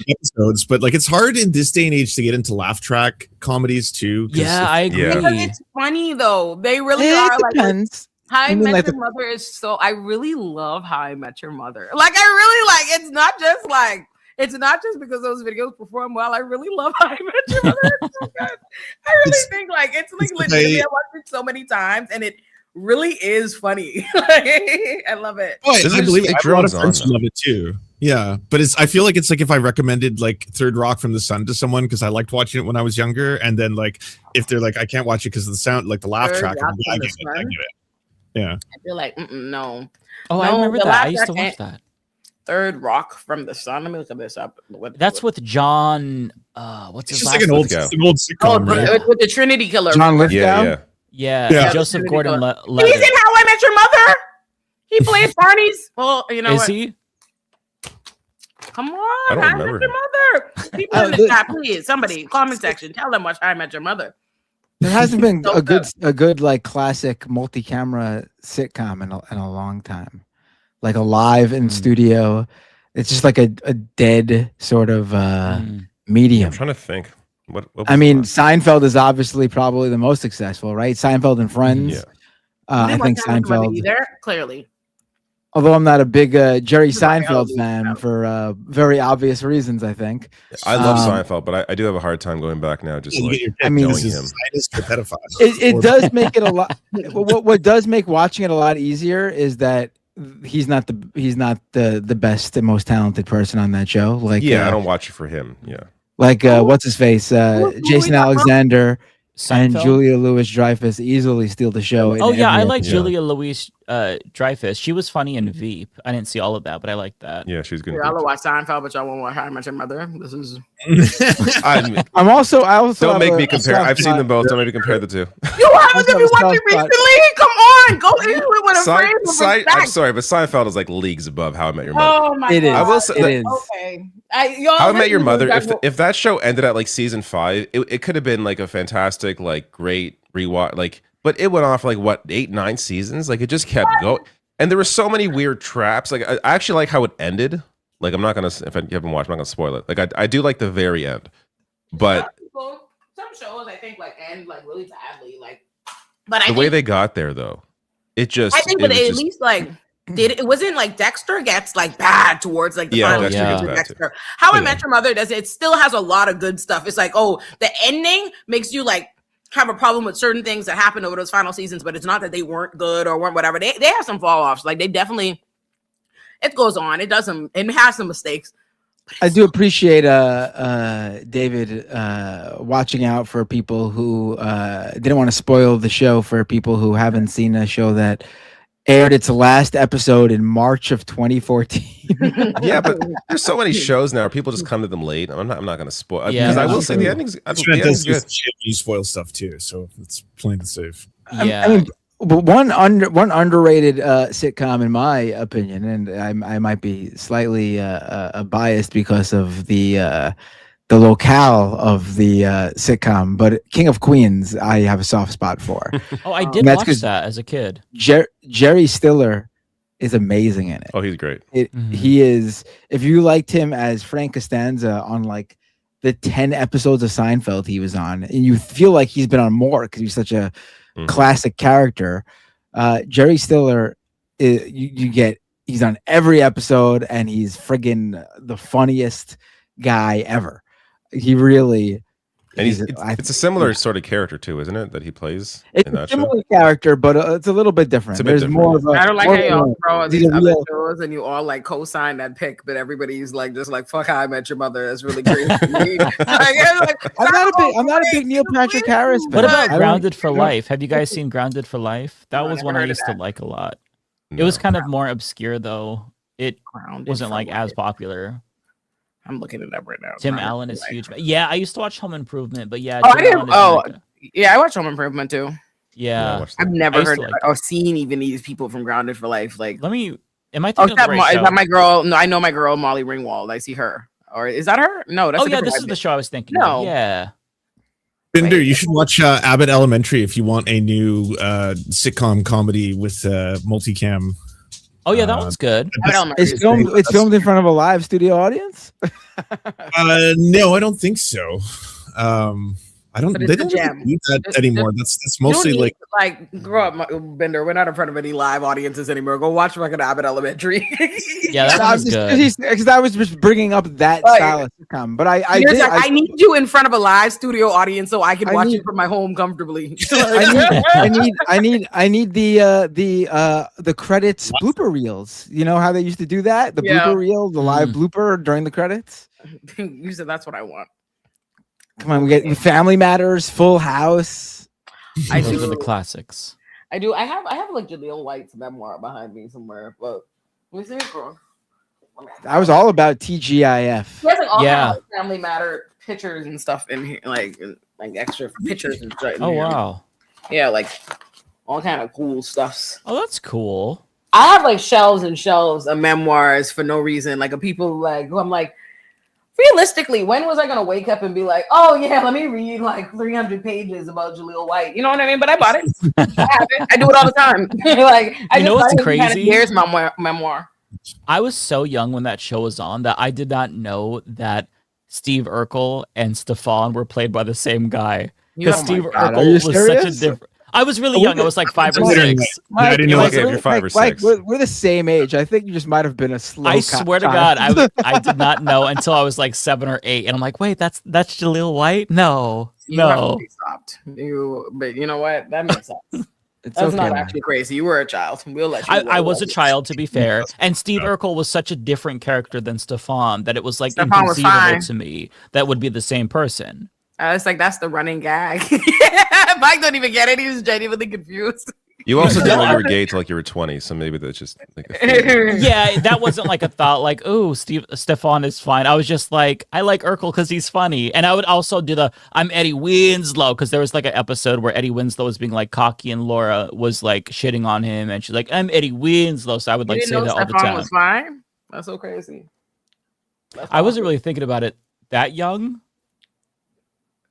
episodes? But like, it's hard in this day and age to get into laugh track comedies too. Yeah, I agree. Because it's funny though. They really are. Like, How I Met Your Mother is so. I really love How I Met Your Mother. Like, I really like. It's not just because those videos perform well. I really love How I Met Your Mother. It's so good. I really think like it's legitimately. I watched it so many times, and it really is funny. I love it. Oh, I believe a lot of friends love it too. Yeah, but I feel like it's like if I recommended like Third Rock from the Sun to someone because I liked watching it when I was younger, and then like if they're like I can't watch it because of the sound, like the laugh track, I get it. Yeah, I feel like no. Oh, I remember that. I used to watch that. Third Rock from the Sun. Let me look this up. That's with John. What's his last name? It's like an old sitcom, right? With the Trinity Killer. John Lithgow. Yeah. Joseph Gordon-Levitt. He's in How I Met Your Mother. He plays Barney's. Well, you know Is he? Come on, How I Met Your Mother. People in the chat, please. Somebody, comment section, tell them watch How I Met Your Mother. There hasn't been a good like classic multi-camera sitcom in a long time, like a live in studio. It's just like a dead sort of medium. I'm trying to think. What I mean, Seinfeld is obviously probably the most successful, right? Seinfeld and Friends. Yeah. I think Seinfeld. Either clearly. Although I'm not a big Jerry Everybody Seinfeld else fan for very obvious reasons, I think. I love Seinfeld, but I do have a hard time going back now. Just like I mean, knowing him. It does make it a lot. What does make watching it a lot easier is that he's not the best and most talented person on that show. Like I don't watch it for him. Yeah. Like what's his face? Jason Alexander and Seinfeld? Julia Louis-Dreyfus easily steal the show. Oh yeah, I like episode. Julia Louis Dreyfus. She was funny in Veep. I didn't see all of that, but I like that. Yeah, she's good. Y'all watch Seinfeld, but y'all won't watch How I Met Your Mother. This is. I also don't make me compare. I've seen them both. Don't make me compare the two. You haven't been watching recently? Come on, go into it with a friend. I'm sorry, but Seinfeld is like leagues above How I Met Your Mother. Oh my god, I will say it is. Okay, How I Met Your Mother. If that show ended at like season 5, it could have been like a fantastic, like great rewatch. Like, but it went on for like what 8, 9 seasons. Like it just kept going, and there were so many weird traps. Like I actually like how it ended. Like I'm not gonna, if you haven't watched, I'm not gonna spoil it. Like I do like the very end, but some shows I think like end like really badly. Like, but the way they got there though, it just. I think, but they at least like. It wasn't like Dexter gets like bad towards like the final Dexter season gets of bad Dexter. too. How I Met Your Mother does it still has a lot of good stuff. It's like, oh, the ending makes you like have a problem with certain things that happened over those final seasons, but it's not that they weren't good or weren't whatever. They have some fall offs. Like they definitely, it goes on. It doesn't. It has some mistakes. I do appreciate David watching out for people who didn't want to spoil the show for people who haven't seen a show that aired its last episode in March of 2014. Yeah, but there's so many shows now. People just come to them late. I'm not going to spoil because I will say the ending's good. You spoil stuff too, so it's plain and safe. Yeah. I mean, one underrated sitcom, in my opinion, and I might be slightly biased because of the locale of the sitcom, but King of Queens, I have a soft spot for. Oh, I did watch that as a kid. Jerry Stiller is amazing in it. Oh, he's great. He is. If you liked him as Frank Costanza on like the 10 episodes of Seinfeld he was on, and you feel like he's been on more because he's such a classic character. Jerry Stiller, he's on every episode, and he's friggin' the funniest guy ever. He really, and it's a similar sort of character too, isn't it? That he plays it's in that a similar show. character, but it's a little bit different. There's more of a. I don't like how y'all throw he's these a other real- shows and you all like co-sign that pick, but everybody's like just like fuck How I Met Your Mother. That's really great. I'm not a big Neil Patrick Harris fan. What about I don't- Grounded for Life? Have you guys seen Grounded for Life? That was one I used to like a lot. It was kind of more obscure though. It wasn't like as popular. I'm looking it up right now. Tim Allen is huge. Yeah, I used to watch Home Improvement, but yeah. Oh, Tim I didn't. Allen is Oh, like yeah, I watch Home Improvement too. Yeah, I've I never used heard to like or seen even these people from Grounded for Life. Like, Let me. Am I oh, thinking of the right is show? that my girl? No, I know my girl Molly Ringwald. I see her. Or is that her? No, that's Oh a yeah, different this white is the bitch. show I was thinking. No. Of. Yeah. Binder, you should watch Abbott Elementary if you want a new sitcom comedy with multicam. Oh yeah, that one's good. It's filmed in front of a live studio audience. No, I don't think so. I don't. But it's They a don't gem. really do that anymore. That's You don't mostly need, like. grow up, Bender. We're not in front of any live audiences anymore. Go watch fucking Abbott Elementary. Yeah, that one's good. Because I was just bringing up that style of sitcom, but I need you in front of a live studio audience so I can watch it from my home comfortably. I need the credits blooper reels. You know how they used to do that? The Yeah. blooper reel, the live blooper during the credits. You said that's what I want. Come on, we get Family Matters, Full House. Those are the classics. I do. I have like Jaleel White's memoir behind me somewhere, but let me see it, bro. I was all about TGIF. He has like all kind of like Family Matter pictures and stuff in here, like extra pictures and stuff. Oh wow. Yeah, like all kind of cool stuff. Oh, that's cool. I have like shelves and shelves of memoirs for no reason, like of people like who I'm like, realistically, when was I gonna wake up and be like, oh yeah, let me read like 300 pages about Jaleel White? You know what I mean? But I bought it. I have it. I do it all the time. Like, You know what's crazy? Here's my memoir. I was so young when that show was on that I did not know that Steve Urkel and Stefan were played by the same guy. Because Steve Urkel was such a different. I was really young. I was like 5 or 6. I didn't know Like, if you're 5 or 6. We're the same age. I think you just might have been a slow. I swear to God, I did not know until I was like 7 or 8, and I'm like, wait, that's Jaleel White? No. Stopped. But you know what? That makes sense. It's That's okay, not man. actually crazy. You were a child. We'll let you. I was a child, to be fair, and Steve Urkel was such a different character than Stefan that it was like Stefan was inconceivable fine. to me that would be the same person. It's like that's the running gag. Mike don't even get it. He was genuinely confused. You also didn't know you were gay till like you were 20, so maybe that's just like a feeling. Yeah, that wasn't like a thought like, oh, Stefan is fine. I was just like, I like Urkel because he's funny. And I would also do I'm Eddie Winslow, because there was like an episode where Eddie Winslow was being like cocky and Laura was like shitting on him, and she's like, I'm Eddie Winslow. So I would like say that all the Stefan time. was fine. That's so crazy. I wasn't really thinking about it that young.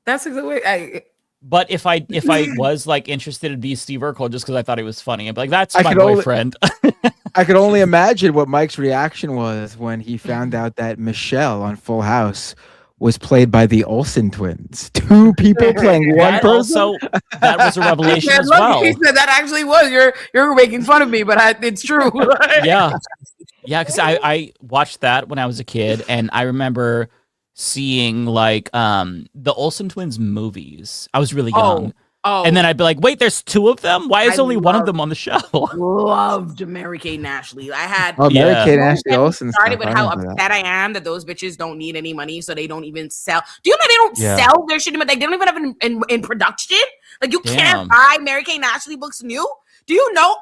That's exactly. But if I was like interested in be Steve Urkel just because I thought he was funny, I'd be like, that's I my could only- boyfriend. I could only imagine what Mike's reaction was when he found out that Michelle on Full House was played by the Olsen twins. 2 people playing one That person. also, that was a revelation Yeah, as look, well. he said that actually was. You're making fun of me, but it's true. Yeah, because I watched that when I was a kid, and I remember seeing like the Olsen twins movies. I was really young. And then I'd be like, wait, there's 2 of them? Why is only one of them on the show? Loved Mary Kate and Ashley. I had Mary Kate and Ashley Olsen started stuff. with I how remember upset I am that those bitches don't need any money, so they don't even sell. Do you know they don't Yeah. sell their shit? But they don't even have it in production. Like you Damn. can't buy Mary Kate and Ashley books new. Do you know?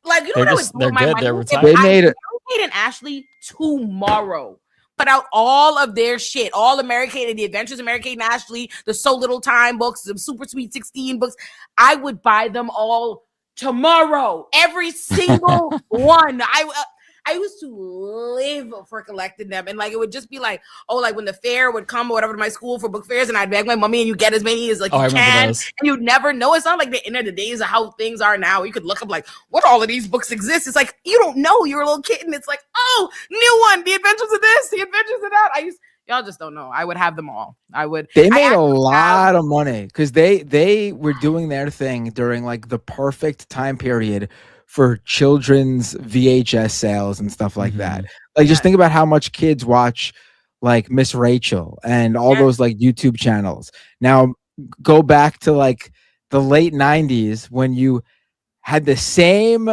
Like you know They're what just- I would do with they're good. my They're money? retired. They If I made it. Mary Kate and Ashley tomorrow. Put out all of their shit, all the Mary Kate and the Adventures of Mary Kate and Ashley, the So Little Time books, the Super Sweet 16 books. I would buy them all tomorrow, every single one. I used to live for collecting them, and like it would just be like, oh, like when the fair would come or whatever to my school for book fairs, and I'd beg my mommy, and you get as many as like I you remember can, those. and you'd never know. It's not like the end of the days of how things are now. You could look up like what all of these books exist. It's like you don't know. You're a little kid, and it's like, oh, new one, The Adventures of this, The Adventures of that. Y'all just don't know. I would have them all. They made a lot of money because they were doing their thing during like the perfect time period for children's VHS sales and stuff like that. Like just think about how much kids watch like Miss Rachel and all those like YouTube channels. Now go back to like the late 90s when you had the same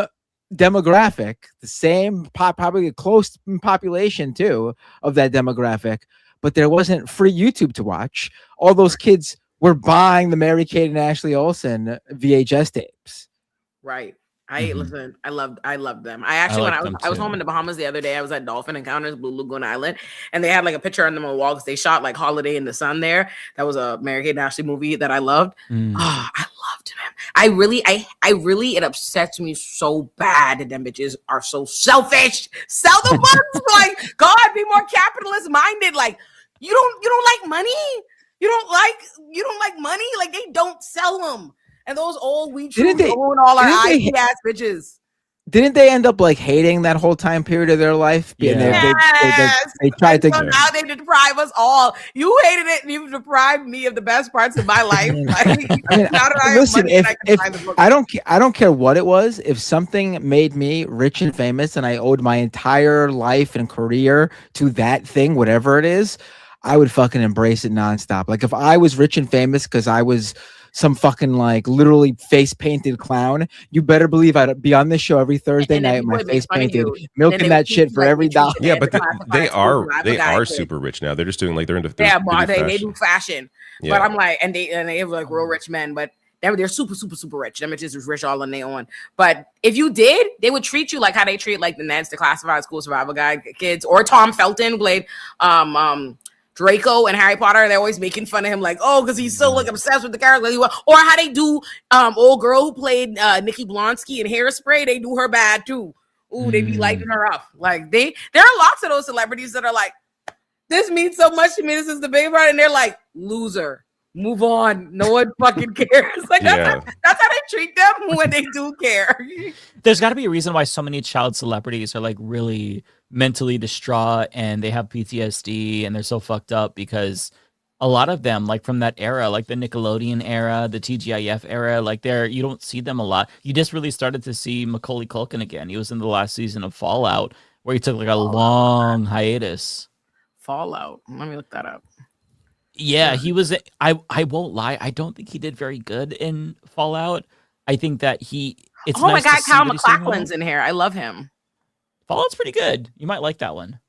demographic, the same probably close population too of that demographic, but there wasn't free YouTube to watch. All those kids were buying the Mary Kate and Ashley Olsen VHS tapes. Right. Listen, I loved them. I actually I was home in the Bahamas the other day. I was at Dolphin Encounters, Blue Lagoon Island, and they had like a picture on them on the wall because they shot like Holiday in the Sun there. That was a Mary Kate and Ashley movie that I loved. I loved them. I really it upsets me so bad that them bitches are so selfish. Sell the books, like God, be more capitalist minded. Like you don't like money. You don't like money. Like they don't sell them. And those old weed Didn't they own all our didn't they- ass bitches. Didn't they end up like hating that whole time period of their life? And they tried to. So now they deprive us all. You hated it, and you deprived me of the best parts of my life. Like, I mean, now that I have listen, money and I can buy the book. I don't care what it was. If something made me rich and famous, and I owed my entire life and career to that thing, whatever it is, I would fucking embrace it nonstop. Like if I was rich and famous because I was some fucking like literally face painted clown, you better believe I'd be on this show every Thursday night with my face painted, milking that shit for every dollar. Yeah, but they are super rich now. They're just doing like they're into They do fashion. Yeah. But I'm like, and they have like real rich men, but they're super rich. Them bitches is rich all on their own. But if you did, they would treat you like how they treat like the Neds, the classified school survival guide kids, or Tom Felton played Draco and Harry Potter. They're always making fun of him, like, oh, because he's so like obsessed with the character. Or how they do old girl who played Nikki Blonsky in Hairspray. They do her bad too. Ooh, they be lighting her up. Like there are lots of those celebrities that are like, this means so much to me. This is the big part, and they're like, loser. Move on. No one fucking cares. Like that's how they treat them when they do care. There's got to be a reason why so many child celebrities are like really mentally distraught and they have PTSD and they're so fucked up because a lot of them, like from that era, like the Nickelodeon era, the TGIF era, like you don't see them a lot. You just really started to see Macaulay Culkin again. He was in the last season of Fallout, where he took like a long hiatus. Fallout. Let me look that up. Yeah, he was. I won't lie. I don't think he did very good in Fallout. I think that it's oh nice my God, to see Kyle that he's doing MacLachlan's in here. I love him. Fallout's pretty good. You might like that one.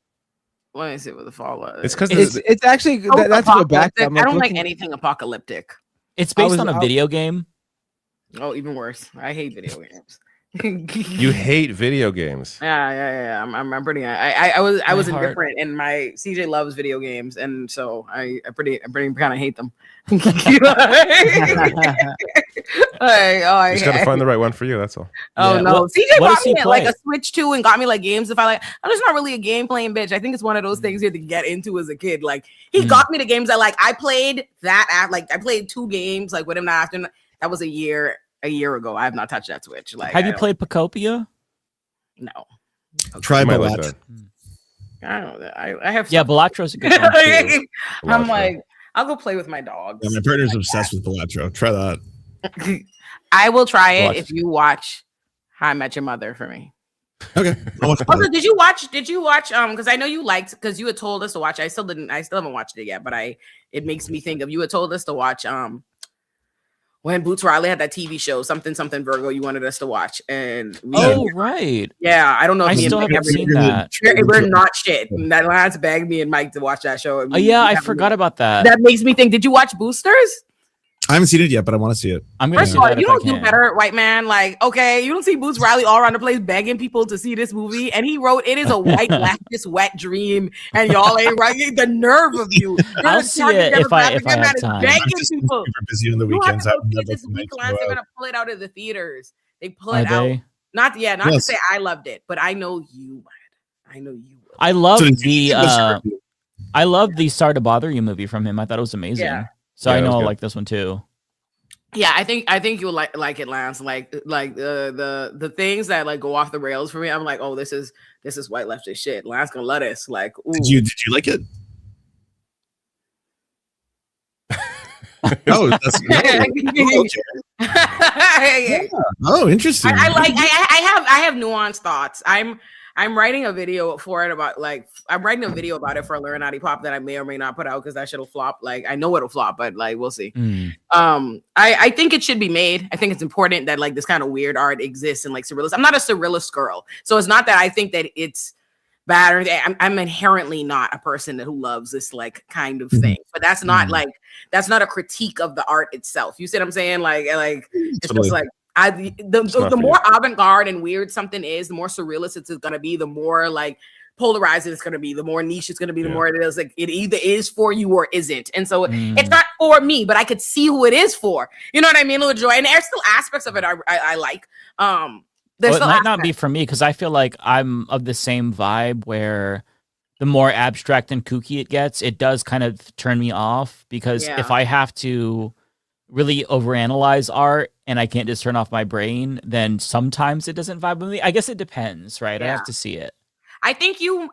Let me see what the Fallout. It's because It's actually that's go back. I don't like anything apocalyptic. It's based on a video game. Oh, even worse. I hate video games. You hate video games. Yeah. I'm pretty. I was indifferent, and my CJ loves video games, and so I pretty kind of hate them. I just gotta find the right one for you. That's all. Oh no, CJ bought me like a Switch 2 and got me like games. If I like, I'm just not really a game playing bitch. I think it's one of those things you had to get into as a kid. Like he got me the games that like I played that. Like I played 2 games like with him that afternoon. That was a year ago. I have not touched that Switch. Like, have you played Pacopia? No. Try Balatro. I don't know that. I have. Yeah, Balatro's a good one too. I'm like, I'll go play with my dogs. Yeah, my partner's obsessed with Balatro. Try that. I will try it if you watch How I Met Your Mother for me. Okay. Also, did you watch? Because I know you liked, because you had told us to watch. I still haven't watched it yet, but it makes me think of, you had told us to watch when Boots Riley had that TV show, something Virgo, you wanted us to watch, and right, yeah, I don't know if I still haven't seen that. We're not shit. That Lance begged me and Mike to watch that show. Oh yeah, I forgot about that. That makes me think. Did you watch Boosters? I haven't seen it yet, but I want to see it. I'm gonna First of all, you don't do better, white man. Like, okay, you don't see Boots Riley all around the place begging people to see this movie, and he wrote, "It is a white leftist wet dream," and y'all ain't right. The nerve of you! I'll see it if I have time. I'm just super busy on the weekends. You have to go see it this week, Lance. They're gonna pull it out of the theaters. They pull it out. They? Not to say I loved it, but I know you would. I know you would. I love I love the Sorry to Bother You movie from him. I thought it was amazing. Yeah. So I know I'll like this one too. Yeah, I think you'll like it, Lance. Like the things that like go off the rails for me. I'm like, oh, this is white leftist shit. Lance gonna let us. Like, ooh. Did you like it? Oh, that's okay. Oh, interesting. I have nuanced thoughts. I'm writing a video for it about I'm writing a video about it for Illuminati Pop that I may or may not put out because that shit'll flop. Like, I know it'll flop, but like we'll see. I think it should be made. I think it's important that like this kind of weird art exists and like surrealist. I'm not a surrealist girl, so it's not that I think that it's bad or anything. I'm inherently not a person who loves this like kind of thing. But that's not that's not a critique of the art itself. You see what I'm saying? Like it's just like. The more avant-garde and weird something is, the more surrealist it's going to be, the more like polarizing it's going to be, the more niche it's going to be, the more it is like it either is for you or isn't. And so it's not for me, but I could see who it is for. You know what I mean? Little joy. And there's still aspects of it I like. It might not be for me because I feel like I'm of the same vibe where the more abstract and kooky it gets, it does kind of turn me off because if I have to really overanalyze art and I can't just turn off my brain, then sometimes it doesn't vibe with me. I guess it depends, right? I have to see it. I think you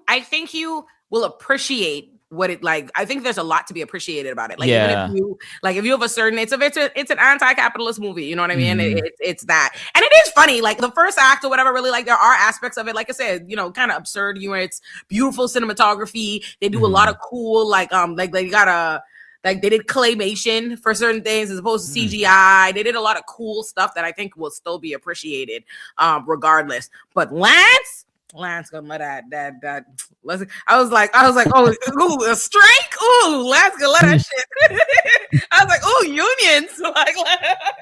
will appreciate what it like. I think there's a lot to be appreciated about it. Like even if you have a certain, it's an anti-capitalist movie. You know what I mean? It's that, and it is funny. Like the first act or whatever. Really, like there are aspects of it. Like I said, kind of absurd humor. It's beautiful cinematography. They do a lot of cool like they got a. Like they did claymation for certain things as opposed to CGI. They did a lot of cool stuff that I think will still be appreciated, regardless. But Lance gonna let that. I was like, oh, ooh, a strike. Ooh, Lance gonna let that shit. I was like, oh, unions. Like,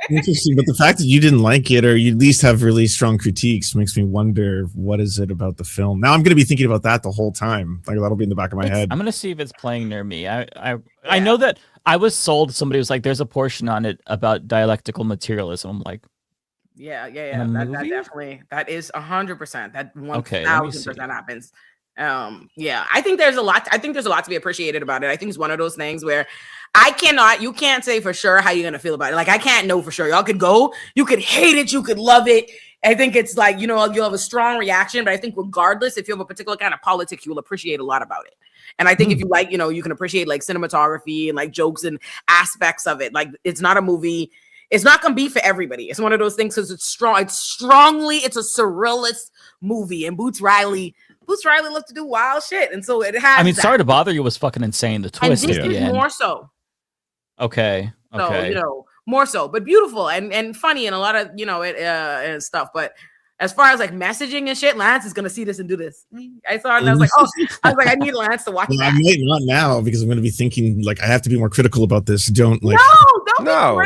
interesting, but the fact that you didn't like it, or you at least have really strong critiques, makes me wonder what is it about the film. Now I'm gonna be thinking about that the whole time. Like that'll be in the back of my head. I'm gonna see if it's playing near me. I know that I was sold. Somebody was like, "There's a portion on it about dialectical materialism." I'm like, yeah. That definitely, that is 100%. That 1000% happens. I think there's a lot. I think there's a lot to be appreciated about it. I think it's one of those things where you can't say for sure how you're gonna feel about it. Like I can't know for sure. Y'all could go, you could hate it, you could love it. I think it's like, you'll have a strong reaction, but I think regardless, if you have a particular kind of politic, you'll appreciate a lot about it. And I think if you like, you can appreciate like cinematography and like jokes and aspects of it. Like it's not a movie. It's not gonna be for everybody. It's one of those things because it's strong. It's a surrealist movie, and Boots Riley loves to do wild shit, and so it has. I mean, sorry to bother you was fucking insane. The twist and this at the is end. more so. Okay. So more so, but beautiful and funny and a lot of and stuff. But as far as like messaging and shit, Lance is gonna see this and do this. I saw it and I was like, I need Lance to watch that. I might not now because I'm going to be thinking like I have to be more critical about this. Don't like no.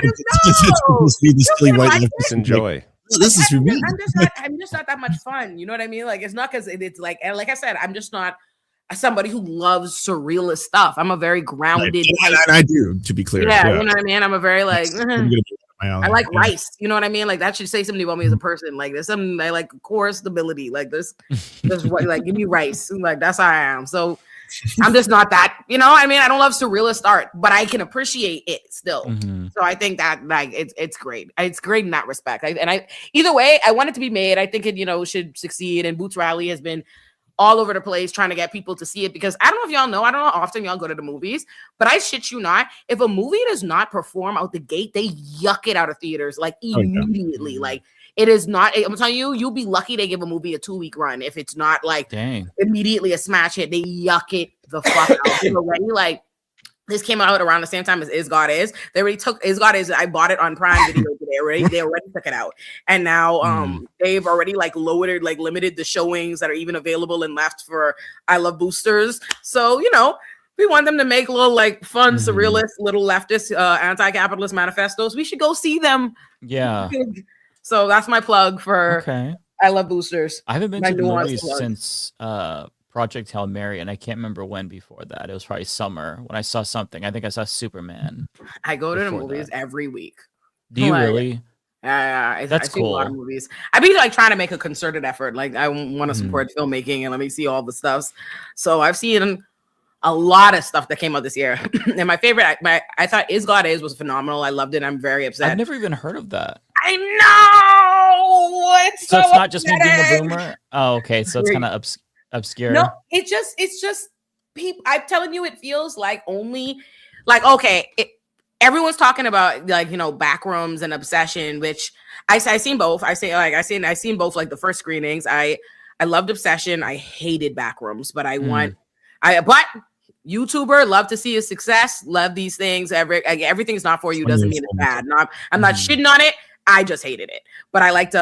Just enjoy. This is for me. I'm just not that much fun. You know what I mean? Like it's not because it's like, and like I said, I'm just not somebody who loves surrealist stuff. I'm a very grounded. And I do, to be clear. Yeah, you know what I mean. I'm a very like. I like rice. You know what I mean? Like that should say something about me as a person. Like there's something I like core stability. Like this what like give me rice. Like that's how I am. So I'm just not that. You know, I mean, I don't love surrealist art, but I can appreciate it still. So I think that like it's great. It's great in that respect. Either way, I want it to be made. I think it should succeed. And Boots Riley has been all over the place trying to get people to see it because I don't know if y'all know, I don't know how often y'all go to the movies, but I shit you not, if a movie does not perform out the gate, they yuck it out of theaters like immediately. Like it is not, I'm telling you, you'll be lucky they give a movie a 2-week run if it's not like immediately a smash hit. They yuck it the fuck out. Already like this came out around the same time as Is God Is. They already took Is God Is. I bought it on Prime Video today. They already took it out, and now they've already like lowered, like limited the showings that are even available and left for I Love Boosters. So we want them to make little like fun, surrealist, little leftist, anti-capitalist manifestos. We should go see them. Yeah. So that's my plug for I Love Boosters. I haven't been to the movies since Project Hail Mary, and I can't remember when before that. It was probably summer when I saw something. I think I saw Superman. I go to the movies every week. Do you really? Yeah, that's cool. A lot of movies. I've been like trying to make a concerted effort. Like I want to support filmmaking and let me see all the stuff. So I've seen a lot of stuff that came out this year. And my favorite, I thought Is God Is was phenomenal. I loved it. I'm very upset. I've never even heard of that. I know. It's so it's not just me being a boomer. Oh, okay. So it's kind of obscure. No, it's just people. I'm telling you, it feels like only like everyone's talking about like Backrooms and Obsession, which I seen both. I seen both like the first screenings. I loved Obsession. I hated Backrooms, but but YouTuber, love to see his success. Love these things. Everything's not for you doesn't mean it's bad. No, I'm not shitting on it. I just hated it, but I liked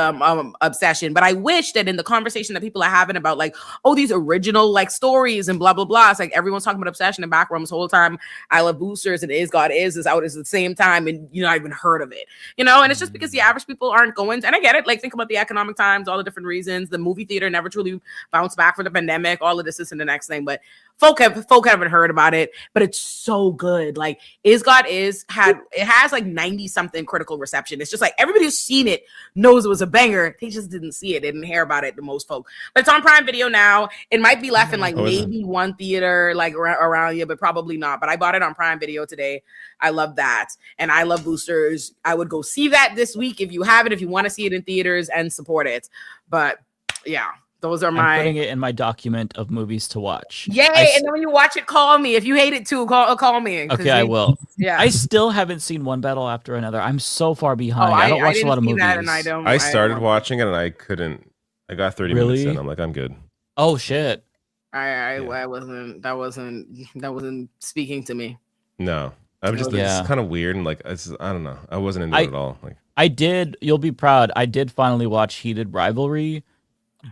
Obsession. But I wish that in the conversation that people are having about like, these original like stories and blah blah blah, it's like everyone's talking about Obsession and Backrooms the whole time. I Love Boosters and Is God Is out at the same time, and I even heard of it, and it's just because the average people aren't going. And I get it. Like think about the economic times, all the different reasons. The movie theater never truly bounced back from the pandemic. All of this and the next thing, but folk haven't heard about it. But it's so good. Like Is God Is has like 90 something critical reception. It's just like everybody who's seen it knows it was a banger. They just didn't see it. They didn't hear about it. The most folk, but it's on Prime Video now. It might be left in like maybe one theater like around you, but probably not. But I bought it on Prime Video today. I love that, and I Love Boosters. I would go see that this week if you have it. If you want to see it in theaters and support it, but yeah. Those are I'm putting it in my document of movies to watch. Yay! And then when you watch it, call me. If you hate it too, call me. Okay, I will. Yeah. I still haven't seen One Battle After Another. I'm so far behind. I don't watch a lot of movies. I started watching it and I couldn't. I got 30 minutes in. I'm like, I'm good. Oh shit! I wasn't. That wasn't speaking to me. No, I'm just. It's kind of weird and like I don't know. I wasn't into it at all. Like I did. You'll be proud. I did finally watch Heated Rivalry,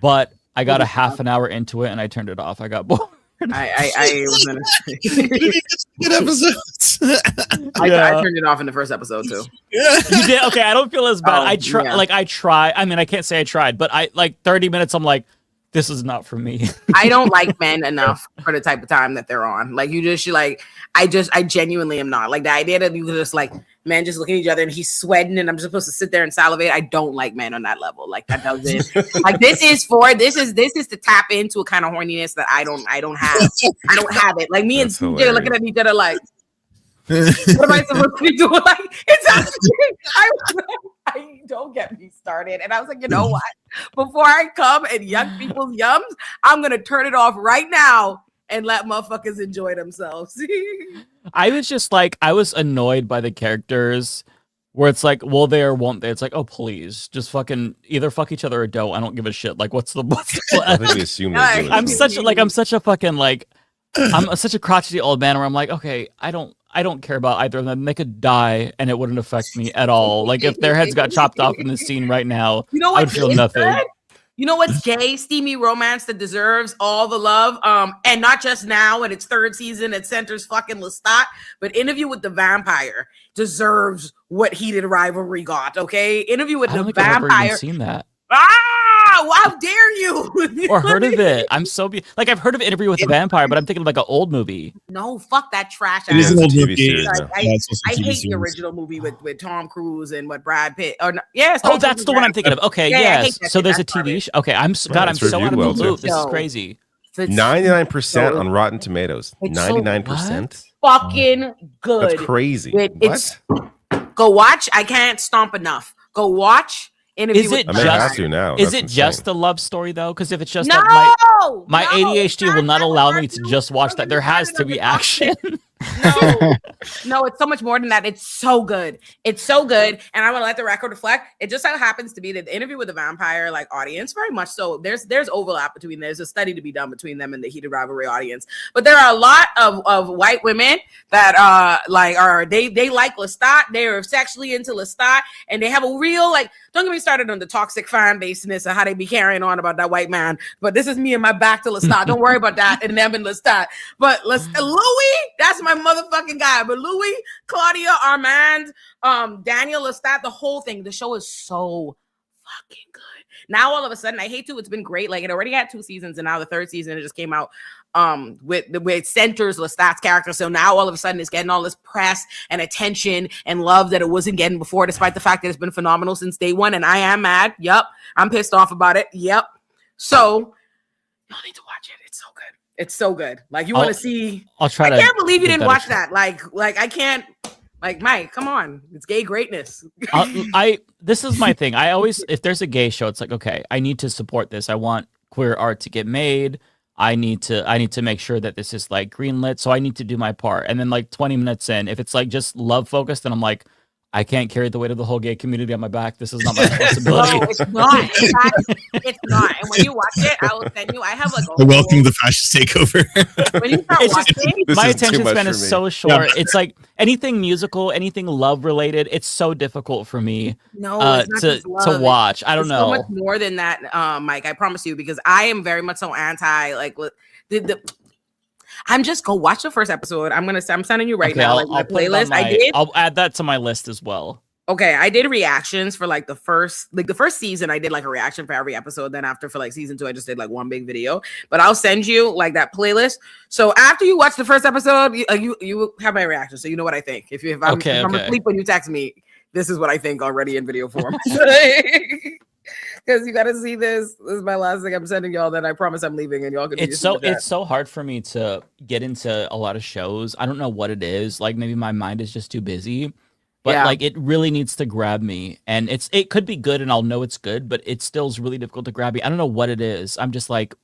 but I got a half an hour into it and I turned it off. I got bored. I was gonna say good episodes. I turned it off in the first episode too. You did? Okay, I don't feel as bad. I try. I mean, I can't say I tried, but I like 30 minutes. I'm like, this is not for me. I don't like men enough for the type of time that they're on. Like I genuinely am not. Like the idea that you just like men just looking at each other and he's sweating and I'm just supposed to sit there and salivate. I don't like men on that level. Like that doesn't like this is to tap into a kind of horniness that I don't have. I don't have it. Like me and CJ looking at each other like, what am I supposed to be doing? Like it's I don't get me started. And I was like, you know what? Before I come and yuck people's yums, I'm gonna turn it off right now and let motherfuckers enjoy themselves. I was just like, I was annoyed by the characters where it's like, will they or won't they? It's like, oh, please, just fucking either fuck each other or don't. I don't give a shit. Like, what's the I think we assume they do. I'm such a fucking like, I'm such a crotchety old man where I'm like, okay, I don't care about either of them. They could die and it wouldn't affect me at all. Like if their heads got chopped off in the scene right now, I would feel nothing. Good? You know what's gay, steamy romance that deserves all the love? And not just now in its third season, it centers fucking Lestat, but Interview with the Vampire deserves what Heated Rivalry got, okay? Interview with the Vampire. I've never even seen that. How dare you? Or heard of it. I'm so like I've heard of Interview with the Vampire, but I'm thinking of like an old movie. No, fuck that trash. It is an old movie. I hate the original movie with Tom Cruise and what Brad Pitt. Or no, yes. Oh, that's the one I'm thinking of. Okay, yes. So there's a TV show. Okay, I'm so out of the loop. This is crazy. 99% on Rotten Tomatoes. 99%. Fucking good. That's crazy. Go watch. I can't stomp enough. Go watch. Is it just a love story though? Because if it's just my ADHD will not allow me to just watch that. There has to be action. No, it's so much more than that. It's so good. It's so good. And I want to let the record reflect. It just so happens to be that the Interview with the Vampire, like audience, very much so. There's overlap between there's a study to be done between them and the Heated Rivalry audience. But there are a lot of white women that they like Lestat. They are sexually into Lestat, and they have a real don't get me started on the toxic fan baseness of how they be carrying on about that white man. But this is me and my back to Lestat. Don't worry about that and them and Lestat. But Louis, that's my motherfucking guy. But Louis, Claudia, Armand, Daniel Lestat, the whole thing. The show is so fucking good. Now all of a sudden, I hate to. It's been great. Like it already had 2 seasons, and now the 3rd season it just came out. With centers Lestat's character, so now all of a sudden it's getting all this press and attention and love that it wasn't getting before, despite the fact that it's been phenomenal since day one. And I am mad. Yep, I'm pissed off about it. Yep. So y'all need to watch it. It's so good. It's so good. Like you want to see. I'll try. I can't believe you didn't watch that. Like I can't. Like Mike, come on, it's gay greatness. This is my thing. I always, if there's a gay show, it's like, okay, I need to support this. I want queer art to get made. I need to make sure that this is like greenlit. So I need to do my part. And then like 20 minutes in, if it's like just love focused, then I'm like, I can't carry the weight of the whole gay community on my back. This is not my responsibility. No, it's not. It's not. And when you watch it, I will send you. I have like a welcome to the fascist takeover. When you start watching, my attention span is so short. Yeah. It's like anything musical, anything love related. It's so difficult for me to watch. I don't know. So much more than that, Mike. I promise you, because I am very much so anti. Like I'm just go watch the first episode. I'm sending you right now my playlist. I'll add that to my list as well. Okay, I did reactions for the first season. I did like a reaction for every episode. Then after for like season 2, I just did like one big video. But I'll send you like that playlist. So after you watch the first episode, you have my reaction, so you know what I think. If I'm asleep when you text me, this is what I think already in video form. Because you got to see this. This is my last thing I'm sending y'all. Then I promise I'm leaving, and y'all can. It's so hard for me to get into a lot of shows. I don't know what it is. Like maybe my mind is just too busy. But like it really needs to grab me, and it could be good, and I'll know it's good, but it still is really difficult to grab me. I don't know what it is. I'm just like,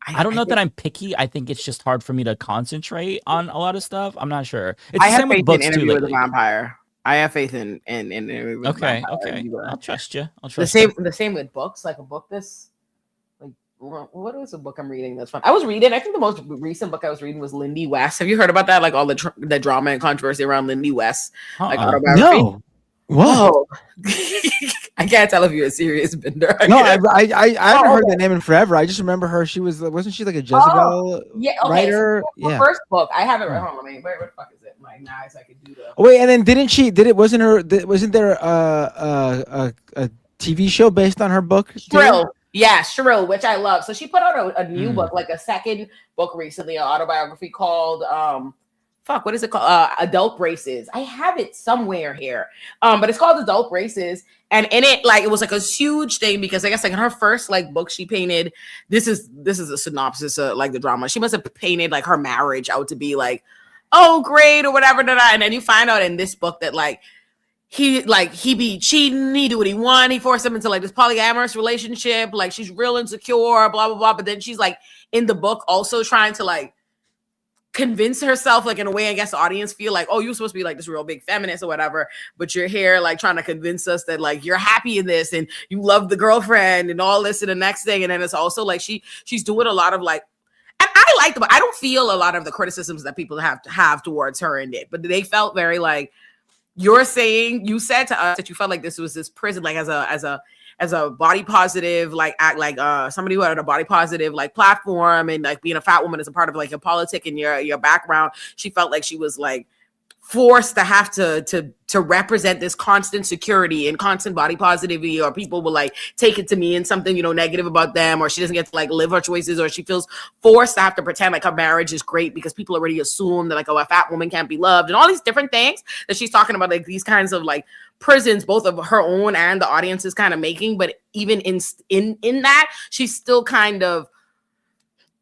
I don't know that I'm picky. I think it's just hard for me to concentrate on a lot of stuff. I'm not sure. It's the same with books too. With the Vampire. I have faith in okay. I'll trust you. The same with books. Like a book what is a book I'm reading that's fun? I think the most recent book I was reading was Lindy West. Have you heard about that? Like all the drama and controversy around Lindy West, like autobiography. No. Whoa. I can't tell if you're a serious bender. No, I haven't heard that name in forever. I just remember her. Wasn't she like a Jezebel writer? So first book. I have it right home. Where the fuck is it? My nice, I could do that. Oh, wait, and then wasn't there a TV show based on her book? Shrill. Yeah, Shrill, which I love. So she put out a new book, like a second book recently, an autobiography called what is it called? Adult Braces. I have it somewhere here. But it's called Adult Braces. And in it, like it was like a huge thing because I guess like in her first like book she painted, this is a synopsis of like the drama. She must have painted like her marriage out to be like, oh great or whatever. And then you find out in this book that like he be cheating, he do what he want, he forced him into like this polyamorous relationship, like she's real insecure, blah blah blah. But then she's like in the book also trying to like convince herself, like, in a way, I guess the audience feel like, oh, you're supposed to be like this real big feminist or whatever, but you're here like trying to convince us that like you're happy in this and you love the girlfriend and all this and the next thing. And then it's also like she's doing a lot of like, and I like them. I don't feel a lot of the criticisms that people have towards her in it, but they felt very like, you said to us that you felt like this was this prison, like as a body positive, like act like somebody who had a body positive like platform, and like being a fat woman is a part of like your politic and your background. She felt like she was like forced to have to represent this constant security and constant body positivity, or people will like take it to mean something, you know, negative about them, or she doesn't get to like live her choices, or she feels forced to have to pretend like her marriage is great because people already assume that like, oh, a fat woman can't be loved, and all these different things that she's talking about, like these kinds of like prisons, both of her own and the audience is kind of making. But even in that, she's still kind of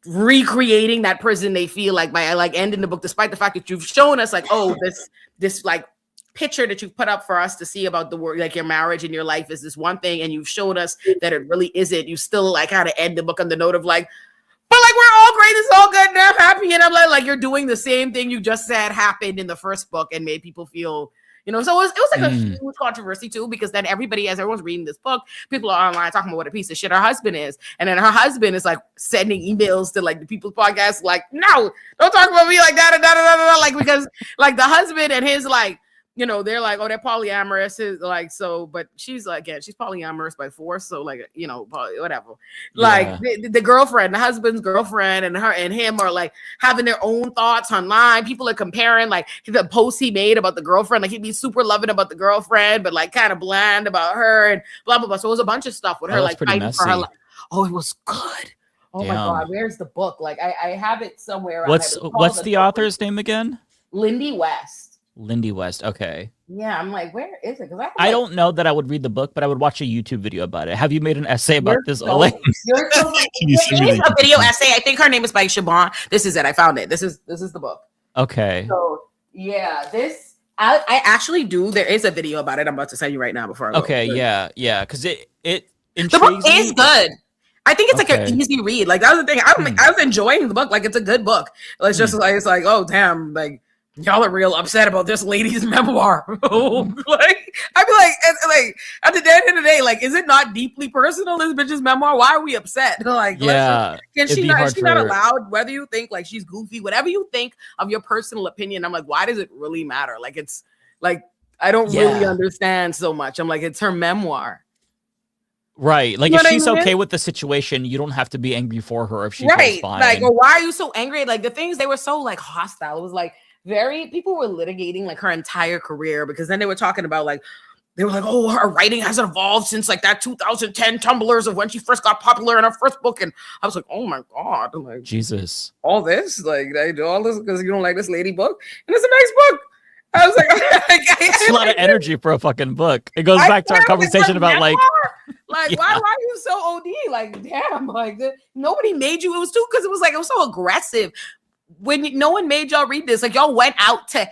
recreating that prison they feel like by like ending the book, despite the fact that you've shown us like, oh, this like picture that you've put up for us to see about the work, like your marriage and your life is this one thing, and you've shown us that it really isn't. You still like how to end the book on the note of like, but like we're all great, it's all good, and I'm happy, and I'm like you're doing the same thing you just said happened in the first book and made people feel, you know. So it was like a huge controversy too, because then everybody, as everyone's reading this book, people are online talking about what a piece of shit her husband is, and then her husband is like sending emails to like the People's Podcast, like, no, don't talk about me like that, and like, because like the husband and his like, you know, they're like, oh, they're polyamorous, is like, so, but she's like, again, she's polyamorous by force, so like, you know, whatever. Like the girlfriend, the husband's girlfriend, and her and him are like having their own thoughts online. People are comparing like the posts he made about the girlfriend, like he'd be super loving about the girlfriend, but like kind of bland about her, and blah blah blah. So it was a bunch of stuff with her like fighting messy. for her life. Oh, it was good. Oh my god, where's the book? Like I have it somewhere. What's the author's name again? Lindy West. Lindy West. Okay. Yeah, I'm like, where is it? Because I don't know that I would read the book, but I would watch a YouTube video about it. Have you made an essay about this, Ole? There's a video essay. I think her name is by Siobhan. This is it. I found it. This is the book. Okay. So yeah, this I actually do. There is a video about it. I'm about to tell you right now before I go. Okay. Yeah. Because it the book is good. I think it's like an easy read. Like that was the thing. I was enjoying the book. Like it's a good book. It's just like, it's like, oh damn, like y'all are real upset about this lady's memoir. Like I'd be like at the end of the day, like, is it not deeply personal, this bitch's memoir? Why are we upset? Like, yeah, is she not allowed? Whether you think like she's goofy, whatever you think of your personal opinion, I'm like, why does it really matter? Like, it's like I don't really understand so much. I'm like, it's her memoir. Right. Like, if she's okay with the situation, you don't have to be angry for her if she feels fine. Like, well, why are you so angry? Like, the things, they were so like hostile. It was like people were litigating like her entire career, because then they were talking about like, they were like, oh, her writing hasn't evolved since like that 2010 Tumblrs of when she first got popular in her first book. And I was like, oh my God. I'm like, Jesus. All this? Like, I do all this because you don't like this lady book? And it's a nice book. I was like, it's a lot of energy for a fucking book. It goes back to our conversation about like why are you so OD? Like, damn, like nobody made you. It was too, because it was so aggressive. When no one made y'all read this, like y'all went out to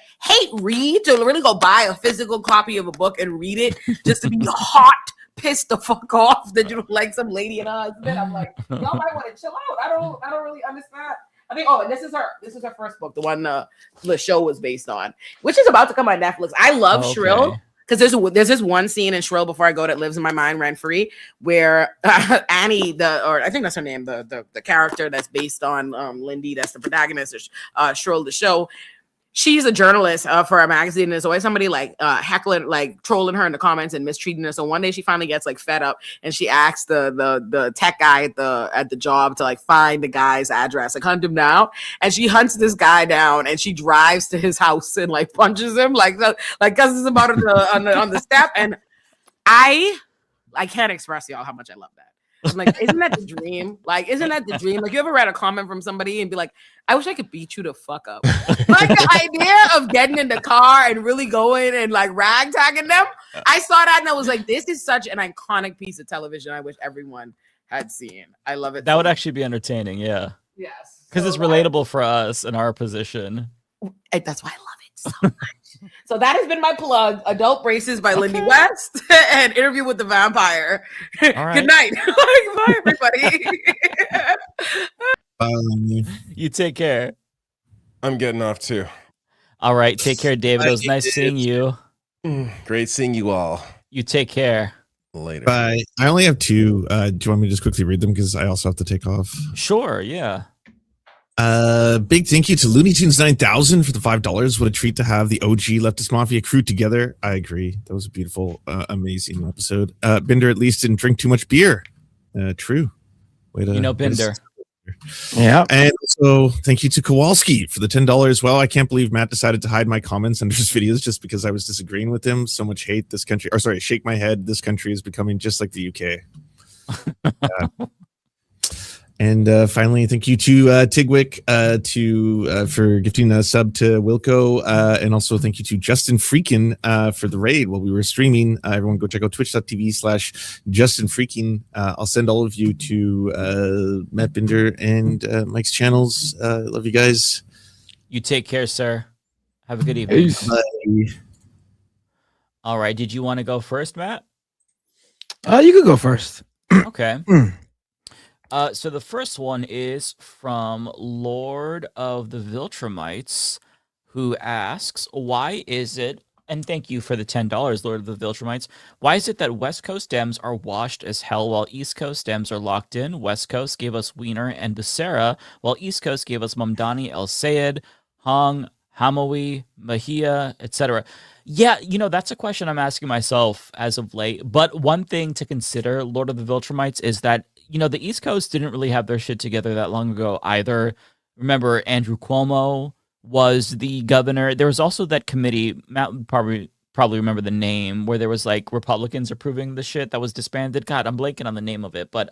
read, to really go buy a physical copy of a book and read it just to be hot, pissed the fuck off that you don't like some lady and her husband. I'm like, y'all might want to chill out. I don't really understand. I think, and this is her first book, the one the show was based on, which is about to come on Netflix. I love Shrill, because there's this one scene in Shrill before I go that lives in my mind rent free, where Annie, or I think that's her name, the character that's based on Lindy, that's the protagonist of Shrill the show. She's a journalist for a magazine, and there's always somebody like heckling, like trolling her in the comments and mistreating her. So one day she finally gets like fed up, and she asks the tech guy at the job to like find the guy's address, like hunt him down. And she hunts this guy down, and she drives to his house and like punches him, like cusses him out on the step. And I can't express y'all how much I love that. I'm like, isn't that the dream? Like, isn't that the dream? Like, you ever read a comment from somebody and be like, I wish I could beat you the fuck up. Like, the idea of getting in the car and really going and like ragtagging them. I saw that and I was like, this is such an iconic piece of television I wish everyone had seen. I love it. That would actually be entertaining. Yeah. Yes. Because it's relatable for us in our position. That's why I love it so much. So that has been my plug: Adult Braces by Lindy West and Interview with the Vampire. All right. Good night. Bye, everybody. You take care. I'm getting off too. All right, take care, David. It was nice seeing you. Great seeing you all. You take care. Later. Bye. I only have two. Do you want me to just quickly read them because I also have to take off? Sure, yeah. Big thank you to Looney Tunes 9000 for the $5. What a treat to have the OG Leftist Mafia crew together. I agree. That was a beautiful, amazing episode. Binder at least didn't drink too much beer. True. Way to, Binder. Yeah. And also thank you to Kowalski for the $10. Well, I can't believe Matt decided to hide my comments under his videos just because I was disagreeing with him. So much hate this country, or sorry, shake my head. This country is becoming just like the UK. And finally, thank you to Tigwick for gifting a sub to Wilco. And also thank you to Justin Freakin for the raid while we were streaming. Everyone go check out twitch.tv/Justin Freakin. I'll send all of you to Matt Binder and Mike's channels. Love you guys. You take care, sir. Have a good evening. Bye. All right. Did you want to go first, Matt? You could go first. Okay. So the first one is from Lord of the Viltrumites, who asks, why is it, and thank you for the $10, Lord of the Viltrumites, why is it that West Coast Dems are washed as hell while East Coast Dems are locked in? West Coast gave us Wiener and Becerra, while East Coast gave us Mamdani, El Sayed, Hong, Hamawi, Mahia, etc. Yeah, that's a question I'm asking myself as of late. But one thing to consider, Lord of the Viltrumites, is that the East Coast didn't really have their shit together that long ago either. Remember, Andrew Cuomo was the governor. There was also that committee, Matt would probably remember the name, where there was like Republicans approving the shit that was disbanded. God, I'm blanking on the name of it, but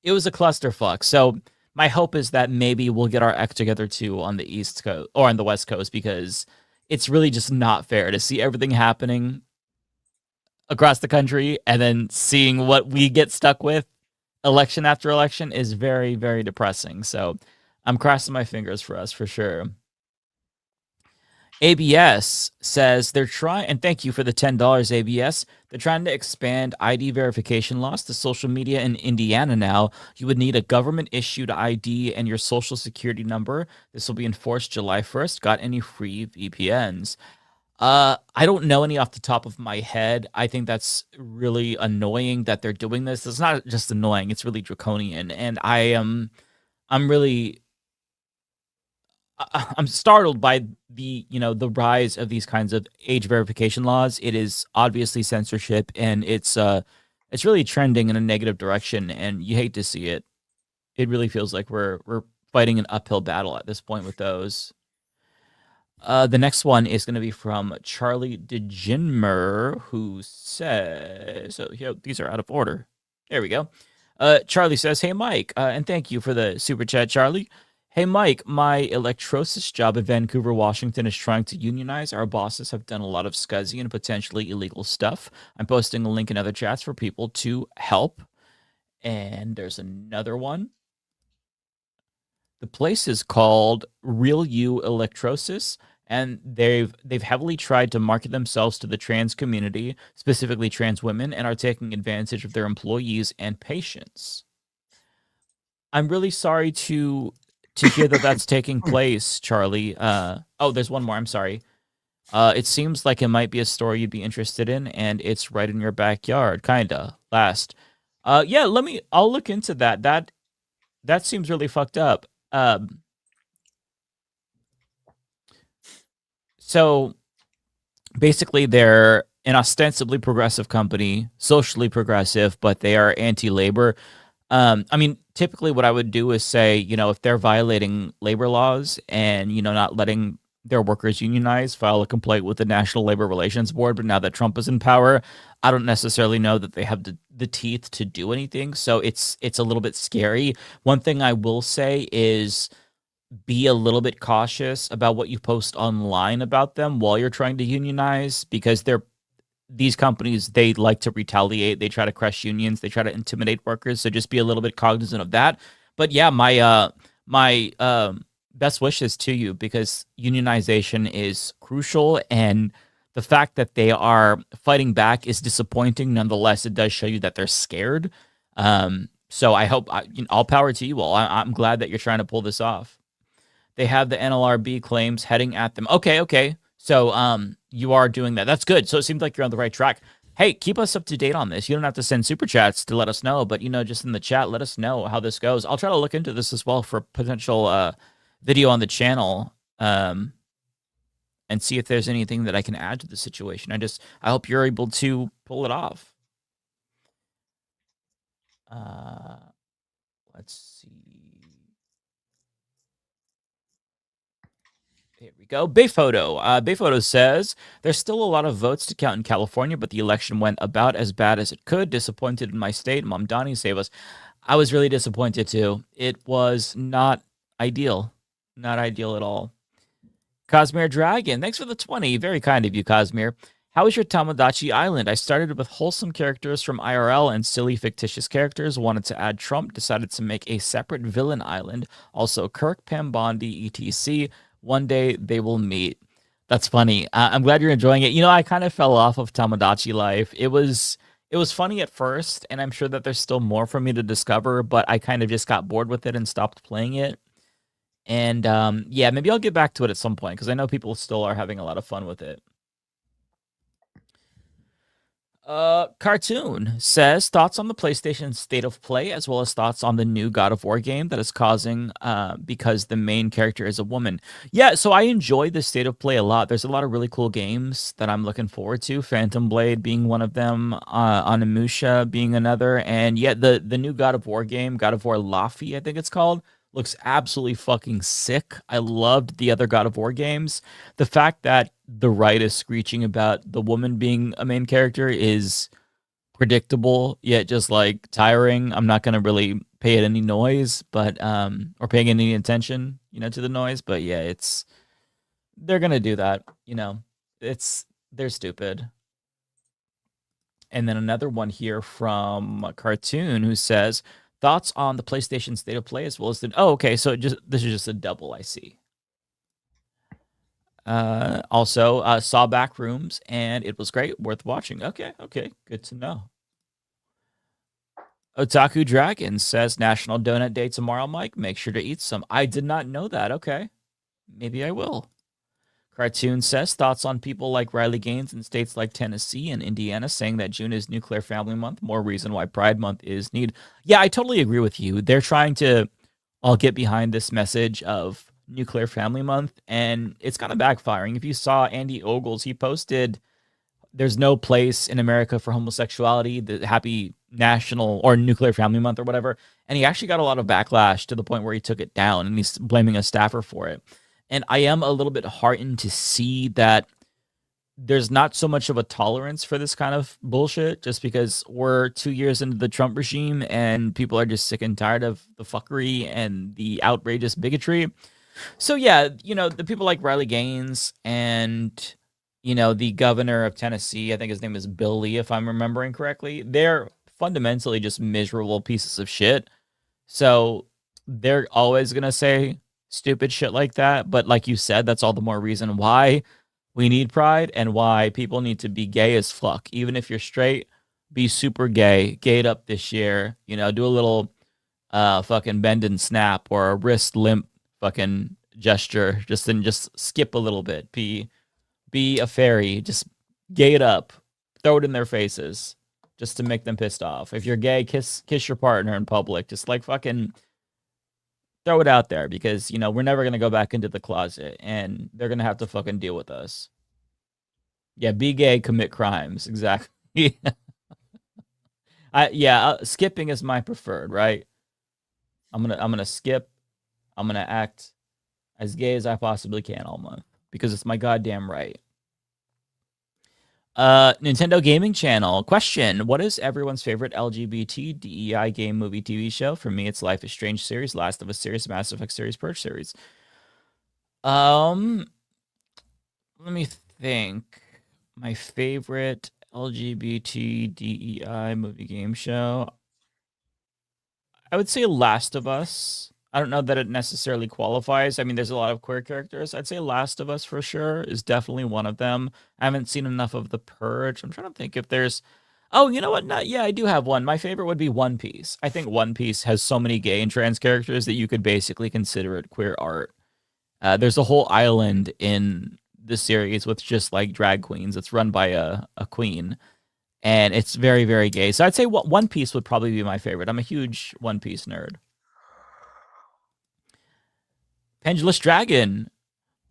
it was a clusterfuck. So my hope is that maybe we'll get our act together too on the East Coast or on the West Coast, because it's really just not fair to see everything happening across the country and then seeing what we get stuck with election after election is very, very depressing. So I'm crossing my fingers for us for sure. ABS says they're trying, and thank you for the $10, ABS. They're trying to expand ID verification laws to social media in Indiana now. You would need a government-issued ID and your social security number. This will be enforced July 1st. Got any free VPNs? I don't know any off the top of my head. I think that's really annoying that they're doing this. It's not just annoying, it's really draconian. And I'm startled by the rise of these kinds of age verification laws. It is obviously censorship, and it's really trending in a negative direction, and you hate to see it. It really feels like we're fighting an uphill battle at this point with those. The next one is going to be from Charlie DeGinmer, who says, so these are out of order. There we go. Charlie says, hey, Mike, and thank you for the super chat, Charlie. Hey, Mike, my electrosis job in Vancouver, Washington is trying to unionize. Our bosses have done a lot of scuzzy and potentially illegal stuff. I'm posting a link in other chats for people to help. And there's another one. The place is called Real You Electrosis, and they've heavily tried to market themselves to the trans community, specifically trans women, and are taking advantage of their employees and patients. I'm really sorry to hear that that's taking place, Charlie. Oh, there's one more. I'm sorry. It seems like it might be a story you'd be interested in, and it's right in your backyard, kinda. Last. Yeah, I'll look into that. That seems really fucked up. So basically they're an ostensibly progressive company, socially progressive, but they are anti-labor. I mean, typically what I would do is say, if they're violating labor laws and, not letting their workers unionize, file a complaint with the National Labor Relations Board. But now that Trump is in power, I don't necessarily know that they have the teeth to do anything. So it's a little bit scary. One thing I will say is be a little bit cautious about what you post online about them while you're trying to unionize, because these companies, they like to retaliate. They try to crush unions. They try to intimidate workers. So just be a little bit cognizant of that. But yeah, my best wishes to you, because unionization is crucial, and the fact that they are fighting back is disappointing. Nonetheless, it does show you that they're scared. So I hope all power to you all. I'm glad that you're trying to pull this off. They have the NLRB claims heading at them. Okay. So you are doing that. That's good. So it seems like you're on the right track. Hey, keep us up to date on this. You don't have to send super chats to let us know, but just in the chat, let us know how this goes. I'll try to look into this as well for potential video on the channel, and see if there's anything that I can add to the situation. I hope you're able to pull it off. Let's see. Here we go. Bayphoto. Bayphoto says, there's still a lot of votes to count in California, but the election went about as bad as it could. Disappointed in my state. Mom Donnie, save us. I was really disappointed too. It was not ideal. Not ideal at all. Cosmere Dragon, thanks for the 20. Very kind of you, Cosmere. How was your Tamagotchi Island? I started with wholesome characters from IRL and silly fictitious characters. Wanted to add Trump. Decided to make a separate villain island. Also Kirk, Pam Bondi, etc. One day they will meet. That's funny. I'm glad you're enjoying it. I kind of fell off of Tamagotchi life. It was funny at first, and I'm sure that there's still more for me to discover, but I kind of just got bored with it and stopped playing it. And yeah, maybe I'll get back to it at some point because I know people still are having a lot of fun with it. Cartoon says, thoughts on the PlayStation State of Play, as well as thoughts on the new God of War game that is causing because the main character is a woman. Yeah, so I enjoy the State of Play a lot. There's a lot of really cool games that I'm looking forward to. Phantom Blade being one of them, Onimusha being another, and yet the new God of War game, God of War Laffy, I think it's called, looks absolutely fucking sick. I loved the other God of War games. The fact that the right is screeching about the woman being a main character is predictable, yet just like tiring. I'm not gonna really pay it any noise, but or paying any attention, to the noise. But yeah, they're gonna do that. They're stupid. And then another one here from a Cartoon who says, thoughts on the PlayStation State of Play as well as okay, so this is just a double, I see. Also, saw Backrooms, and it was great, worth watching. Okay, good to know. Otaku Dragon says, National Donut Day tomorrow, Mike. Make sure to eat some. I did not know that. Okay, maybe I will. Cartoon says, thoughts on people like Riley Gaines in states like Tennessee and Indiana saying that June is Nuclear Family Month. More reason why Pride Month is needed. Yeah, I totally agree with you. They're trying to all get behind this message of Nuclear Family Month, and it's kind of backfiring. If you saw Andy Ogles, he posted, there's no place in America for homosexuality, the happy national or Nuclear Family Month or whatever, and he actually got a lot of backlash to the point where he took it down, and he's blaming a staffer for it. And I am a little bit heartened to see that there's not so much of a tolerance for this kind of bullshit, just because we're 2 years into the Trump regime and people are just sick and tired of the fuckery and the outrageous bigotry. So yeah, the people like Riley Gaines and, the governor of Tennessee, I think his name is Bill Lee, if I'm remembering correctly, they're fundamentally just miserable pieces of shit. So they're always going to say stupid shit like that. But like you said, that's all the more reason why we need Pride and why people need to be gay as fuck. Even if you're straight, be super gay, gayed up this year, do a little fucking bend and snap or a wrist limp fucking gesture, just skip a little bit, be a fairy, just gay it up, throw it in their faces just to make them pissed off. If you're gay, kiss your partner in public, just like fucking throw it out there, because we're never gonna go back into the closet and they're gonna have to fucking deal with us. Yeah, be gay, commit crimes. Exactly. Skipping is my preferred, right? I'm gonna skip. I'm going to act as gay as I possibly can all month because it's my goddamn right. Nintendo Gaming Channel. Question: what is everyone's favorite LGBT DEI game, movie, TV show? For me, it's Life is Strange series, Last of Us series, Mass Effect series, Purge series. Let me think. My favorite LGBT DEI movie game show, I would say Last of Us. I don't know that it necessarily qualifies. I mean, there's a lot of queer characters. I'd say Last of Us for sure is definitely one of them. I haven't seen enough of The Purge. I'm trying to think if there's... Oh, you know what? Yeah, I do have one. My favorite would be One Piece. I think One Piece has so many gay and trans characters that you could basically consider it queer art. There's a whole island in the series with just like drag queens. It's run by a queen, and it's very, very gay. So I'd say One Piece would probably be my favorite. I'm a huge One Piece nerd. Pendulous Dragon,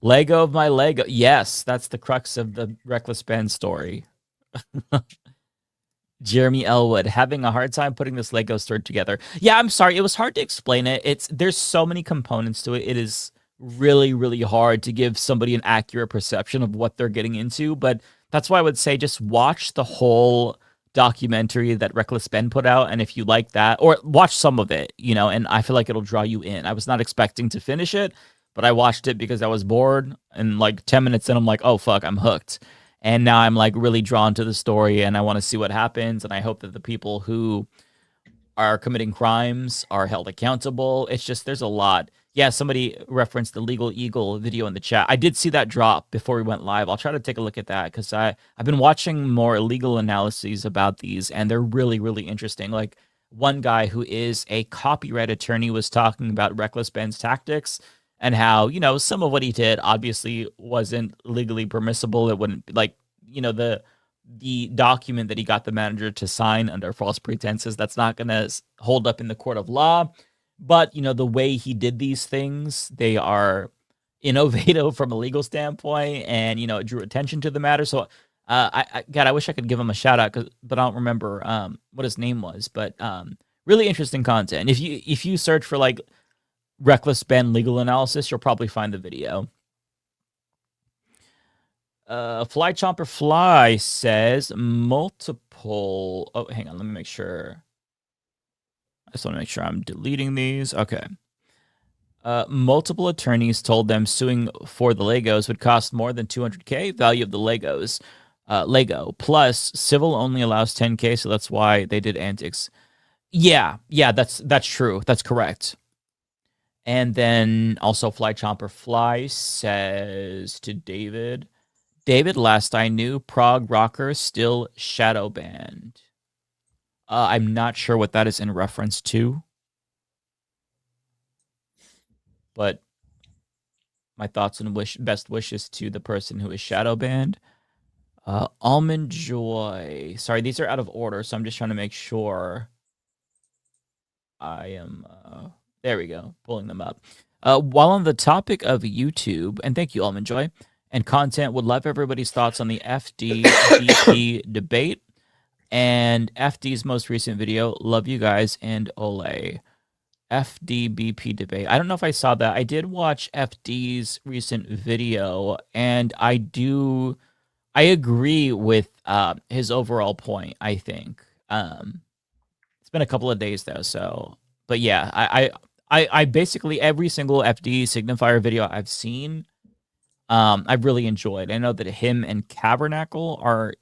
Lego of my Lego. Yes, that's the crux of the Reckless Ben story. Jeremy Elwood, having a hard time putting this Lego story together. Yeah, I'm sorry. It was hard to explain it. There's so many components to it. It is really, really hard to give somebody an accurate perception of what they're getting into. But that's why I would say just watch the whole documentary that Reckless Ben put out. And if you like that, or watch some of it, and I feel like it'll draw you in. I was not expecting to finish it, but I watched it because I was bored. And like 10 minutes in, I'm like, oh, fuck, I'm hooked. And now I'm like really drawn to the story and I want to see what happens. And I hope that the people who are committing crimes are held accountable. It's just, there's a lot. Yeah, somebody referenced the Legal Eagle video in the chat. I did see that drop before we went live. I'll try to take a look at that because I've been watching more legal analyses about these and they're really, really interesting. Like one guy who is a copyright attorney was talking about Reckless Ben's tactics and how, some of what he did obviously wasn't legally permissible. It wouldn't the document that he got the manager to sign under false pretenses, that's not going to hold up in the court of law. But, the way he did these things, they are innovative from a legal standpoint and, it drew attention to the matter. So, I wish I could give him a shout out, but I don't remember what his name was. But really interesting content. If you search for like Reckless Ben legal analysis, you'll probably find the video. Fly Chomper Fly says multiple. Oh, hang on. Let me make sure. I just want to make sure I'm deleting these. Okay. Multiple attorneys told them suing for the Legos would cost more than $200K value of the Legos. Lego plus civil only allows $10K, so that's why they did antics. Yeah, that's true. That's correct. And then also Fly Chomper Fly says to David, last I knew, prog rocker still shadow banned. I'm not sure what that is in reference to. But my thoughts and best wishes to the person who is shadow banned. Almond Joy. Sorry, these are out of order, so I'm just trying to make sure I am... there we go, pulling them up. While on the topic of YouTube, and thank you, Almond Joy, and content, would love everybody's thoughts on the FD-BP debate and FD's most recent video. Love you guys and Ole. FD-BP debate. I don't know if I saw that. I did watch FD's recent video, and I agree with his overall point, I think. It's been a couple of days though, so but yeah, I basically every single FD signifier video I've seen, I've really enjoyed. I know that him and Cabernacle are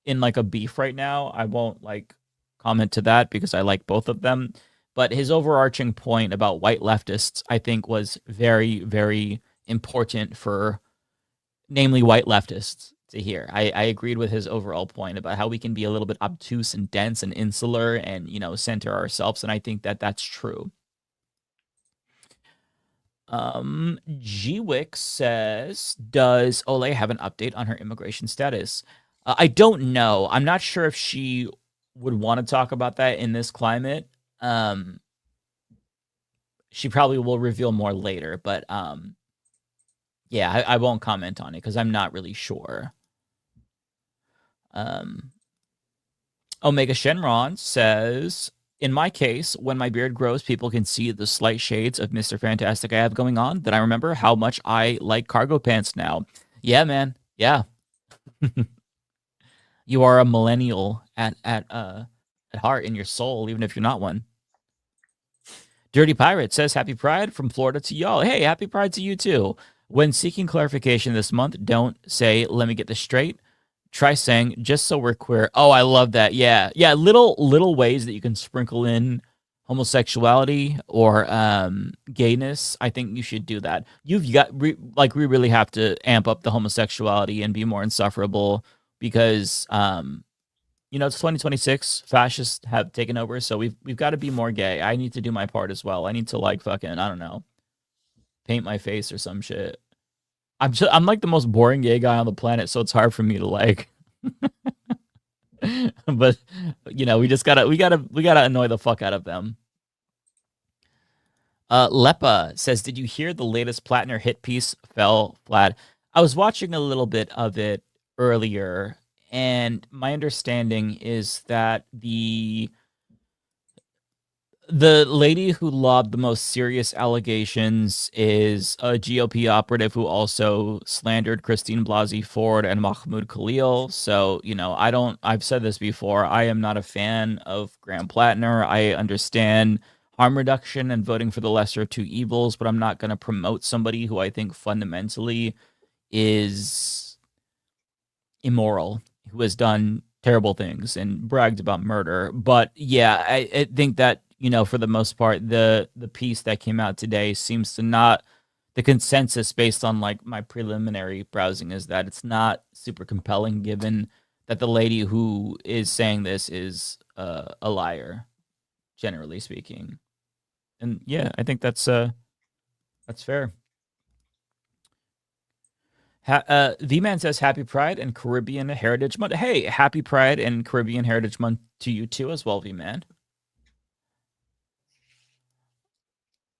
in like a beef right now. I won't like comment to that because I like both of them. But his overarching point about white leftists, I think, was very, very important for namely white leftists to hear. I agreed with his overall point about how we can be a little bit obtuse and dense and insular and, center ourselves. And I think that that's true. Gwick says, does Ole have an update on her immigration status? I don't know. I'm not sure if she would want to talk about that in this climate. She probably will reveal more later, but yeah, I won't comment on it because I'm not really sure. Omega Shenron says, in my case, when my beard grows, people can see the slight shades of Mr. Fantastic I have going on. Then I remember how much I like cargo pants now. Yeah, man. Yeah. You are a millennial at heart, in your soul, even if you're not one. Dirty Pirate says, happy Pride from Florida to y'all. Hey, happy Pride to you too. When seeking clarification this month, don't say, let me get this straight. Try saying, just so we're queer. Oh, I love that. Yeah. Yeah. Little ways that you can sprinkle in homosexuality or gayness. I think you should do that. You've got, we really have to amp up the homosexuality and be more insufferable because, it's 2026. Fascists have taken over, so we've got to be more gay. I need to do my part as well. I need to fucking, I don't know, paint my face or some shit. I'm like the most boring gay guy on the planet, so it's hard for me to like. But you know, we gotta annoy the fuck out of them. Lepa says, did you hear the latest Plattner hit piece fell flat? I was watching a little bit of it earlier, and my understanding is that the lady who lobbed the most serious allegations is a GOP operative who also slandered Christine Blasey Ford and Mahmoud Khalil. So, you know, I've said this before, I am not a fan of Graham Plattner. I understand harm reduction and voting for the lesser of two evils, but I'm not going to promote somebody who I think fundamentally is immoral, who has done terrible things and bragged about murder. But yeah, I think that, you know, for the most part, the piece that came out today seems to not, the consensus based on like my preliminary browsing is that it's not super compelling, given that the lady who is saying this is a liar, generally speaking. And yeah, I think that's fair. V-Man says Happy Pride and Caribbean Heritage Month. Hey, Happy Pride and Caribbean Heritage Month to you too as well, V-Man.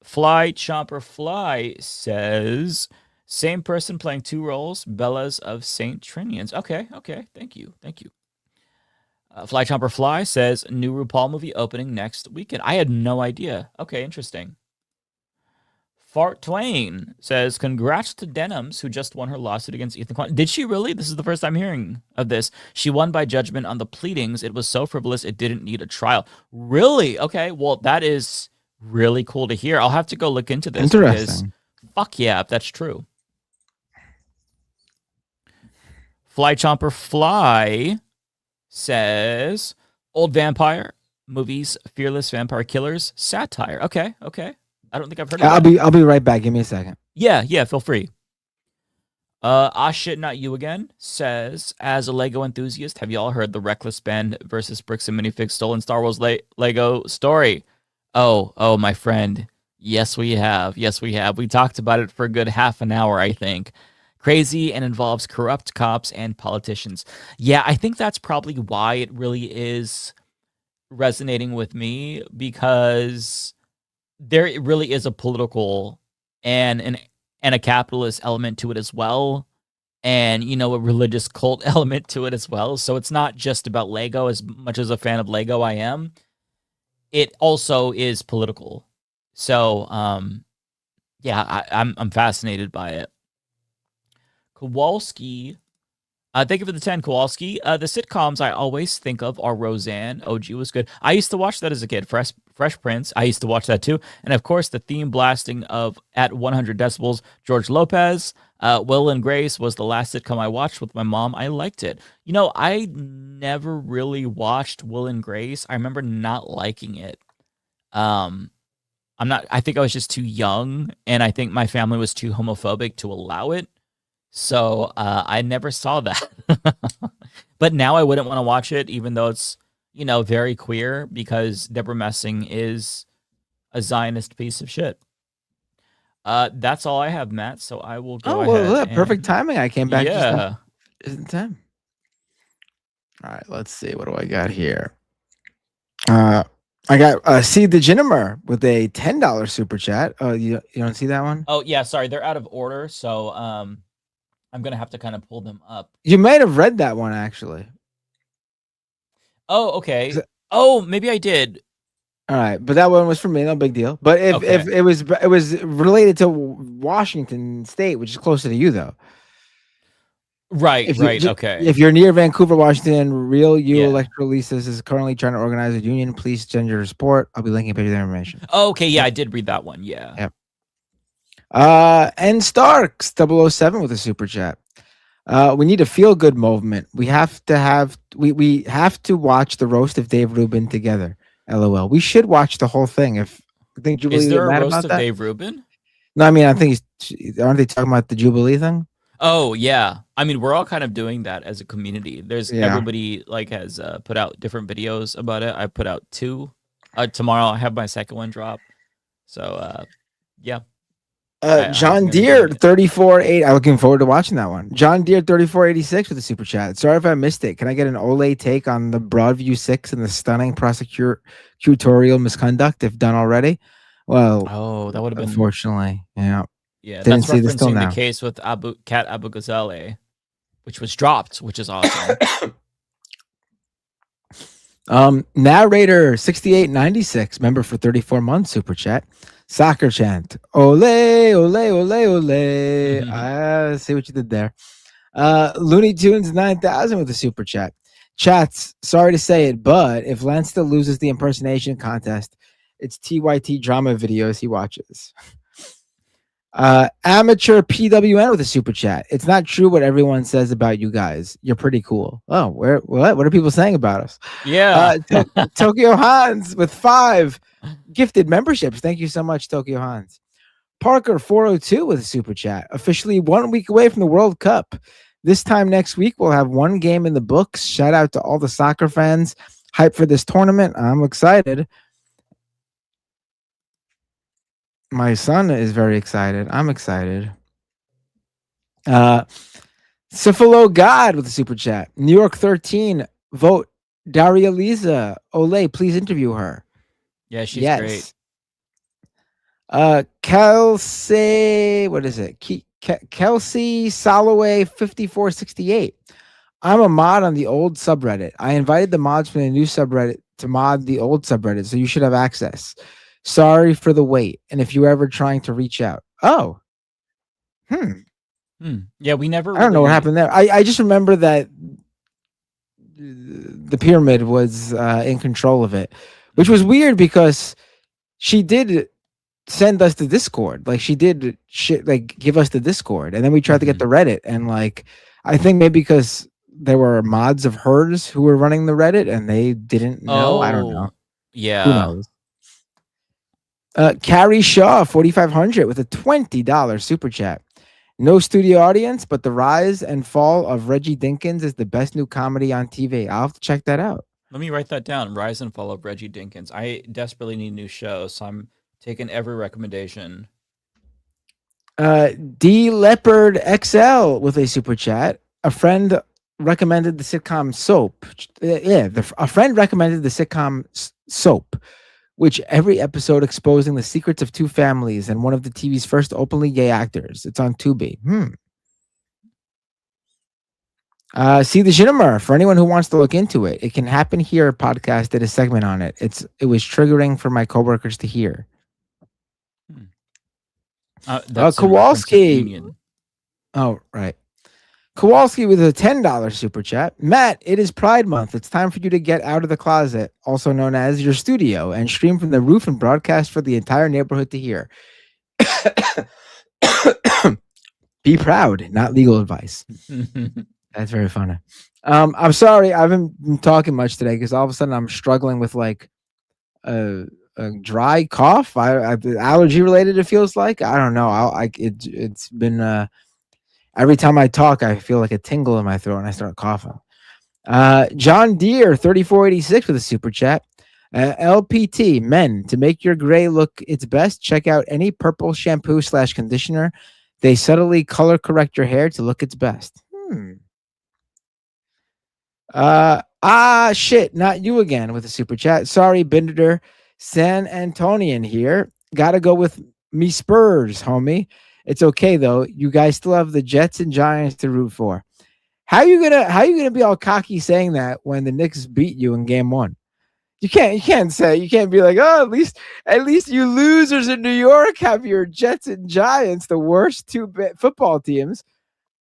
Fly Chomper Fly says, same person playing two roles, Bellas of St. Trinians. Okay, thank you. Fly Chomper Fly says, new RuPaul movie opening next weekend. I had no idea. Okay, interesting. Fart Twain says, congrats to Denims, who just won her lawsuit against Ethan Klein. Did she really? This is the first I'm hearing of this. She won by judgment on the pleadings. It was so frivolous, it didn't need a trial. Really? Okay, well, that is really cool to hear. I'll have to go look into this. Interesting. Fuck yeah, if that's true. Fly Chomper Fly says, old vampire movies, fearless vampire killers, satire. Okay. I don't think I've heard of that. I'll be right back. Give me a second. Yeah, feel free. Shit, not you again says, as a Lego enthusiast, have you all heard the Reckless Band versus Bricks and Minifigs stolen Star Wars Lego story? Oh, my friend. Yes, we have. We talked about it for a good half an hour, I think. Crazy and involves corrupt cops and politicians. Yeah, I think that's probably why it really is resonating with me, because there really is a political and a capitalist element to it as well, and, you know, a religious cult element to it as well. So it's not just about Lego. As much as a fan of Lego I am, it also is political. So yeah, I'm fascinated by it. Kowalski, thank you for the 10, Kowalski. The sitcoms I always think of are Roseanne. OG was good. I used to watch that as a kid. Fresh Prince, I used to watch that too. And of course, the theme blasting of At 100 Decibels, George Lopez. Will and Grace was the last sitcom I watched with my mom. I liked it. You know, I never really watched Will and Grace. I remember not liking it. I think I was just too young, and I think my family was too homophobic to allow it. So I never saw that. But now I wouldn't want to watch it, even though it's, you know, very queer, because Deborah Messing is a Zionist piece of shit. That's all I have, Matt. So I will go ahead. Well, perfect timing. I came back. Yeah. Just in time. All right, let's see. What do I got here? I got C. DeGenimer with a $10 super chat. Oh, you don't see that one? Oh yeah, sorry, they're out of order, so I'm gonna have to kind of pull them up. You might have read that one actually. Oh, okay. Oh, maybe I did. All right, but that one was for me, no big deal. But if it was related to Washington State, which is closer to you though. Right. Okay. If you're near Vancouver, Washington, Real U Electrolysis is currently trying to organize a union. Please send your support. I'll be linking a page of their information. Oh, okay, yeah, I did read that one. Yeah. Yep. And Starks 007 with a super chat. We need a feel good movement. We have to watch the roast of Dave Rubin together. LOL. We should watch the whole thing. If I think Jubilee is there a mad roast about of that? Dave Rubin? No, I mean I think aren't they talking about the Jubilee thing? Oh yeah, I mean we're all kind of doing that as a community. Everybody like has put out different videos about it. I put out 2. Tomorrow I have my second one drop. So yeah. John Deere 3480. I'm looking forward to watching that one. John Deere 3486 with a super chat. Sorry if I missed it. Can I get an Olay take on the Broadview 6 and the stunning prosecutorial misconduct if done already? Well, that would have been unfortunately, yeah. Yeah, Didn't that's see this till referencing now. the case with Kat Abu Ghazaleh, which was dropped, which is awesome. Narrator 6896, member for 34 months, super chat. Soccer chant. Ole, ole, ole, ole. I see what you did there. Looney Tunes 9000 with a super chat. Chats, sorry to say it, but if Lance still loses the impersonation contest, it's TYT drama videos he watches. Amateur PWN with a super chat. It's not true what everyone says about you guys. You're pretty cool. Oh, what are people saying about us? Yeah. Tokyo Hans with 5 gifted memberships. Thank you so much, Tokyo Hans. Parker 402 with a super chat. Officially 1 week away from the World Cup. This time next week, we'll have one game in the books. Shout out to all the soccer fans. Hype for this tournament. I'm excited. My son is very excited. I'm excited. Syphilo God with a super chat. New York 13. Vote Daria Lisa. Olay, please interview her. Yeah, she's great. Kelsey, what is it? Kelsey Soloway 5468. I'm a mod on the old subreddit. I invited the mods from the new subreddit to mod the old subreddit, so you should have access. Sorry for the wait. And if you're ever trying to reach out. Oh. Yeah, we never I don't know what happened there. I just remember that the pyramid was in control of it, which was weird because she did send us the Discord. Like she did give us the Discord, and then we tried to get the Reddit, and like I think maybe because there were mods of hers who were running the Reddit and they didn't know. I don't know. Yeah. Who knows? Carrie Shaw 4500 with a $20 super chat. No studio audience, but the rise and fall of Reggie Dinkins is the best new comedy on TV. I'll have to check that out. Let me write that down. Rise and fall of Reggie Dinkins. I desperately need a new show, so I'm taking every recommendation. D Leopard XL with a super chat. A friend recommended the sitcom Soap. A friend recommended the sitcom Soap, which every episode exposing the secrets of two families and one of the TV's first openly gay actors. It's on Tubi. See the Shinamur for anyone who wants to look into it. It Can Happen Here podcast did a segment on it. It was triggering for my coworkers to hear. Kowalski. Oh, right. Kowalski with a $10 super chat. Matt, it is Pride Month. It's time for you to get out of the closet, also known as your studio, and stream from the roof and broadcast for the entire neighborhood to hear. Be proud, not legal advice. That's very funny. I'm sorry, I haven't been talking much today because all of a sudden I'm struggling with like a dry cough. Allergy related. It feels like I don't know. It's been every time I talk, I feel like a tingle in my throat and I start coughing. John Deere 3486 with a super chat. LPT men, to make your gray look its best, check out any purple shampoo / conditioner. They subtly color correct your hair to look its best. Shit, not you again with a super chat. Sorry, Binder. San Antonian here. Gotta go with me Spurs, homie. It's okay though. You guys still have the Jets and Giants to root for. How you gonna be all cocky saying that when the Knicks beat you in game 1? You can't be like, oh, at least you losers in New York have your Jets and Giants, the worst two football teams.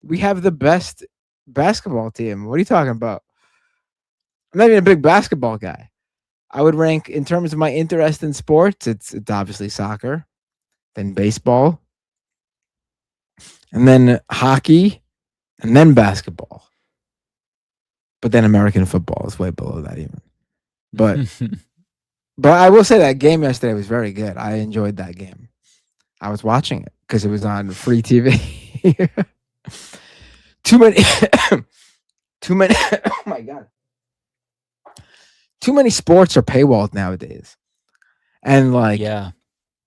We have the best basketball team. What are you talking about? I'm not even a big basketball guy. I would rank in terms of my interest in sports. It's obviously soccer, then baseball, and then hockey, and then basketball. But then American football is way below that even. But I will say that game yesterday was very good. I enjoyed that game. I was watching it because it was on free TV. Too many. Oh my God. Too many sports are paywalled nowadays. And like,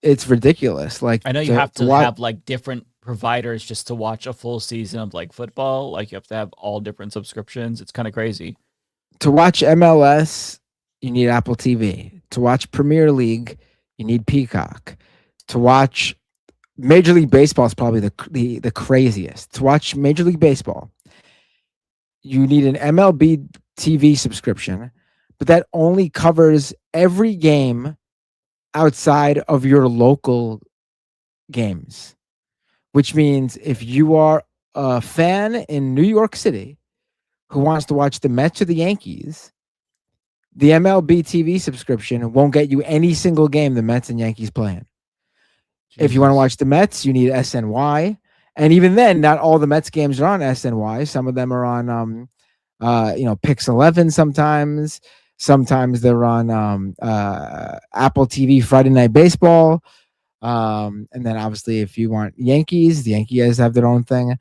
it's ridiculous. Like I know you have to watch, have like different providers just to watch a full season of like football. Like you have to have all different subscriptions. It's kind of crazy. to watch MLS, you need Apple TV. To watch Premier League, you need Peacock. To watch Major League Baseball is probably the craziest. To watch Major League Baseball, you need an MLB TV subscription, but that only covers every game outside of your local games, which means if you are a fan in New York City who wants to watch the Mets or the Yankees, the MLB TV subscription won't get you any single game the Mets and Yankees playing. If you want to watch the Mets, you need SNY. And even then, not all the Mets games are on SNY. Some of them are on, Pix 11 sometimes. Sometimes they're on Apple TV Friday Night Baseball. And then obviously, if you want Yankees, the Yankees have their own thing.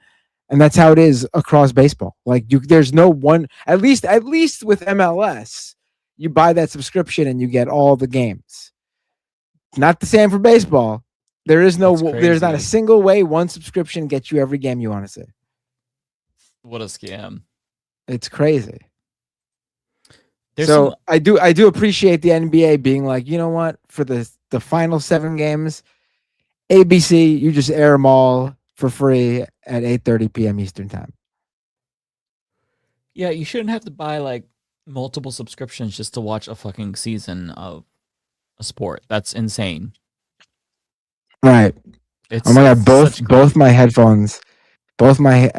And that's how it is across baseball. Like there's no one, at least with MLS, you buy that subscription and you get all the games. Not the same for baseball. There's not a single way one subscription gets you every game you want to see. What a scam. It's crazy. I do appreciate the NBA being like, you know what, for the final 7 games, ABC, you just air them all for free at 8:30 p.m. Eastern time. Yeah, you shouldn't have to buy like multiple subscriptions just to watch a fucking season of a sport. That's insane. Right. Oh my god, both my headphones, both my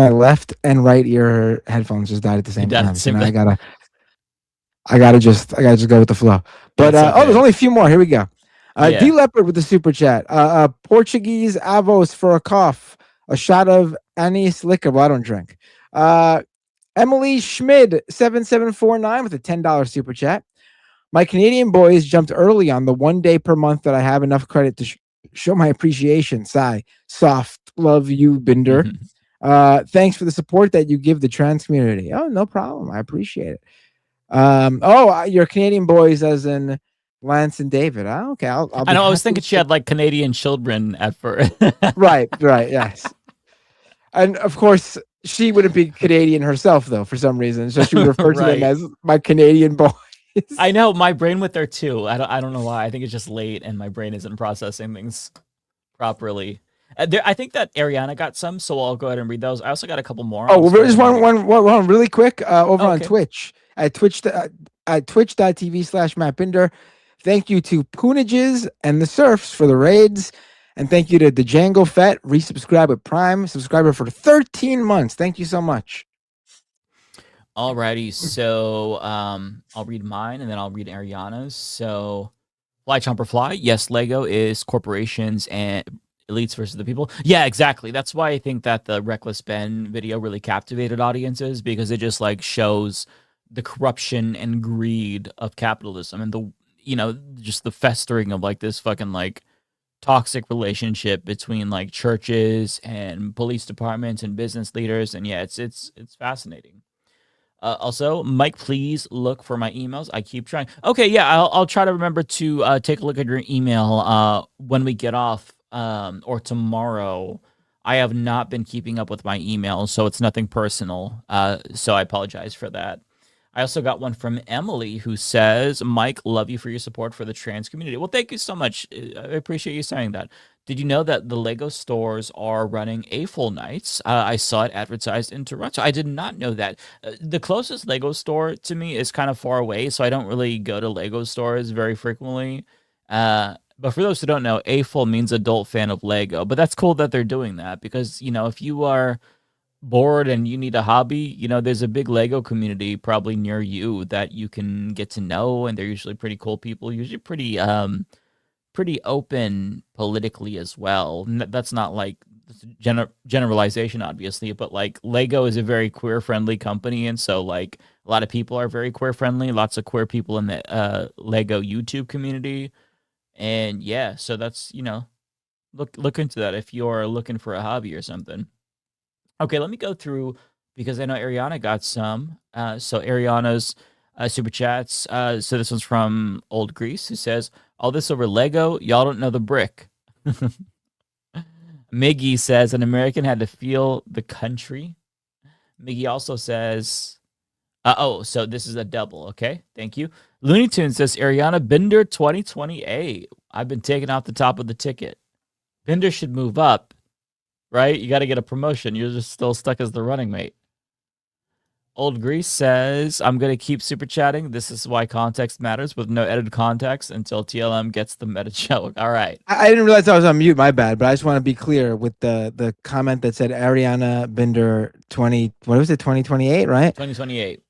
left and right ear headphones just died at the same time. So now I gotta just go with the flow. But there's only a few more. Here we go. D Leopard with the super chat. Portuguese avos for a cough. A shot of anise liquor. Well, I don't drink. Emily Schmid 7749 with a $10 super chat. My Canadian boys jumped early on the 1 day per month that I have enough credit to show my appreciation. Sigh. Soft. Love you, Binder. Thanks for the support that you give the trans community. Oh, no problem. I appreciate it. Your Canadian boys as in Lance and David. Oh, okay. I know. I was thinking she had like Canadian children at first. Right. Yes. And of course, she wouldn't be Canadian herself, though, for some reason. So she would refer to them as my Canadian boys. I know. My brain went there too. I don't know why. I think it's just late and my brain isn't processing things properly. I think that Ariana got some, so I'll go ahead and read those. I also got a couple more. Oh, well, there's one really quick over on Twitch at twitch.tv/MattBinder. Thank you to Poonages and the Surfs for the raids. And thank you to the Django Fett, resubscribe with Prime, subscriber for 13 months. Thank you so much. Alrighty, so I'll read mine and then I'll read Ariana's. So, Fly Chomper Fly. Yes, Lego is corporations and elites versus the people. Yeah, exactly. That's why I think that the Reckless Ben video really captivated audiences, because it just like shows the corruption and greed of capitalism and just the festering of like this fucking like toxic relationship between like churches and police departments and business leaders. And yeah, it's fascinating. Also, Mike, please look for my emails. I keep trying. Okay, yeah, I'll try to remember to take a look at your email when we get off or tomorrow. I have not been keeping up with my emails, so it's nothing personal. So I apologize for that. I also got one from Emily who says, Mike, love you for your support for the trans community. Well, thank you so much. I appreciate you saying that. Did you know that the Lego stores are running AFOL nights? I saw it advertised in Toronto. I did not know that. The closest Lego store to me is kind of far away, so I don't really go to Lego stores very frequently. But for those who don't know, AFOL means adult fan of Lego. But that's cool that they're doing that because, if you are bored and you need a hobby, there's a big Lego community probably near you that you can get to know, and they're usually pretty cool people, usually pretty open politically as well. That's not like generalization, obviously, but like Lego is a very queer friendly company, and so like a lot of people are very queer friendly. Lots of queer people in the Lego YouTube community, and yeah, so that's look into that if you're looking for a hobby or something. Okay, let me go through because I know Ariana got some. So Ariana's super chats. So this one's from Old Grease, who says, All this over Lego? Y'all don't know the brick. Miggy says an American had to feel the country. Miggy also says, so this is a double. Okay, thank you. Looney Tunes says Ariana Binder 2028. I've been taken off the top of the ticket. Binder should move up, right? You got to get a promotion. You're just still stuck as the running mate. Old Grease says, I'm going to keep super chatting. This is why context matters with no edited context until TLM gets the meta joke. All right. I didn't realize I was on mute. My bad. But I just want to be clear with the comment that said Ariana Binder 2028, right? 2028.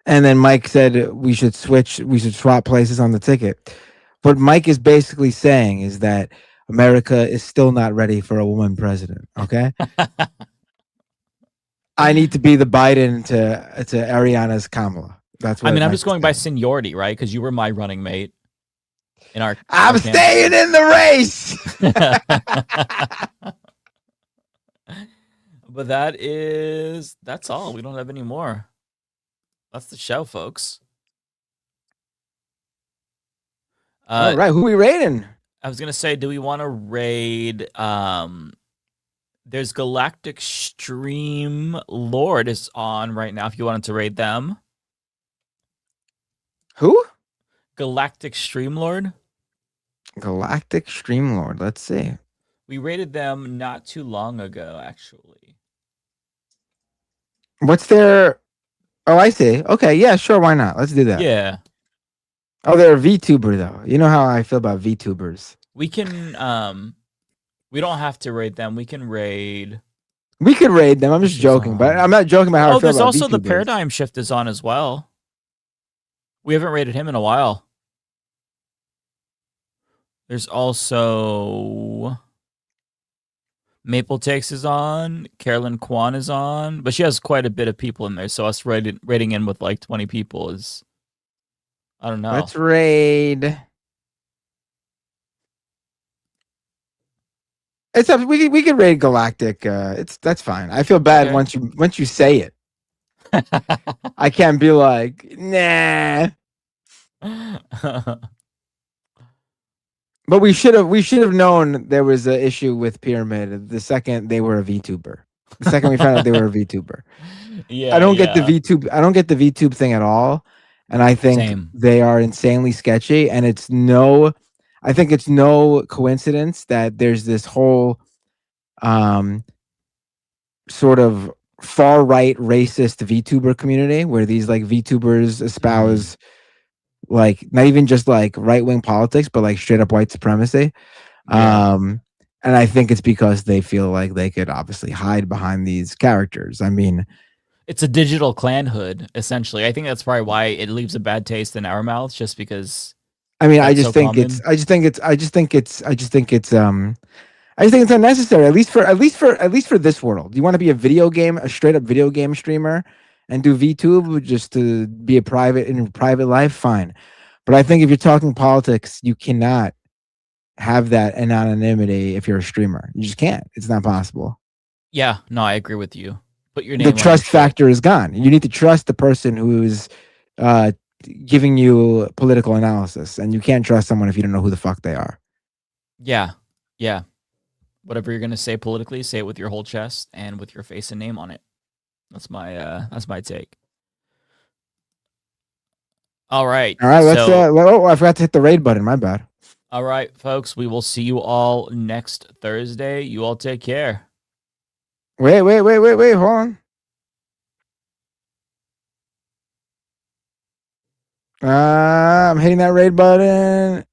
And then Mike said we should swap places on the ticket. What Mike is basically saying is that America is still not ready for a woman president. Okay. I need to be the Biden to Ariana's Kamala. That's what I'm just going by seniority, right? Because you were my running mate in our. I'm staying in the race. But that's all. We don't have any more. That's the show, folks. All right, who are we raiding? I was gonna say, do we want to raid? There's Galactic Stream Lord is on right now. If you wanted to raid them, who? Galactic Stream Lord. Galactic Stream Lord. Let's see. We raided them not too long ago, actually. What's their? Oh, I see. Okay, yeah, sure. Why not? Let's do that. Yeah. Oh, they're a VTuber though. You know how I feel about VTubers. We can. We don't have to raid them. We can raid. We could raid them. I'm just joking, but I'm not joking about how I feel there's about also VTubers. the Paradigm Shift is on as well. We haven't raided him in a while. There's also Maple Takes is on. Carolyn Kwan is on, but she has quite a bit of people in there. So us raiding in with like 20 people is, I don't know. Let's raid. It's up. We can raid Galactic. That's fine. I feel bad once you say it. I can't be like, nah. But we should have known there was an issue with Pyramid the second they were a VTuber. The second we found out they were a VTuber. Yeah. I don't get the VTube thing at all. And I think they are insanely sketchy. And I think it's no coincidence that there's this whole sort of far right racist VTuber community where these like VTubers espouse like not even just like right wing politics, but like straight up white supremacy. Yeah. And I think it's because they feel like they could obviously hide behind these characters. I mean, it's a digital clanhood, essentially. I think that's probably why it leaves a bad taste in our mouths, just because. I mean, I just think it's unnecessary. At least for this world. You want to be a straight up video game streamer and do VTube just to be in private life, fine. But I think if you're talking politics, you cannot have that anonymity if you're a streamer. You just can't. It's not possible. Yeah, no, I agree with you. Put your name. The trust factor is gone. You need to trust the person who's giving you political analysis, and you can't trust someone if you don't know who the fuck they are. Yeah. Whatever you're gonna say politically, say it with your whole chest and with your face and name on it. That's my take. All right. Let's I forgot to hit the raid button. My bad. All right, folks. We will see you all next Thursday. You all take care. Wait. Hold on. I'm hitting that raid button.